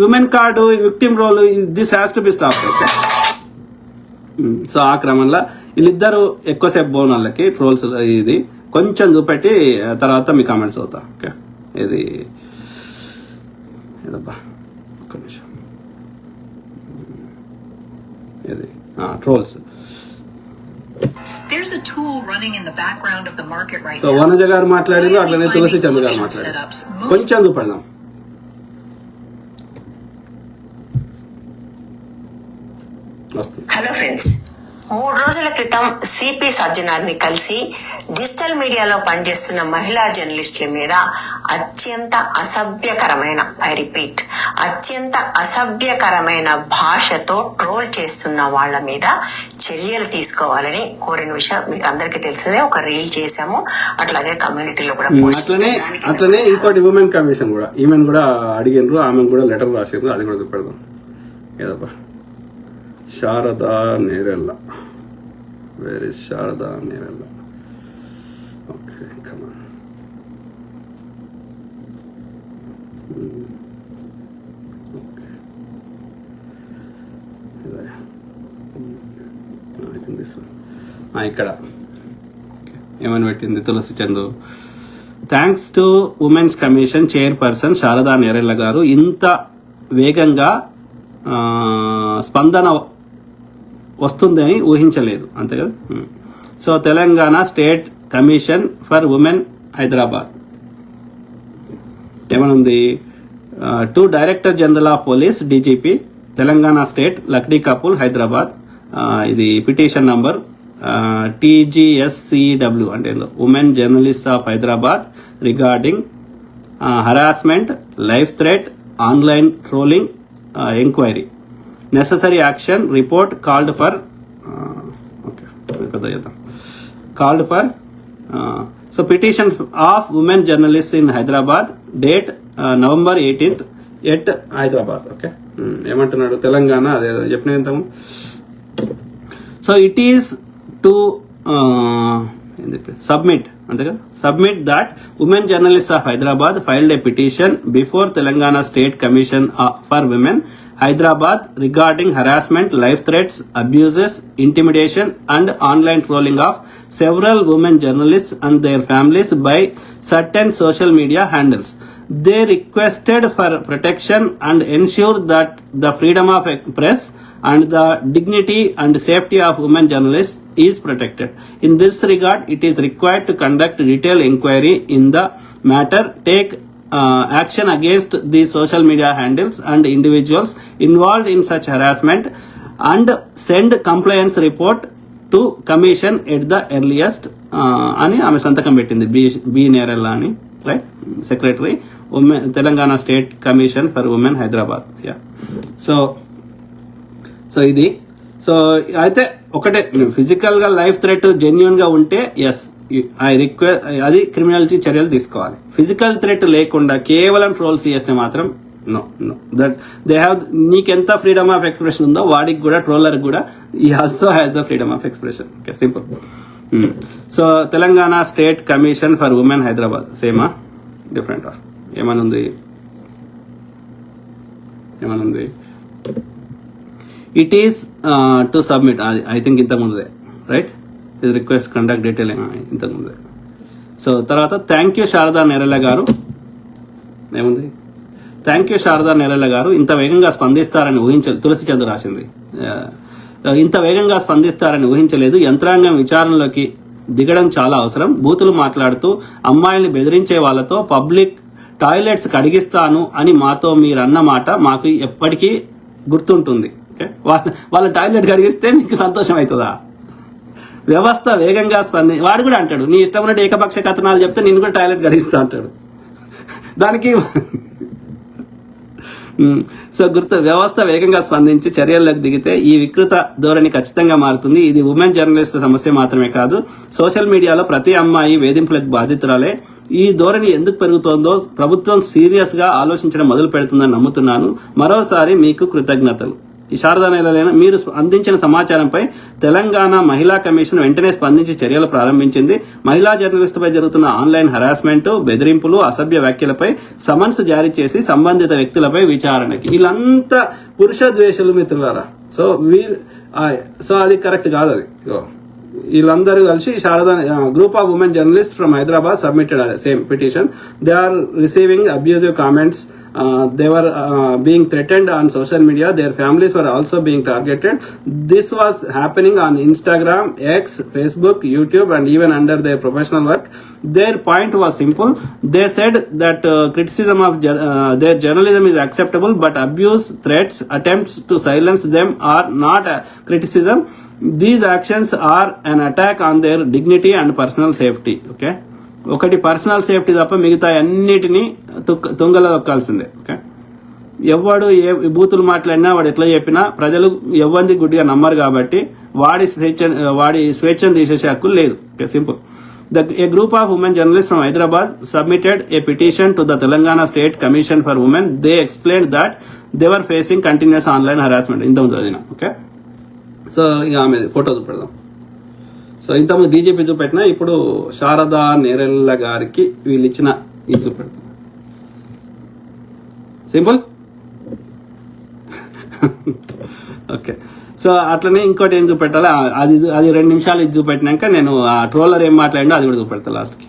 women card, victim role, this has to be stop. So ఆ క్రమంలో వీళ్ళిద్దరు ఎక్కువసేపు బోనాలకి ట్రోల్స్ ఇది కొంచెం చూపెట్టి తర్వాత మీ కామెంట్స్ అవుతా, ఓకే. ఇది ఏదబ్బా ఒక్క నిమిషం, ఇది trolls. There's a tool running in the background of the market right so now. Vanaja గారు మాట్లాడారు, అట్లనే తులసి చంద్ర గారు మాట్లాడారు. కొంచెం చూపెడదాం. హలో ఫ్రెండ్స్, 3 రోజుల క్రితం సిపి సజ్జనార్ని కలిసి డిజిటల్ మీడియాలో పనిచేస్తున్న మహిళా జర్నలిస్టుల మీద అత్యంత అసభ్యకరమైన, ఐ రిపీట్, అత్యంత అసభ్యకరమైన భాషతో ట్రోల్ చేస్తున్న వాళ్ళ మీద చర్యలు తీసుకోవాలని కోరిన విషయం మీకు అందరికీ తెలిసిందే. ఒక రీల్ చేశాము, అట్లాగే కమ్యూనిటీలో కూడా అట్లనే ఇంకోటి ఉమెన్ కమిషన్ కూడా, ఈమెను కూడా అడిగినారు, ఆమెను కూడా లెటర్ రాసారు, అది కూడా చూపెడదాం. ఏదబ్బా, Sharada Nerella, where is Sharada Nerella? Okay, come on. Okay, I think this one. ఇక్కడ ఏమని పెట్టింది Tulasi Chandu. Thanks to women's commission chairperson Sharada Nerella garu, ఇంత వేగంగా స్పందన వస్తుందని ఊహించలేదు, అంతే కదా. So Telangana state commission for women Hyderabad ఏమనుంది, to director general of police DGP Telangana state Lakdikapul Hyderabad. ఇది పిటిషన్ నంబర్ TGSCW అంటే women journalist of Hyderabad regarding harassment, life threat, online trolling, enquiry, necessary action report called for so petition of women journalist in Hyderabad date November 18th at Hyderabad. Okay, ఏమంటున్నాడు తెలంగాణ అదే చెప్పిన ఇంతము. So it is to submit, అంతే కదా, submit that women journalist of Hyderabad filed a petition before Telangana state commission for women Hyderabad regarding harassment, life threats, abuses, intimidation and online trolling of several women journalists and their families by certain social media handles. They requested for protection and ensure that the freedom of press and the dignity and safety of women journalists is protected. In this regard, it is required to conduct detailed inquiry in the matter, take action against the social media handles and individuals involved in such harassment and send compliance report to commission at the earliest అని ఆమె సంతకం పెట్టింది, B Nerella అని, right, secretary women Telangana state commission for women Hyderabad. Yeah, so ఇది. So అయితే ఒకటే, physical గా life threat genuine గా ఉంటే ఎస్ ఐ రిక్వెస్ట్, అది క్రిమినాలిటీ చర్యలు తీసుకోవాలి. ఫిజికల్ థ్రెట్ లేకుండా కేవలం ట్రోల్స్ చేస్తే మాత్రం నో దట్ దే హ్యావ్, నీకెంత ఫ్రీడమ్ ఆఫ్ ఎక్స్ప్రెషన్ ఉందో వాడికి కూడా, ట్రోలర్ కూడా ఈ also has the freedom of expression. Okay, simple. So Telangana state commission for women Hyderabad సేమా డిఫరెంటా? ఏమనుంది it is to submit, I think ఇంతకుముందే, రైట్, ఇది రిక్వెస్ట్ కండక్ట్ డీటెయిల్ ఇంతకుముందే. సో తర్వాత థ్యాంక్ యూ శారదా నెరళ్ళ గారు, ఏముంది, థ్యాంక్ యూ శారదా నెరళ్ళ గారు, ఇంత వేగంగా స్పందిస్తారని ఊహించలేదు. తులసి చంద్ర రాసింది, ఇంత వేగంగా స్పందిస్తారని ఊహించలేదు. యంత్రాంగం విచారణలోకి దిగడం చాలా అవసరం. బూతులు మాట్లాడుతూ అమ్మాయిల్ని బెదిరించే వాళ్ళతో పబ్లిక్ టాయిలెట్స్ కడిగిస్తాను అని మాతో మీరన్న మాట మాకు ఎప్పటికీ గుర్తుంటుంది. ఓకే, వాళ్ళ టాయిలెట్ కడిగిస్తే మీకు సంతోషం అవుతుందా? వ్యవస్థ వేగంగా వాడు కూడా అంటాడు, నీ ఇష్టం ఉన్నట్టు ఏకపక్ష కథనాలు చెప్తే నిన్ను కూడా టాయిలెట్ గడిస్తా అంటాడు. దానికి సో వ్యవస్థ వేగంగా స్పందించి చర్యల్లోకి దిగితే ఈ వికృత ధోరణి ఖచ్చితంగా మారుతుంది. ఇది ఉమెన్ జర్నలిస్ట్ సమస్య మాత్రమే కాదు, సోషల్ మీడియాలో ప్రతి అమ్మాయి వేధింపులకు బాధితురాలే. ఈ ధోరణి ఎందుకు పెరుగుతోందో ప్రభుత్వం సీరియస్ గా ఆలోచించడం మొదలు పెడుతుందని నమ్ముతున్నాను. మరోసారి మీకు కృతజ్ఞతలు. ఈ శారదా నెలలైన మీరు అందించిన సమాచారంపై తెలంగాణ మహిళా కమిషన్ వెంటనే స్పందించి చర్యలు ప్రారంభించింది. మహిళా జర్నలిస్టుపై జరుగుతున్న ఆన్లైన్ హరాస్మెంట్, బెదిరింపులు, అసభ్య వ్యాఖ్యలపై సమన్స్ జారీ చేసి సంబంధిత వ్యక్తులపై విచారణకి. వీళ్ళంతా పురుష ద్వేషులు మిత్రులారా. సో అది కరెక్ట్ కాదు. అది వీళ్ళందరూ కలిసి Sharada group of women journalist from Hyderabad submitted same petition. They are receiving abusive comments. They were being threatened on social media. Their families were also being targeted. This was happening on Instagram, X, Facebook, YouTube, and even under their professional work. Their point was simple. They said that criticism of their journalism is acceptable, but abuse, threats, attempts to silence them are not criticism. These actions are an attack on their dignity and personal safety. Okay. ఒకటి personal safety తప్ప మిగతా అన్నిటినీ తుంగలో దొక్కాల్సిందే. Okay, ఎవడు ఏ బూతులు మాట్లాడినా వాడు ఎట్లా చెప్పినా ప్రజలు ఎవ్వంది గుడ్డిగా నమ్మరు కాబట్టి వాడి స్వేచ్ఛను తీసేసే హక్కు లేదు. Okay, simple. A group of women journalists from Hyderabad submitted a petition to the Telangana State Commission for Women. They explained that they were facing continuous online harassment. ఇంతకుముందు అదిన. ఓకే, సో ఇక ఆమె ఫోటో చూపెడదాం. సో ఇంతకుముందు DGP చూపెట్టిన, ఇప్పుడు శారదా నేరెళ్ళ గారికి వీళ్ళు ఇచ్చిన ఇది చూపెడతాం. సింపుల్. ఓకే, సో అట్లనే ఇంకోటి ఏం చూపెట్టాలి, అది 2 నిమిషాలు ఇది చూపెట్టినాక నేను ఆ ట్రోలర్ ఏం మాట్లాడినా అది కూడా చూపెడతా లాస్ట్కి.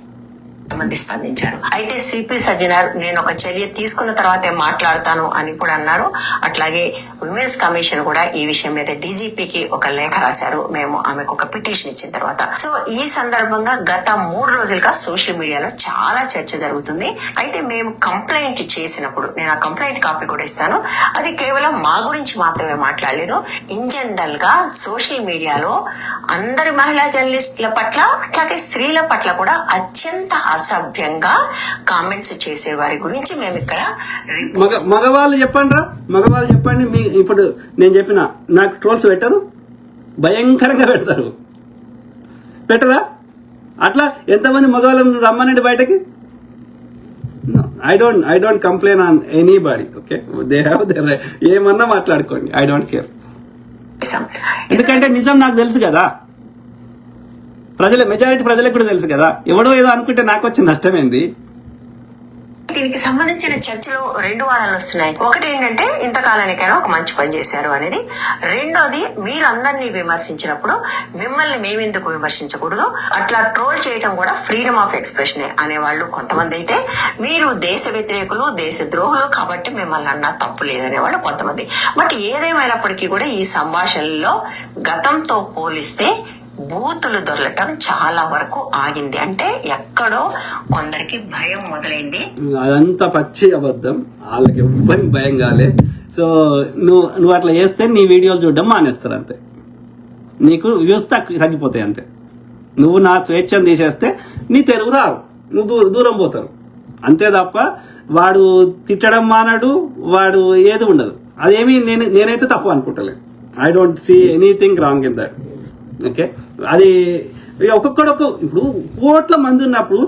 మంది స్పందించారు. అయితే సిపి సజ్జనార్ నేను ఒక చర్య తీసుకున్న తర్వాతే మాట్లాడతాను అని కూడా అన్నారు. అట్లాగే విమెన్స్ కమిషన్ కూడా ఈ విషయం మీద డీజీపీకి ఒక లేఖ రాశారు. మేము ఆమెకు ఒక పిటిషన్ ఇచ్చిన తర్వాత. సో ఈ సందర్భంగా గత 3 రోజులుగా సోషల్ మీడియాలో చాలా చర్చ జరుగుతుంది. అయితే మేము కంప్లైంట్ చేసినప్పుడు, నేను ఆ కంప్లైంట్ కాపీ కూడా ఇస్తాను, అది కేవలం మా గురించి మాత్రమే మాట్లాడలేదు. ఇన్ జనరల్ గా సోషల్ మీడియాలో అందరి మహిళా జర్నలిస్టుల పట్ల అట్లాగే స్త్రీల పట్ల కూడా అత్యంత అసభ్యంగా కామెంట్స్ చేసే వారి గురించి మేము ఇక్కడ మగవాళ్ళు చెప్పండి రా, మగవాళ్ళు చెప్పండి. మీ ఇప్పుడు నేను చెప్పిన నాకు ట్రోల్స్ పెట్టరు, భయంకరంగా పెడతారు, పెట్టరా? అట్లా ఎంతమంది మగవాళ్ళని రమ్మనండి బయటకి. I don't complain on anybody. Okay, they have their right. ఏమన్నా మాట్లాడుకోండి, ఐ డోంట్ కేర్. ఎందుకంటే నిజం నాకు తెలుసు కదా, మెజారిటీ ప్రజలకు కూడా తెలుసు కదా. ఎవడో ఏదో అనుకుంటే నాకు వచ్చిన నష్టమేంది? దీనికి సంబంధించిన చర్చలు 2 వారాలు వస్తున్నాయి. ఒకటి ఏంటంటే ఇంతకాలానికైనా ఒక మంచి పని చేశారు అనేది. రెండోది, మీరందరినీ విమర్శించినప్పుడు మిమ్మల్ని మేమెందుకు విమర్శించకూడదు, అట్లా ట్రోల్ చేయడం కూడా ఫ్రీడమ్ ఆఫ్ ఎక్స్ప్రెషన్ అనేవాళ్ళు కొంతమంది అయితే, మీరు దేశ వ్యతిరేకులు, దేశ ద్రోహులు కాబట్టి మిమ్మల్ని అన్నా తప్పు లేదనేవాళ్ళు కొంతమంది. బట్ ఏదేమైనప్పటికీ కూడా ఈ సంభాషణలో గతంతో పోలిస్తే బూతులు దొరలటం చాలా వరకు ఆగింది. అంటే ఎక్కడో కొందరికి భయం మొదలైంది. అదంతా పచ్చి అబద్ధం, వాళ్ళకి ఎవ్వరికి భయం కాలే. సో నువ్వు అట్లా చేస్తే నీ వీడియోలు చూడడం మానేస్తారు అంతే, నీకు వ్యూస్ తగ్గిపోతాయి అంతే. నువ్వు నా స్వేచ్ఛను తీసేస్తే నీ తెలుగు రావు, నువ్వు దూరం పోతారు అంతే తప్ప వాడు తిట్టడం మానడు, వాడు ఏది ఉండదు. అదేమి నేనైతే తప్పు అనుకుంటలే. I don't see anything wrong in that. Okay, అది ఒక్కొక్కడొక్క ఇప్పుడు కోట్ల మంది ఉన్నప్పుడు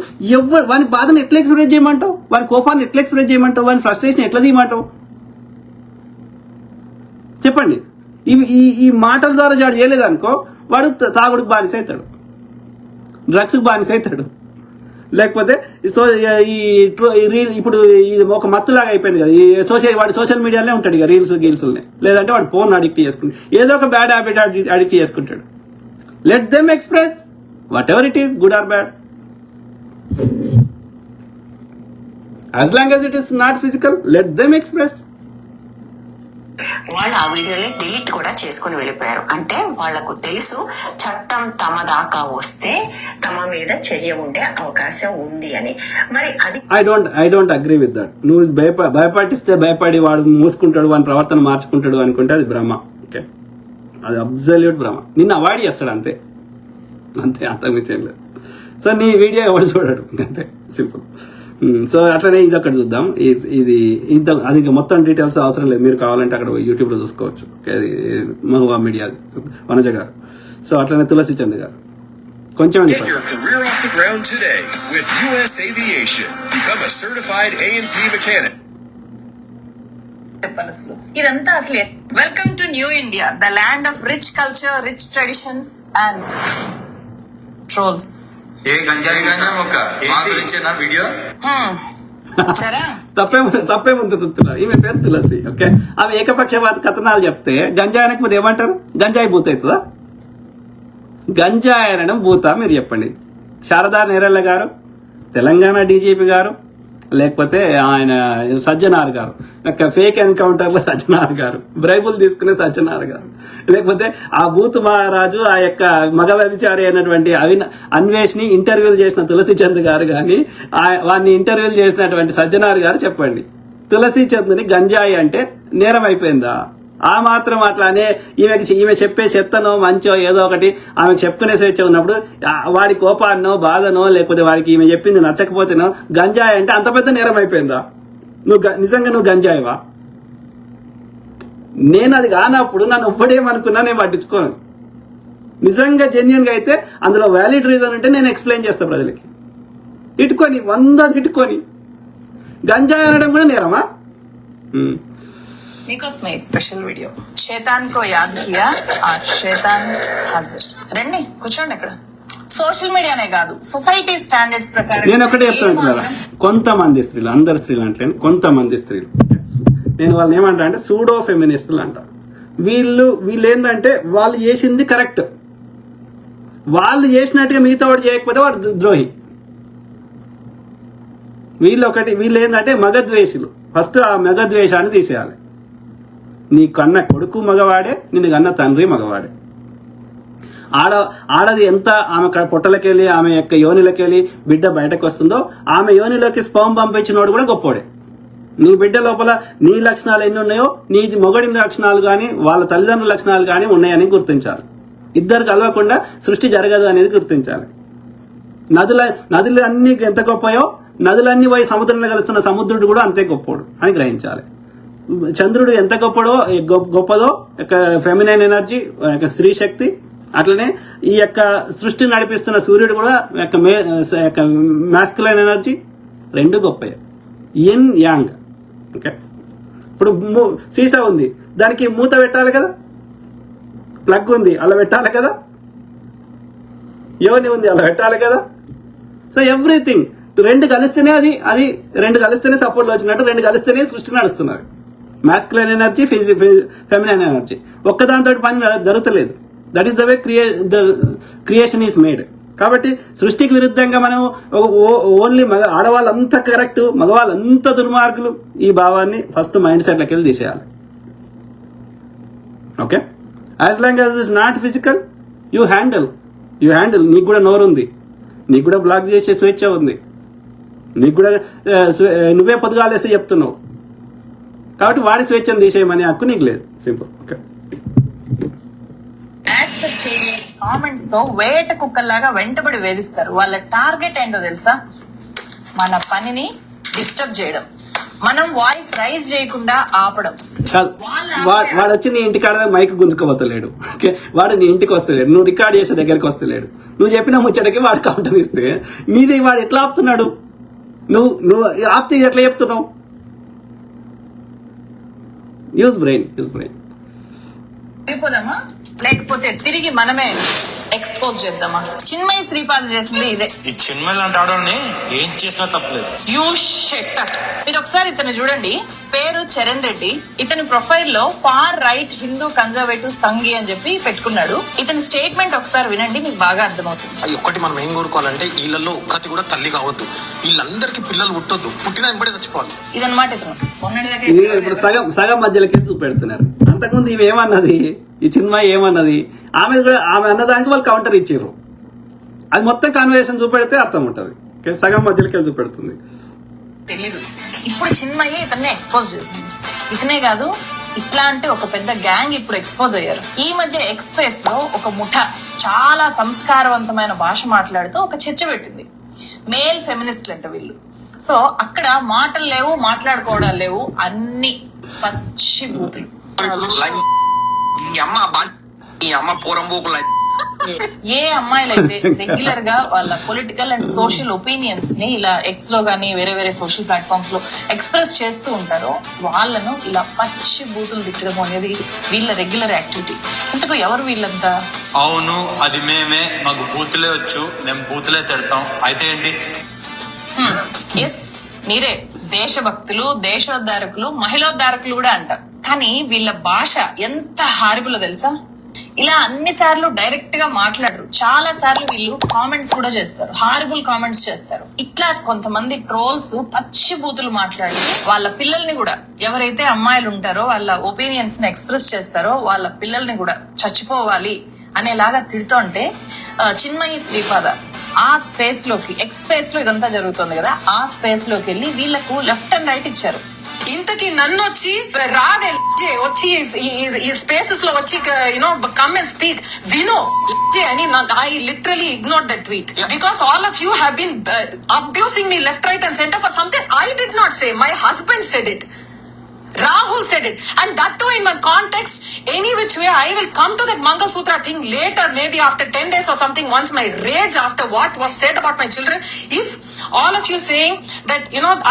వాని బాధను ఎట్లా ఎక్స్ప్రెస్ చేయమంటావు, వాని కోపాన్ని ఎట్లా ఎక్స్ప్రెస్ చేయమంటావు, వాని ఫ్రస్ట్రేషన్ ఎట్లా తీయమంటావు చెప్పండి. ఈ మాటల ద్వారా జాడు చేయలేదనుకో, వాడు తాగుడుకు బానిస అవుతాడు, డ్రగ్స్కి బానిస అవుతాడు, లేకపోతే ఈ రీల్ ఇప్పుడు ఇది ఒక మత్తులాగా అయిపోయింది కదా. ఈ వాడు సోషల్ మీడియాలోనే ఉంటాడు ఇక, రీల్స్ గీల్స్ని, లేదంటే వాడు ఫోన్ అడిక్ట్ చేసుకుంటాడు, ఏదో ఒక బ్యాడ్ హ్యాబిట్ అడిక్ట్ చేసుకుంటాడు. Let them express whatever it is, good or bad. As long as it is not physical, let them express. వాళ్ళు ఆ వీడియోని డిలీట్ కూడా చేసుకుని వెళ్ళిపోయారు. అంటే వాళ్లకు తెలుసు చట్టం తమ దాకా వస్తే తమ మీద చర్య ఉండే అవకాశం ఉంది అని. మరి అది I don't agree with that. నువ్వు భయపడిస్తే భయపడి వాడు మూసుకుంటాడు, వాని ప్రవర్తన మార్చుకుంటాడు అనుకుంటే అది భ్రమ. ఓకే, అది అబ్జల్యూట్ భ్రమ. నిన్ను అవాయిడ్ చేస్తాడు అంతే, అంతకుమించి ఏం లేదు. సో నీ వీడియో ఎవడు చూడడు అంతే, సింపుల్. సో అట్లనే ఇది ఒకటి చూద్దాం. ఇది అది మొత్తం డీటెయిల్స్ అవసరం లేదు, మీరు కావాలంటే అక్కడ యూట్యూబ్లో చూసుకోవచ్చు. మహువా మీడియా వనజ గారు. సో అట్లనే తులసి చంద్ గారు కొంచెం అసలు ఇదంతా అసలు welcome to new India, the land of rich culture, rich traditions and trolls. ఏ గంజాయి గానే ఒక మా గురించేనా వీడియో? తప్పేముందుతున్నారు. ఈమె పేరు తులసి. ఓకే, ఆమె ఏకపక్షపాత కథనాలు చెప్తే గంజాయి అనకపోతే ఏమంటారు? గంజాయి భూత అవుతుందా? గంజాయి అనడం భూత మీరు చెప్పండి. శారదా నేరళ్ళ గారు, తెలంగాణ డీజీపీ గారు, లేకపోతే ఆయన సజ్జనార్ గారు, ఫేక్ ఎన్కౌంటర్లో సజ్జనార్ గారు, బ్రైబుల్ తీసుకునే సజ్జనార్ గారు, లేకపోతే ఆ బూత్ మహారాజు, ఆ యొక్క మగ వ్యభిచారి అయినటువంటి అన్వేష్ని ఇంటర్వ్యూలు చేసిన తులసి చంద్ గారు కానీ, వాడిని ఇంటర్వ్యూలు చేసినటువంటి సజ్జనార్ గారు చెప్పండి. తులసి చంద్ని గంజాయి అంటే నేరం అయిపోయిందా? ఆ మాత్రం అట్లానే ఈమె చెప్పే చెత్తనో మంచో ఏదో ఒకటి ఆమెకు చెప్పుకునే స్వేచ్ఛ ఉన్నప్పుడు వాడి కోపాన్నో బాధనో లేకపోతే వాడికి ఈమె చెప్పింది నచ్చకపోతేనో గంజాయి అంటే అంత పెద్ద నేరం అయిపోయిందా? నిజంగా నువ్వు గంజాయివా? నేను అది కానప్పుడు నన్ను ఒప్పుడేమనుకున్నా నేను పట్టించుకోను. నిజంగా జెన్యున్గా అయితే అందులో వ్యాలిడ్ రీజన్ ఉంటే నేను ఎక్స్ప్లెయిన్ చేస్తా ప్రజలకి. ఇటుకొని 100 ఇటుకొని గంజాయి అనడం కూడా నేరమా? మీకోసమే స్పెషల్ వీడియో. శైతాన్ కో యాద్ కియా ఆర్ శైతాన్ హాజిర్. రండి కూర్చోండి. అక్కడ సోషల్ మీడియానే కాదు, సొసైటీ స్టాండర్డ్స్ ప్రకారం నేను ఒకటే చెప్తాను కదా, కొంతమంది స్త్రీలు, అందరు స్త్రీలు అంటే కొంతమంది స్త్రీలు, నేను వాళ్ళని ఏమంటా అంటే సూడో ఫెమినిస్టులు అంట. వీళ్ళు ఏంటంటే వాళ్ళు చేసింది కరెక్ట్, వాళ్ళు చేసినట్టుగా మిగతా వాడు చేయకపోతే వాడు ద్రోహి. వీళ్ళు ఏంటంటే మగద్వేషులు. ఫస్ట్ ఆ మగద్వేషాన్ని తీసేయాలి. నీ కన్న కొడుకు మగవాడే, నిన్ను కన్న తండ్రి మగవాడే. ఆడది ఎంత ఆమె పొట్టలకెళ్ళి ఆమె యొక్క యోనిలోకెళ్ళి బిడ్డ బయటకు వస్తుందో ఆమె యోనిలోకి స్పర్మ్ పంపించినోడు కూడా గొప్పోడే. నీ బిడ్డ లోపల నీ లక్షణాలు ఎన్ని ఉన్నాయో నీ మొగడి లక్షణాలు కానీ వాళ్ళ తల్లిదండ్రుల లక్షణాలు కానీ ఉన్నాయని గుర్తించాలి. ఇద్దరు కలవకుండా సృష్టి జరగదు అనేది గుర్తించాలి. నదులు అన్ని ఎంత గొప్పయో నదులన్నీ పోయి సముద్రంలో కలుస్తున్న సముద్రుడు కూడా అంతే గొప్పోడు అని గ్రహించాలి. చంద్రుడు ఎంత గొప్పదో ఫెమినైన్ ఎనర్జీ, స్త్రీ శక్తి, అట్లనే ఈ యొక్క సృష్టిని నడిపిస్తున్న సూర్యుడు కూడా మాస్కులైన్ ఎనర్జీ, రెండు గొప్పయే. In young. ఓకే, ఇప్పుడు సీసా ఉంది, దానికి మూత పెట్టాలి కదా, ప్లగ్ ఉంది అలా పెట్టాలి కదా, యోని ఉంది అలా పెట్టాలి కదా. సో ఎవ్రీథింగ్ రెండు కలిస్తేనే అది రెండు కలిస్తేనే సపోర్ట్లో వచ్చినట్టు, రెండు కలిస్తేనే సృష్టి నడుస్తున్నది. Masculine energy, feminine energy. ఒక్కదాంతో పని జరుగుతలేదు. That is the way creation is made. కాబట్టి సృష్టికి విరుద్ధంగా మనం ఓన్లీ ఆడవాళ్ళంతా కరెక్ట్, మగవాళ్ళంతా దుర్మార్గులు, ఈ భావాన్ని ఫస్ట్ మైండ్ సెట్లకి వెళ్ళి తీసేయాలి. Okay, as long as is not physical, you handle. నీకు కూడా నోరు ఉంది, నీకు కూడా బ్లాక్ చేసే స్వేచ్ఛ ఉంది, నీకు కూడా నువ్వే పొద్దుగాలేసి చెప్తున్నావు. కాబట్టి వాడి స్వేచ్ఛను తీసేయమని హక్కు నీకు లేదు. సింపుల్. ఓకే, యాక్సెప్ట్ చేయని కామెంట్స్ తో వేట కుక్కల్లాగా వెంటబడి వేధిస్తారు. వాళ్ళ టార్గెట్ ఏంటో తెలుసా? మన పనిని డిస్టర్బ్ చేయడం, మనం వాయిస్ రైజ్ చేయకుండా ఆపడం. వాడు వచ్చి నీ ఇంటికాడ మైక్ గుంజుకోవతలేడు. ఓకే, వాడు నీ ఇంటికి వస్తలేడు, నువ్వు రికార్డ్ చేసే దగ్గరికి వస్తలేడు. నువ్వు చెప్పిన ముచ్చటకి వాడు కౌంటర్ ఇస్తే నీది వాడు ఎట్లా ఆపుతున్నాడు? నువ్వు ఆప్తే ఎట్లా చెప్తున్నావు? Use brain. అయిపోదామా, లేకపోతే తిరిగి మనమే ఎక్స్పోజ్ చేద్దామా? చిన్మయి శ్రీపాద్ చేసింది ఇదే. ఈ చిన్మయి లాంటి ఆడవాడిని ఏం చేసినా తప్పలేదు. You shut. మీరు ఒకసారి ఇతను చూడండి, పేరు చరణ్ రెడ్డి. ఇతని ప్రొఫైల్ లో far right Hindu conservative Sanghi అని చెప్పి పెట్టుకున్నాడు. ఇతని స్టేట్మెంట్ ఒకసారి వినండి, మీకు బాగా అర్థమవుతుంది. అది ఒక్కటి మనం ఏం కోరుకోవాలంటే వీళ్ళల్లో ఒక్కటి కూడా తల్లి కావద్దు, వీళ్ళందరికీ పిల్లలు పుట్టొద్దు, పుట్టిన వెంబడి చచ్చిపోవాలి. ఇదన్నమాట ఇతను. ఇది ఇప్పుడు సగం మధ్యలోకి చూపెడుతున్నారు. అంతకుముందు ఇవి ఏమన్నది, ఈ చిన్మయి ఏమన్నది, ఆమె అన్నదానికి వాళ్ళు కౌంటర్ ఇచ్చారు. అది మొత్తం కాన్వర్సేషన్ చూపెడితే అర్థం ఉంటుంది. సగం మధ్యలోకి చూపెడుతుంది. తెలీదు. ఇప్పుడు చిన్మయి ఇతన్ని ఎక్స్పోజ్ చేసింది. ఇతనే కాదు, ఇట్లాంటి ఒక పెద్ద గ్యాంగ్ ఇప్పుడు ఎక్స్పోజ్ అయ్యారు. ఈ మధ్య ఎక్స్ప్రెస్ లో ఒక ముఠ చాలా సంస్కారవంతమైన భాష మాట్లాడుతూ ఒక చర్చ పెట్టింది. మేల్ ఫెమినిస్ట్లు అంట వీళ్ళు. సో అక్కడ మాటలు లేవు, మాట్లాడుకోవడాలు లేవు, అన్ని పచ్చి బూతులు. ఈ అమ్మ పోరంబోకుల ఏ అమ్మాయిలైతే రెగ్యులర్ గా వాళ్ళ పొలిటికల్ అండ్ సోషల్ ఒపీనియన్స్ ని ఇలా ఎక్స్ లో గానీ వేరే వేరే సోషల్ ప్లాట్ఫామ్స్ లో ఎక్స్ప్రెస్ చేస్తూ ఉంటారో వాళ్ళను ఇలా పచ్చి బూతులు తిట్టడం అనేది వీళ్ళ రెగ్యులర్ యాక్టివిటీ. ఇంతకు ఎవరు వీళ్ళంతా? అవును, అది మేమే. మాకు బూతులే వచ్చు, మేము బూతులే తిడతాం. అయితే ఏంటి? ఎస్, మీరే దేశభక్తులు, దేశోద్ధారకులు, మహిళోద్ధారకులు కూడా అంటారు. కానీ వీళ్ళ భాష ఎంత హారిబులో తెలుసా? ఇలా అన్ని సార్లు డైరెక్ట్ గా మాట్లాడరు. చాలా సార్లు వీళ్ళు కామెంట్స్ కూడా చేస్తారు, హారిబుల్ కామెంట్స్ చేస్తారు. ఇట్లా కొంతమంది ట్రోల్స్ పచ్చి బూతులు మాట్లాడి వాళ్ళ పిల్లల్ని కూడా, ఎవరైతే అమ్మాయిలు ఉంటారో వాళ్ళ ఒపీనియన్స్ ని ఎక్స్ప్రెస్ చేస్తారో వాళ్ళ పిల్లల్ని కూడా చచ్చిపోవాలి అనేలాగా తిడుతుంటే చిన్మయి శ్రీపాద ఆ స్పేస్ లోకి, ఎక్స్ స్పేస్ లో ఇదంతా జరుగుతుంది కదా, ఆ స్పేస్ లోకి వెళ్ళి వీళ్ళకు లెఫ్ట్ అండ్ రైట్ ఇచ్చారు. ఇంతకీ నన్ను వచ్చి రావే వచ్చి ఈ స్పేసెస్ లో వచ్చి కమ్ అండ్ స్పీక్ వినో అని I literally ignore that tweet because all of you have been abusing me left right and centre for something I did not say. My husband said it. Rahul said it, and that too in my context. Any which way, I will come to that Mangal Sutra thing later, maybe after 10 days or something. Once my rage after what was said about my children, if all of you saying that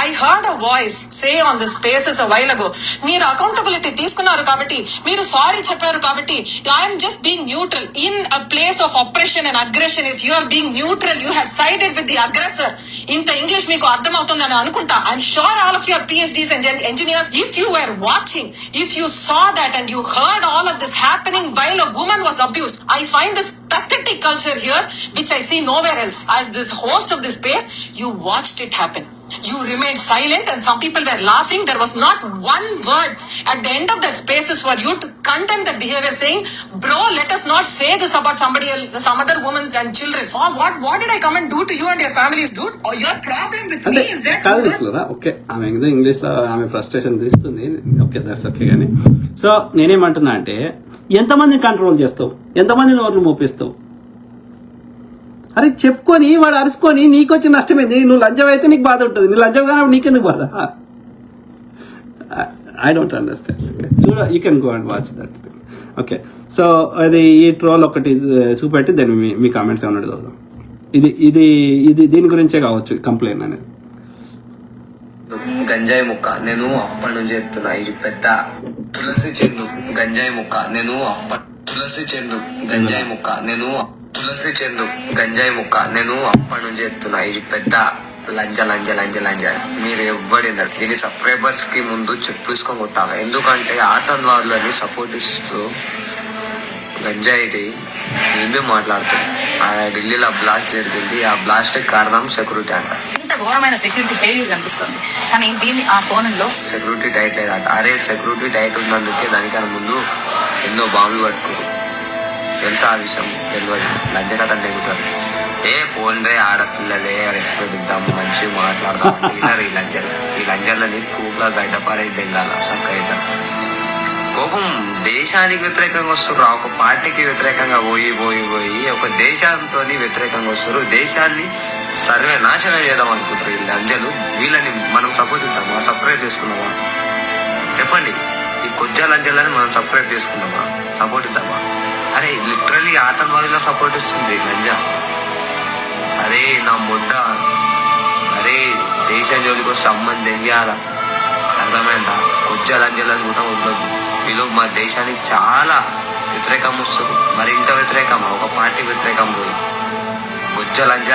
I heard a voice say on the spaces a while ago, మీరు accountability తీసుకున్నారు కాబట్టి, మీరు sorry చెప్పారు కాబట్టి, I am just being neutral in a place of oppression and aggression. If you are being neutral, you have sided with the aggressor. ఇంత English మీకు అర్థం అవుతుందని అనుకుంటా. I'm sure all of you are PhDs and engineers. If you were watching, if you saw that and you heard all of this happening while a woman was abused, I find this pathetic culture here which I see nowhere else. As this host of this space, you watched it happen. You remained silent, and some people were laughing. There was not one word at the end of that spaces for you to condemn that behavior, saying, "Bro, let us not say this about somebody else, some other women and children." What did I come and do to you and your families, dude? Or your problem with అంటే me is that కాదు మిత్రులారా, okay ఆమె ఏదో ఇంగ్లీష్లో ఆమె frustration తీస్తుంది, okay that's okay. కానీ so నేనేమంటున్నా అంటే ఎంతమందిని కంట్రోల్ చేస్తావు, ఎంతమందిని నోర్లు మోపిస్తావు? అరే చెప్పుకొని వాడు అరుచుకొని నీకు వచ్చే నష్టమైంది. నువ్వు లంచం అయితే నీకు బాధ ఉంటుంది, నీ లంచం కానీ నీకెందుకు బాధ? I don't understand. ఓకే చూడ, you can go and watch that thing. Okay so అది ఈ ట్రోల్ ఒకటి చూపెట్టి దాన్ని మీ కామెంట్స్ ఏమన్నా చదువుదాం. ఇది ఇది ఇది దీని గురించే కావచ్చు కంప్లైంట్ అనేది. గంజాయి ముక్క నేను అప్పటి నుంచి చెప్తున్నా, ఇది పెద్ద తులసి చెండు గంజాయి ముక్క నేను తులసి చెండు గంజాయి ముక్క నేను తులసి చెండు గంజాయి ముక్క నేను అప్పటి నుంచి చెప్తున్నా, ఇది పెద్ద లంజ లంజ లంజ లంజ. మీరు ఎవ్వడినారు దీని సబ్స్క్రైబర్స్ కి ముందు చెప్పేసుకొని కొట్టాలి. ఎందుకంటే ఆతంకవాదులని సపోర్ట్ ఇస్తూ గంజాయిది ఏమీ మాట్లాడుతుంది. ఢిల్లీలో బ్లాస్ట్ జరిగింది, ఆ బ్లాస్ట్ కారణం సెక్యూరిటీ అంట. ఇంత ఘోరమైన సెక్యూరిటీ ఫెయిల్యూర్ కనిపిస్తుంది. కానీ దీన్ని ఆ కోణంలో సెక్యూరిటీ టైట్ లేదంట. అరే సెక్యూరిటీ టైట్ ఉన్నందుకే దానికన్నా ముందు ఎన్నో బాంబులు పట్టుకోరు, తెలుసా ఆ విషయం? తెలియదు, లంచకథలు నెగుతారు. ఏ పోన్రే ఆడపిల్లలే రెస్పెక్ట్ ఇద్దాము, మంచిగా మాట్లాడదాం అంటారు ఈ లంజర్లని పూగా గడ్డపారే దిగాల సక్కయిద్దాం. కోపం దేశానికి వ్యతిరేకంగా వస్తున్నారు, ఒక పార్టీకి వ్యతిరేకంగా పోయి ఒక దేశంతో వ్యతిరేకంగా వస్తారు. దేశాన్ని సర్వే నాశనం చేద్దాం అనుకుంటారు ఈ లంజలు. వీళ్ళని మనం సపోర్ట్ ఇద్దామా, సబ్స్క్రైబ్ చేసుకున్నామా? చెప్పండి, ఈ కొజ్జ లంజలని మనం సబ్స్క్రైబ్ చేసుకున్నామా, సపోర్ట్ ఇద్దామా? అరే లిటరలీ ఆతంకవాదుల సపోర్ట్ ఇస్తుంది లంజ. అరే నా ముడ్డ, అరే దేశం జోలికి వస్తే అమ్మని తెంగాల, అర్థమైందా? కొజ్జ లంజలని కూడా ఉండదు. వీళ్ళు మా దేశానికి చాలా వ్యతిరేకం వస్తుంది. మరి ఇంత వ్యతిరేకమా? ఒక పార్టీ వ్యతిరేకం పోయి కొజ్జ లంజ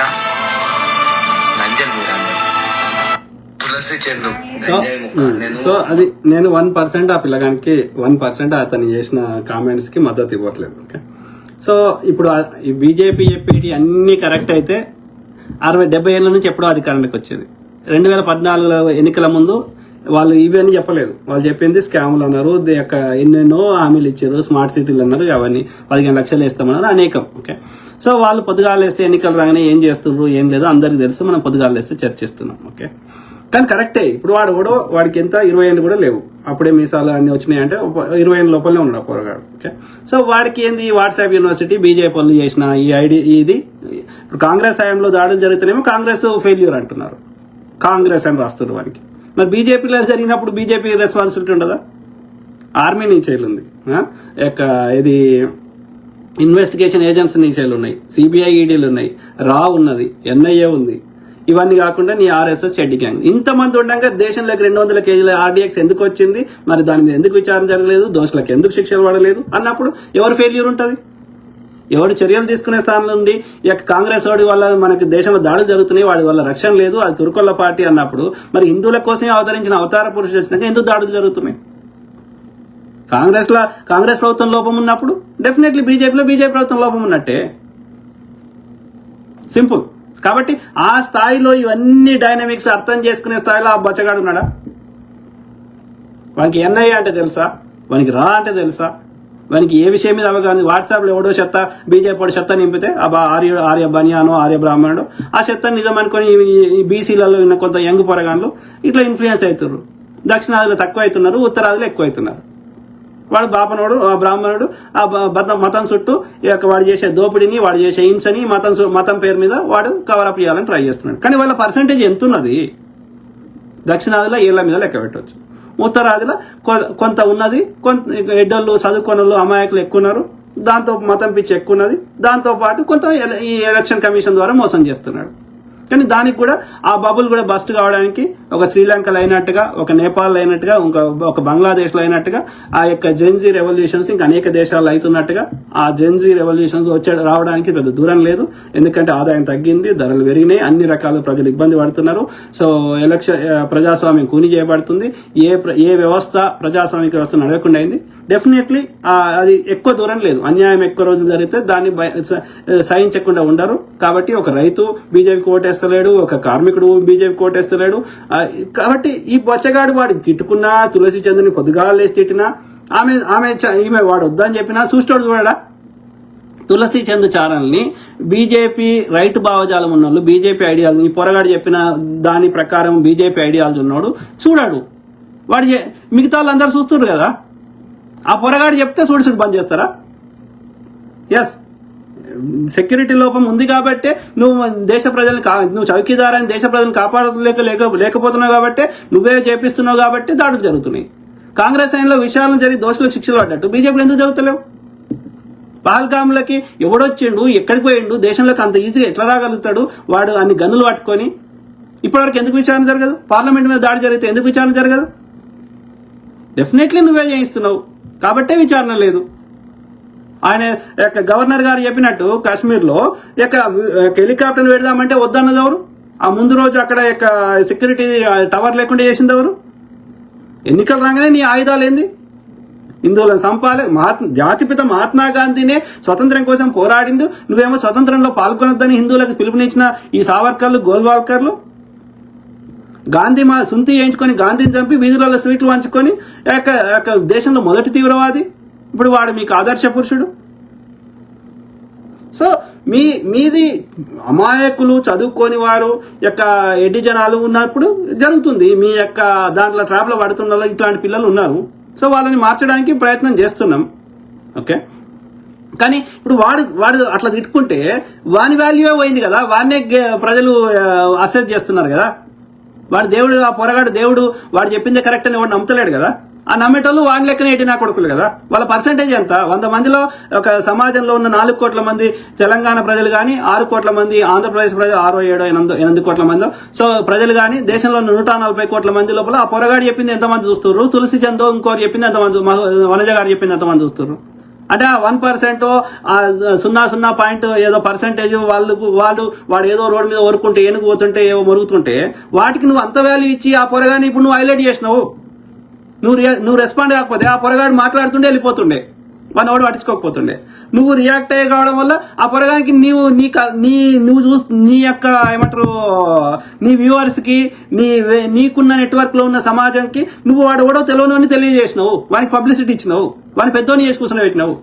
లంజలు మీరు అందరు తులసి చెండు గంజాయి ముక్క నేను. సో అది నేను 1% ఆ పిల్లగానికి 1% అతను చేసిన కామెంట్స్ కి మద్దతు ఇవ్వట్లేదు. ఓకే సో ఇప్పుడు ఈ బీజేపీ చెప్పేటి అన్ని కరెక్ట్ అయితే 60-70 ఏళ్ళ నుంచి ఎప్పుడో అధికారానికి వచ్చేది. 2014 ఎన్నికల ముందు వాళ్ళు ఇవన్నీ చెప్పలేదు. వాళ్ళు చెప్పింది స్కాములు అన్నారు, ఎన్నెన్నో హామీలు ఇచ్చారు, స్మార్ట్ సిటీలు అన్నారు, అవన్నీ 15 లక్షలు వేస్తామన్నారు, అనేకం. ఓకే సో వాళ్ళు పొద్దుగాలు వేస్తే ఎన్నికలు రాగానే ఏం చేస్తున్నారు ఏం లేదు అందరికి తెలుసు, మనం పొద్దుగాలు వేస్తే చర్చిస్తున్నాం. ఓకే కానీ కరెక్టే. ఇప్పుడు వాడికి ఎంత 20 ఏళ్ళు కూడా లేవు, అప్పుడే మీసాలు అన్ని వచ్చినాయి అంటే 20 ఏళ్ళ లోపలనే ఉన్నాడు పోరగాడు. ఓకే సో వాడికి ఏంది వాట్సాప్ యూనివర్సిటీ బీజేపీ వాళ్ళు చేసిన ఈ ఇది ఇప్పుడు కాంగ్రెస్ హయాంలో దాడులు జరుగుతున్నాయేమో కాంగ్రెస్ ఫెయిల్యూర్ అంటున్నారు, కాంగ్రెస్ అని రాస్తున్నారు వానికి. మరి బీజేపీలో జరిగినప్పుడు బీజేపీ రెస్పాన్సిబిలిటీ ఉండదా? ఆర్మీ నుంచి ఉంది, ఇది ఇన్వెస్టిగేషన్ ఏజెన్సీ నుంచి ఉన్నాయి, సిబిఐ ఈడీలు ఉన్నాయి, రా ఉన్నది, ఎన్ఐఏ ఉంది. ఇవన్నీ కాకుండా నీ ఆర్ఎస్ఎస్ చెడ్డి గ్యాంగ్ ఇంతమంది ఉండగా దేశంలోకి 200 కేజీల ఆర్డీఎక్స్ ఎందుకు వచ్చింది, మరి దాని మీద ఎందుకు విచారణ జరగలేదు, దోషులకు ఎందుకు శిక్షలు పడలేదు అన్నప్పుడు ఎవరు ఫెయిల్యూర్ ఉంటుంది? ఎవడు చర్యలు తీసుకునే స్థానంలో ఉండి కాంగ్రెస్ వాడి వల్ల మనకి దేశంలో దాడులు జరుగుతున్నాయి, వాడి వల్ల రక్షణ లేదు, అది తురుకొల్ల పార్టీ అన్నప్పుడు మరి హిందువుల కోసమే అవతరించిన అవతార పురుషుడు వచ్చినాక ఎందుకు దాడులు జరుగుతున్నాయి? కాంగ్రెస్ ప్రభుత్వం లోపం ఉన్నప్పుడు డెఫినెట్లీ బీజేపీ ప్రభుత్వం లోపం ఉన్నట్టే, సింపుల్. కాబట్టి ఆ స్థాయిలో ఇవన్నీ డైనమిక్స్ అర్థం చేసుకునే స్థాయిలో ఆ బచ్చగాడు ఉన్నాడా? వానికి ఎన్ఐఏ అంటే తెలుసా, వానికి రా అంటే తెలుసా, వానికి ఏ విషయం మీద అవగాహన? వాట్సాప్లో ఎవడో చెత్త బీజేపీ చెత్త నింపితే ఆర్య బనియానో ఆర్య బ్రాహ్మణుడు ఆ చెత్త నిజం అనుకొని ఈ బీసీలలో ఉన్న కొంత యంగ్ పొరగాన్లు ఇట్లా ఇన్ఫ్లుయెన్స్ అవుతున్నారు. దక్షిణాదిలో తక్కువ అవుతున్నారు, ఉత్తరాదిలో ఎక్కువ అవుతున్నారు. వాడు బాపనోడు ఆ బ్రాహ్మణుడు ఆ మతం చుట్టూ వాడు చేసే దోపిడీని, వాడు చేసే హింసని మతం పేరు మీద వాడు కవరప్ చేయాలని ట్రై చేస్తున్నాడు. కానీ వాళ్ళ పర్సంటేజ్ ఎంత ఉన్నది? దక్షిణాదిలో ఏళ్ల మీద లెక్క పెట్టవచ్చు, ఉత్తరాదిలో కొంత ఉన్నది, కొంత ఎడ్డళ్ళు చదువుకున్న వాళ్ళు అమాయకులు ఎక్కువ ఉన్నారు, దాంతో మతం పిచ్చి ఎక్కువ ఉన్నది, దాంతో పాటు కొంత ఈ ఎలక్షన్ కమిషన్ ద్వారా మోసం చేస్తున్నాడు. కానీ దానికి కూడా ఆ బబుల్ కూడా బస్ట్ కావడానికి ఒక శ్రీలంకలో అయినట్టుగా, ఒక నేపాల్లో అయినట్టుగా, ఒక బంగ్లాదేశ్లో అయినట్టుగా ఆ యొక్క జెన్జీ రెవల్యూషన్స్ ఇంకా అనేక దేశాల్లో అవుతున్నట్టుగా ఆ జెన్జీ రెవల్యూషన్స్ రావడానికి పెద్ద దూరం లేదు. ఎందుకంటే ఆదాయం తగ్గింది, ధరలు పెరిగినాయి, అన్ని రకాల ప్రజలు ఇబ్బంది పడుతున్నారు. సో ప్రజాస్వామ్యం కూని చేయబడుతుంది. ఏ వ్యవస్థ ప్రజాస్వామిక వ్యవస్థ నడవకుండా అయింది. డెఫినెట్లీ అది ఎక్కువ దూరం లేదు. అన్యాయం ఎక్కువ రోజులు జరిగితే దాన్ని సహించకుండా ఉండరు. కాబట్టి ఒక రైతు బీజేపీకి ఓటేస్తలేడు, ఒక కార్మికుడు బీజేపీకి ఓటేస్తలేడు. కాబట్టి ఈ బొచ్చగాడు వాడు తిట్టుకున్నా, తులసి చంద్రుని పొద్దుగాలేసి తిట్టినా, ఈమె వాడు వద్దని చెప్పినా చూస్తాడు చూడడా. తులసి చంద్ ఛానల్ని బీజేపీ రైట్ భావజాలం ఉన్నోళ్ళు, బీజేపీ ఐడియాలజీ, ఈ పొరగాడు చెప్పిన దాని ప్రకారం బీజేపీ ఐడియాలజీ ఉన్నాడు చూడాడు. వాడు మిగతా వాళ్ళందరూ చూస్తున్నారు కదా. ఆ పొరగాడు చెప్తే చూడు బంద్ చేస్తారా? ఎస్, సెక్యూరిటీ లోపం ఉంది కాబట్టి నువ్వు దేశ ప్రజల్ని నువ్వు చౌకీదారాన్ని దేశ ప్రజలను లేకపోతున్నావు కాబట్టి నువ్వే చేపిస్తున్నావు కాబట్టి దాడులు జరుగుతున్నాయి. కాంగ్రెస్ ఆయనలో విషయాలను జరిగి దోషులకు శిక్షలు పడ్డట్టు బీజేపీలో ఎందుకు జరుగుతలేవు? పహల్గామ్లకి ఎవడొచ్చిండు, ఎక్కడికి పోయిండు, దేశంలోకి అంత ఈజీగా ఎట్లా రాగలుగుతాడు? వాడు అన్ని గన్నులు పట్టుకొని ఇప్పటివరకు ఎందుకు విచారణ జరగదు? పార్లమెంట్ మీద దాడి జరిగితే ఎందుకు విచారణ జరగదు? డెఫినెట్లీ నువ్వే చేయిస్తున్నావు కాబట్టే విచారణ లేదు. ఆయన యొక్క గవర్నర్ గారు చెప్పినట్టు కాశ్మీర్లో హెలికాప్టర్ని పెడదామంటే వద్దన్నది ఎవరు? ఆ ముందు రోజు అక్కడ సెక్యూరిటీ టవర్ లేకుండా చేసింది ఎవరు? ఎన్నికలు రాగానే నీ ఆయుధాలు ఏంది? హిందువులను చంపాలి. జాతిపిత మహాత్మా గాంధీనే స్వతంత్రం కోసం పోరాడిండు. నువ్వేమో స్వతంత్రంలో పాల్గొనొద్దని హిందువులకు పిలుపునిచ్చిన ఈ సావర్కర్లు, గోల్వాల్కర్లు గాంధీ సుంతి చేయించుకొని గాంధీని చంపి వీధులలో స్వీట్లు వంచుకొని దేశంలో మొదటి తీవ్రవాది. ఇప్పుడు వాడు మీకు ఆదర్శ పురుషుడు. సో మీది అమాయకులు, చదువుకోని వారు ఎడ్డి జనాలు ఉన్నప్పుడు జరుగుతుంది. మీ దాంట్లో ట్రాప్లో పడుతున్న ఇట్లాంటి పిల్లలు ఉన్నారు. సో వాళ్ళని మార్చడానికి ప్రయత్నం చేస్తున్నాం. ఓకే, కానీ ఇప్పుడు వాడు అట్లా తిట్టుకుంటే వాని వాల్యూవే పోయింది కదా. వాడినే ప్రజలు అసెస్ చేస్తున్నారు కదా. వాడు దేవుడు, ఆ పొరగాడు దేవుడు, వాడు చెప్పిందే కరెక్ట్ అని వాడు నమ్ముతలేడు కదా. ఆ నమ్మేటోళ్ళు వాడి లెక్కనే ఎట్టి నా కొడుకులు కదా. వాళ్ళ పర్సంటేజ్ ఎంత? 100 మందిలో ఒక సమాజంలో ఉన్న 4 కోట్ల మంది తెలంగాణ ప్రజలు కానీ, 6 కోట్ల మంది ఆంధ్రప్రదేశ్ ప్రజలు, 6, 7, 8 కోట్ల మంది సో ప్రజలు కానీ, దేశంలో ఉన్న 140 కోట్ల మంది లోపల ఆ పొరగాడు చెప్పింది ఎంతమంది చూస్తున్నారు? తులసి చందో ఇంకోరు చెప్పింది ఎంతమంది, వనజ గారు చెప్పింది ఎంతమంది చూస్తున్నారు? అంటే ఆ 1% 0.0 ఏదో పర్సెంటేజ్ వాడు ఏదో రోడ్డు మీద ఒరుకుంటే, ఏనుగు పోతుంటే, ఏవో మొరుగుతుంటే వాటికి నువ్వు అంత వాల్యూ ఇచ్చి ఆ పొరగాని ఇప్పుడు నువ్వు హైలైట్ చేసినావు. నువ్వు రెస్పాండ్ కాకపోతే ఆ పొరగాడు మాట్లాడుతుండే వెళ్ళిపోతుండే, వాడిని ఎవడు పట్టించుకోకపోతుండే. నువ్వు రియాక్ట్ అయ్యి కావడం వల్ల ఆ పొరగానికి నువ్వు నీ యొక్క ఏమంటారు నీ వ్యూవర్స్కి, నీకున్న నెట్వర్క్లో ఉన్న సమాజంకి నువ్వు వాడు ఎవడో తెలియని తెలియజేసినావు, వానికి పబ్లిసిటీ ఇచ్చినావు, వాడిని పెద్దోని చేసి కూర్చొని పెట్టినావు.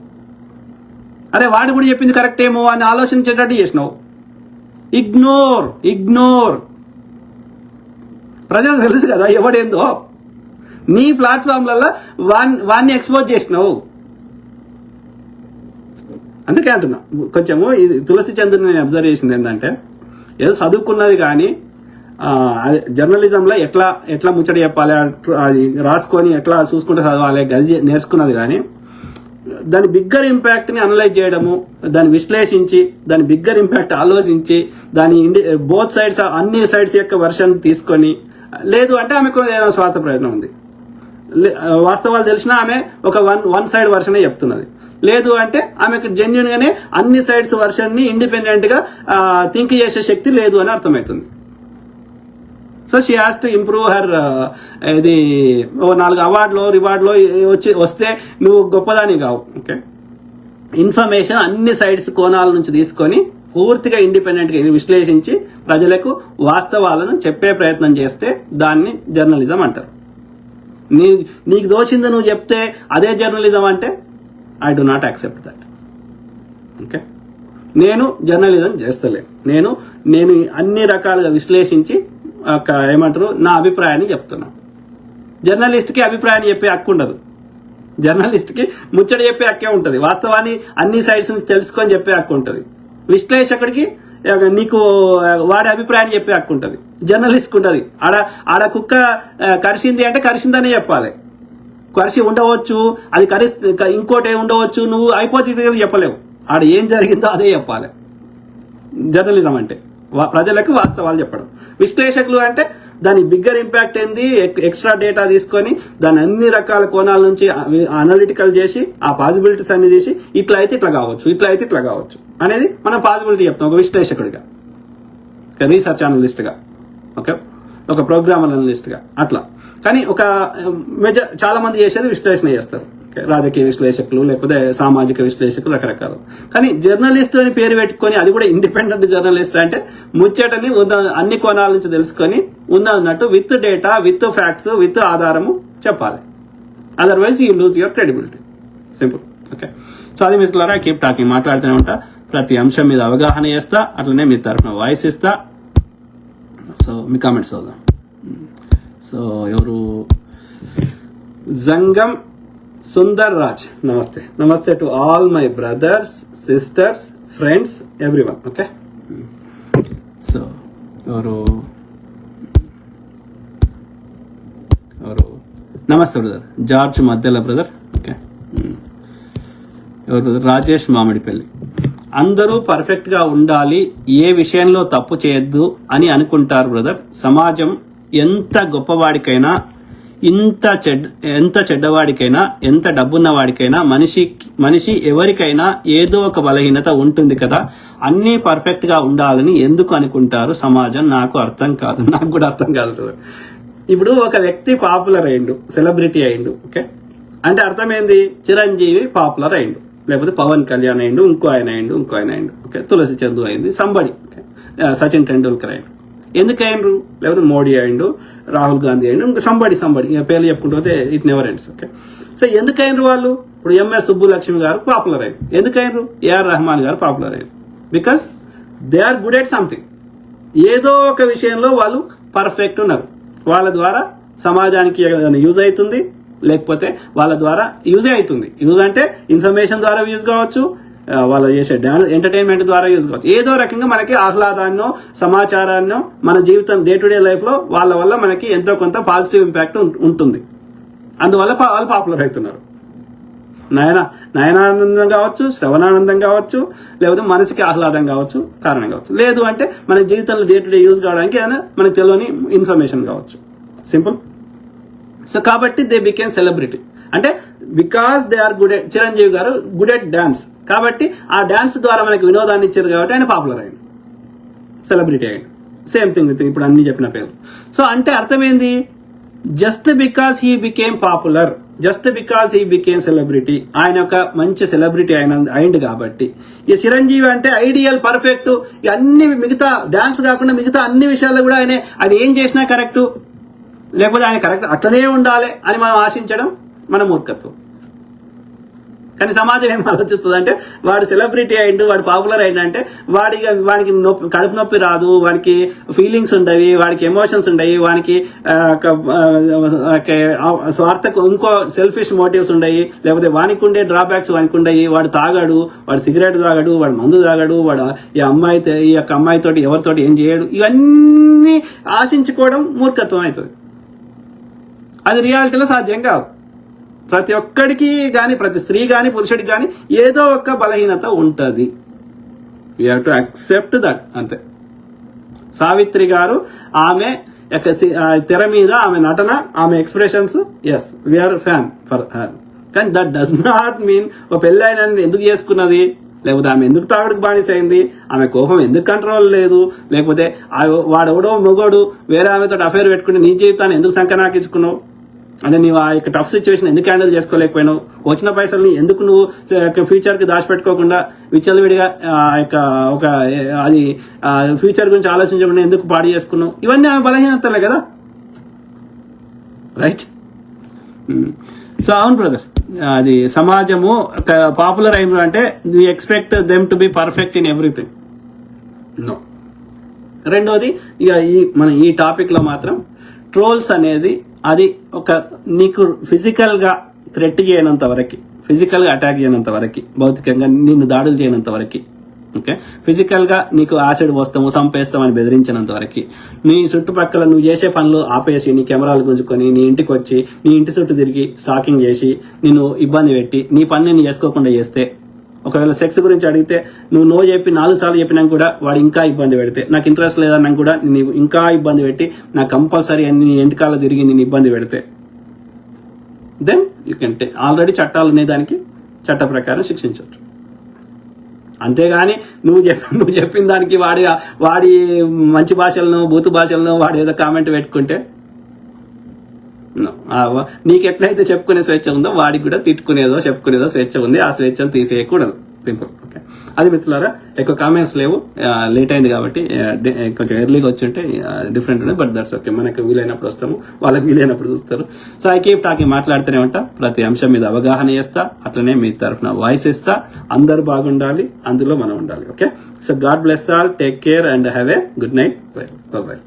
అరే వాడు కూడా చెప్పింది కరెక్ట్ ఏమో అని ఆలోచించేటట్టు చేసినావు. ఇగ్నోర్. ప్రజలకు తెలుసు కదా ఎవడేందో. నీ ప్లాట్ఫామ్లలో వాడిని ఎక్స్పోజ్ చేసినావు. అందుకే అంటున్నా, కొంచెము ఇది తులసి చంద్రుని అబ్జర్వ్ చేసింది ఏంటంటే, ఏదో చదువుకున్నది కానీ జర్నలిజంలో ఎట్లా ముచ్చట చెప్పాలి, అది రాసుకొని ఎట్లా చూసుకుంటే చదవాలి, గది నేర్చుకున్నది కానీ దాని బిగ్గర్ ఇంపాక్ట్ని అనలైజ్ చేయడము, దాన్ని విశ్లేషించి దాని బిగ్గర్ ఇంపాక్ట్ ఆలోచించి దాని బోత్ సైడ్స్, అన్ని సైడ్స్ యొక్క వర్షన్ తీసుకొని, లేదు అంటే ఆమెకు ఏదో స్వార్థ ప్రయత్నం ఉంది, వాస్తవాలు తెలిసినా ఆమె ఒక వన్ సైడ్ వర్షనే చెప్తున్నది, లేదు అంటే ఆమెకు జెన్యున్ గానే అన్ని సైడ్స్ వర్షన్ ని ఇండిపెండెంట్ గా థింక్ చేసే శక్తి లేదు అని అర్థమవుతుంది. So she has to improve her. ఇది 4 అవార్డులో రివార్డులో వస్తే నువ్వు గొప్పదాని కావు. ఓకే, ఇన్ఫర్మేషన్ అన్ని సైడ్స్ కోణాల నుంచి తీసుకొని పూర్తిగా ఇండిపెండెంట్గా విశ్లేషించి ప్రజలకు వాస్తవాలను చెప్పే ప్రయత్నం చేస్తే దాన్ని జర్నలిజం అంటారు. నీకు దోచింది నువ్వు చెప్తే అదే జర్నలిజం అంటే I do not accept that. Okay, నేను జర్నలిజం చేస్తలేను. నేను అన్ని రకాలుగా విశ్లేషించి ఏమంటారు నా అభిప్రాయాన్ని చెప్తున్నా. జర్నలిస్ట్కి అభిప్రాయాన్ని చెప్పే హక్కు ఉండదు. జర్నలిస్ట్కి ముచ్చట చెప్పే హక్కే ఉంటుంది. వాస్తవాన్ని అన్ని సైడ్స్ నుంచి తెలుసుకొని చెప్పే హక్కు ఉంటుంది. విశ్లేషకుడికి నీకు వాడి అభిప్రాయాన్ని చెప్పే హక్కు ఉంటుంది. జర్నలిస్ట్కి ఉంటుంది. ఆడ కుక్క కరిసింది అంటే కరిసిందనే చెప్పాలి. కరిసి ఉండవచ్చు, అది ఇంకోటి ఉండవచ్చు, నువ్వు హైపోథెటికల్ చెప్పలేవు. ఆడ ఏం జరిగిందో అదే చెప్పాలి. జర్నలిజం అంటే ప్రజలకు వాస్తవాలు చెప్పడం. విశ్లేషకులు అంటే దాని బిగ్గర్ ఇంపాక్ట్ ఏంది, ఎక్స్ట్రా డేటా తీసుకొని దాన్ని అన్ని రకాల కోణాల నుంచి అనలిటికల్ చేసి ఆ పాసిబిలిటీస్ అన్ని చేసి ఇట్లా అయితే ఇట్లా కావచ్చు, ఇట్లా అయితే ఇట్లా కావచ్చు అనేది మనం పాసిబిలిటీ చెప్తాం ఒక విశ్లేషకుడిగా, రీసెర్చ్ అనలిస్ట్గా, ఓకే, ఒక ప్రోగ్రామర్ అనలిస్ట్గా అట్లా. కానీ ఒక చాలా మంది చేసేది విశ్లేషణ చేస్తారు. ఓకే, రాజకీయ విశ్లేషకులు లేకపోతే సామాజిక విశ్లేషకులు రకరకాలు. కానీ జర్నలిస్ట్ అని పేరు పెట్టుకొని అది కూడా ఇండిపెండెంట్ జర్నలిస్ట్ అంటే ముచ్చటని అన్ని కోణాల నుంచి తెలుసుకొని ఉన్నట్టు with data, with facts, with ఆధారము చెప్పాలి. Otherwise you lose your credibility. Simple. Okay, so అది మిత్రులారా, కీప్ టాకింగ్, మాట్లాడుతూనే ఉంటా, ప్రతి అంశం మీద అవగాహన చేస్తా, అట్లనే మీ తరఫున వాయిస్ ఇస్తా. సో మీ కామెంట్స్ అవుదాం. సో ఎవరు, జంగం సుందర్ రాజ్, నమస్తే. నమస్తే to all my brothers, sisters, friends, everyone. Okay, so ఎవరు నమస్తే బ్రదర్, జార్జ్ మధ్యల బ్రదర్. ఓకే, ఎవరు బ్రదర్, రాజేష్ మామిడిపల్లి. అందరూ పర్ఫెక్ట్గా ఉండాలి, ఏ విషయంలో తప్పు చేయొద్దు అని అనుకుంటారు బ్రదర్. సమాజం ఎంత గొప్పవాడికైనా, ఎంత చెడ్డవాడికైనా, ఎంత డబ్బున్న వాడికైనా, మనిషి ఎవరికైనా ఏదో ఒక బలహీనత ఉంటుంది కదా. అన్నీ పర్ఫెక్ట్గా ఉండాలని ఎందుకు అనుకుంటారు సమాజం? నాకు అర్థం కాదు, నాకు కూడా అర్థం కాదు బ్రదర్. ఇప్పుడు ఒక వ్యక్తి పాపులర్ అయిండు, సెలబ్రిటీ అయిండు, ఓకే, అంటే అర్థం ఏంది? చిరంజీవి పాపులర్ అయిండు, లేకపోతే పవన్ కళ్యాణ్ అయిండు, ఇంకో ఆయన అయిండు, ఓకే, తులసి చందు అయింది, సంబడి, ఓకే, సచిన్ టెండూల్కర్ అయిండు. ఎందుకు అయినరు? లేకపోతే మోడీ అయిండు, రాహుల్ గాంధీ అయిండు, ఇంకా సంబడి పేర్లు చెప్పుకుంటూ it never ends. Okay, so ఎందుకు అయినరు వాళ్ళు? ఇప్పుడు ఎంఎస్ సుబ్బులక్ష్మి గారు పాపులర్ అయ్యారు. ఎందుకు అయినరు? ఏఆర్ రెహమాన్ గారు పాపులర్ అయ్యారు. Because they are good at something. ఏదో ఒక విషయంలో వాళ్ళు పర్ఫెక్ట్ ఉన్నారు. వాళ్ళ ద్వారా సమాజానికి యూజ్ అవుతుంది, లేకపోతే వాళ్ళ ద్వారా యూజే అవుతుంది. యూజ్ అంటే ఇన్ఫర్మేషన్ ద్వారా యూజ్ కావచ్చు, వాళ్ళు చేసే ఎంటర్టైన్మెంట్ ద్వారా యూజ్ కావచ్చు. ఏదో రకంగా మనకి ఆహ్లాదాన్నో, సమాచారాన్నో, మన జీవితం డే టు డే లైఫ్లో వాళ్ళ వల్ల మనకి ఎంతో కొంత పాజిటివ్ ఇంపాక్ట్ ఉంటుంది. అందువల్ల వాళ్ళు పాపులర్ అవుతున్నారు. నయనానందం కావచ్చు, శ్రవణానందం కావచ్చు, లేకపోతే మనసుకి ఆహ్లాదం కావచ్చు, కారణం కావచ్చు. లేదు అంటే మన జీవితంలో డే టు డే యూజ్ కావడానికి ఏదైనా మనకు తెలియని ఇన్ఫర్మేషన్ కావచ్చు. సింపుల్. సో కాబట్టి దే బికేమ్ సెలబ్రిటీ. అంటే because they are good at, Chiranjeevi గారు గుడ్ ఎట్ డాన్స్, కాబట్టి ఆ డాన్స్ ద్వారా మనకి వినోదాన్ని ఇచ్చారు కాబట్టి ఆయన పాపులర్ అయ్యాడు, సెలబ్రిటీ అయ్యాడు. సేమ్ థింగ్ విత్ ఇప్పుడు అన్ని చెప్పిన పేరు. సో అంటే అర్థమైంది, just because he became popular, just because he became celebrity, ఆయన ఒక మంచి సెలబ్రిటీ అయింది కాబట్టి. ఇక చిరంజీవి అంటే ఐడియల్, పర్ఫెక్ట్, అన్ని మిగతా డాన్స్ కాకుండా మిగతా అన్ని విషయాల్లో కూడా ఆయన ఏం చేసినా కరెక్టు, లేకపోతే ఆయన కరెక్ట్ అట్లనే ఉండాలి అని మనం ఆశించడం మన మూర్ఖత్వం. కానీ సమాజం ఏం ఆలోచిస్తుంది అంటే, వాడు సెలబ్రిటీ అయిండు, వాడు పాపులర్ అయిందంటే వాడికి కడుపు నొప్పి రాదు, వాడికి ఫీలింగ్స్ ఉండవి, వాడికి ఎమోషన్స్ ఉండవి, వాడికి స్వార్థ ఇంకో సెల్ఫిష్ మోటివ్స్ ఉండయి, లేకపోతే వానికి ఉండే డ్రాబ్యాక్స్ వానికి ఉండయి. వాడు తాగాడు, వాడు సిగరెట్ తాగాడు, వాడు మందు తాగాడు, వాడు ఈ యొక్క అమ్మాయితోటి ఎవరితోటి ఏం చేయడు. ఇవన్నీ ఆశించుకోవడం మూర్ఖత్వం అవుతుంది. అది రియాలిటీలో సాధ్యం కాదు. ప్రతి ఒక్కడికి కానీ, ప్రతి స్త్రీ కానీ, పురుషుడికి కానీ ఏదో ఒక బలహీనత ఉంటుంది. We have to accept that, అంతే. సావిత్రి గారు ఆమె యొక్క తెర మీద ఆమె నటన, ఆమె expressions, yes we are fan for her. కానీ దట్ డస్ నాట్ మీన్ ఒక పెళ్ళైన ఎందుకు చేసుకున్నది, లేకపోతే ఆమె ఎందుకు తాగుడుకు బానిసైంది, ఆమె కోపం ఎందుకు కంట్రోల్ లేదు, లేకపోతే వాడెవడో మొగోడు వేరే ఆమెతో అఫైర్ పెట్టుకుని నీ జీవితాన్ని ఎందుకు సంకనాకించుకున్నావు, అంటే నువ్వు ఆ యొక్క టఫ్ సిచ్యువేషన్ ఎందుకు హ్యాండిల్ చేసుకోలేకపోయినావు, వచ్చిన పైసల్ని ఎందుకు నువ్వు ఫ్యూచర్కి దాచిపెట్టుకోకుండా విచ్చలవిడిగా అది ఫ్యూచర్ గురించి ఆలోచించకుండా ఎందుకు పాడు చేసుకున్నావు. ఇవన్నీ ఆమె బలహీనతలే కదా, రైట్? సో అవును బ్రదర్, అది సమాజము పాపులర్ అయిన అంటే we expect them to be perfect in everything. No. రెండోది, ఇక మన ఈ టాపిక్లో మాత్రం ట్రోల్స్ అనేది అది ఒక నీకు ఫిజికల్గా థ్రెట్ చేయనంత వరకు, ఫిజికల్గా అటాక్ చేయనంత వరకు, భౌతికంగా నిన్ను దాడులు చేయనంత వరకు, ఓకే, ఫిజికల్గా నీకు యాసిడ్ పోస్తాము, చంపేస్తామని బెదిరించినంత వరకు, నీ చుట్టుపక్కల నువ్వు చేసే పనులు ఆపేసి నీ కెమెరాలు గుంజుకొని నీ ఇంటికి వచ్చి నీ ఇంటి చుట్టూ తిరిగి స్టాకింగ్ చేసి నిన్ను ఇబ్బంది పెట్టి నీ పని నేను చేసుకోకుండా చేస్తే, ఒకవేళ సెక్స్ గురించి అడిగితే నువ్వు నో చెప్పి 4 సార్లు చెప్పినా కూడా వాడు ఇంకా ఇబ్బంది పెడితే, నాకు ఇంట్రెస్ట్ లేదన్నా కూడా నేను ఇంకా ఇబ్బంది పెట్టి నాకు కంపల్సరీ నీ ఎంటికాల తిరిగి నేను ఇబ్బంది పెడితే, దెన్ యూ కెన్ ఆల్రెడీ చట్టాలు ఉన్నాయి, దానికి చట్ట ప్రకారం శిక్షించవచ్చు. అంతేగాని నువ్వు చెప్పిన దానికి వాడి మంచి భాషలను, బూతు భాషలను వాడు ఏదో కామెంట్ పెట్టుకుంటే నీకు ఎట్లయితే చెప్పుకునే స్వేచ్ఛ ఉందో వాడికి కూడా తిట్టుకునేదో చెప్పుకునేదో స్వేచ్ఛ ఉంది. ఆ స్వేచ్ఛను తీసేయకూడదు. సింపుల్. ఓకే, అది మిత్రులారా. ఎక్కువ కామెంట్స్ లేవు, లేట్ అయింది కాబట్టి కొంచెం ఎర్లీగా వచ్చి ఉంటే డిఫరెంట్ ఉండదు. బట్ దట్స్ ఓకే, మనకు వీలైనప్పుడు వస్తాము, వాళ్ళకి వీలైనప్పుడు చూస్తారు. సో ఐ కీప్ టాకింగ్, మాట్లాడుతూనే ఉంటా, ప్రతి అంశం మీద అవగాహన చేస్తా, అట్లనే మీ తరఫున వాయిస్ ఇస్తా. అందరు బాగుండాలి, అందులో మనం ఉండాలి. Okay, so God bless all, take care and have a good night. By by.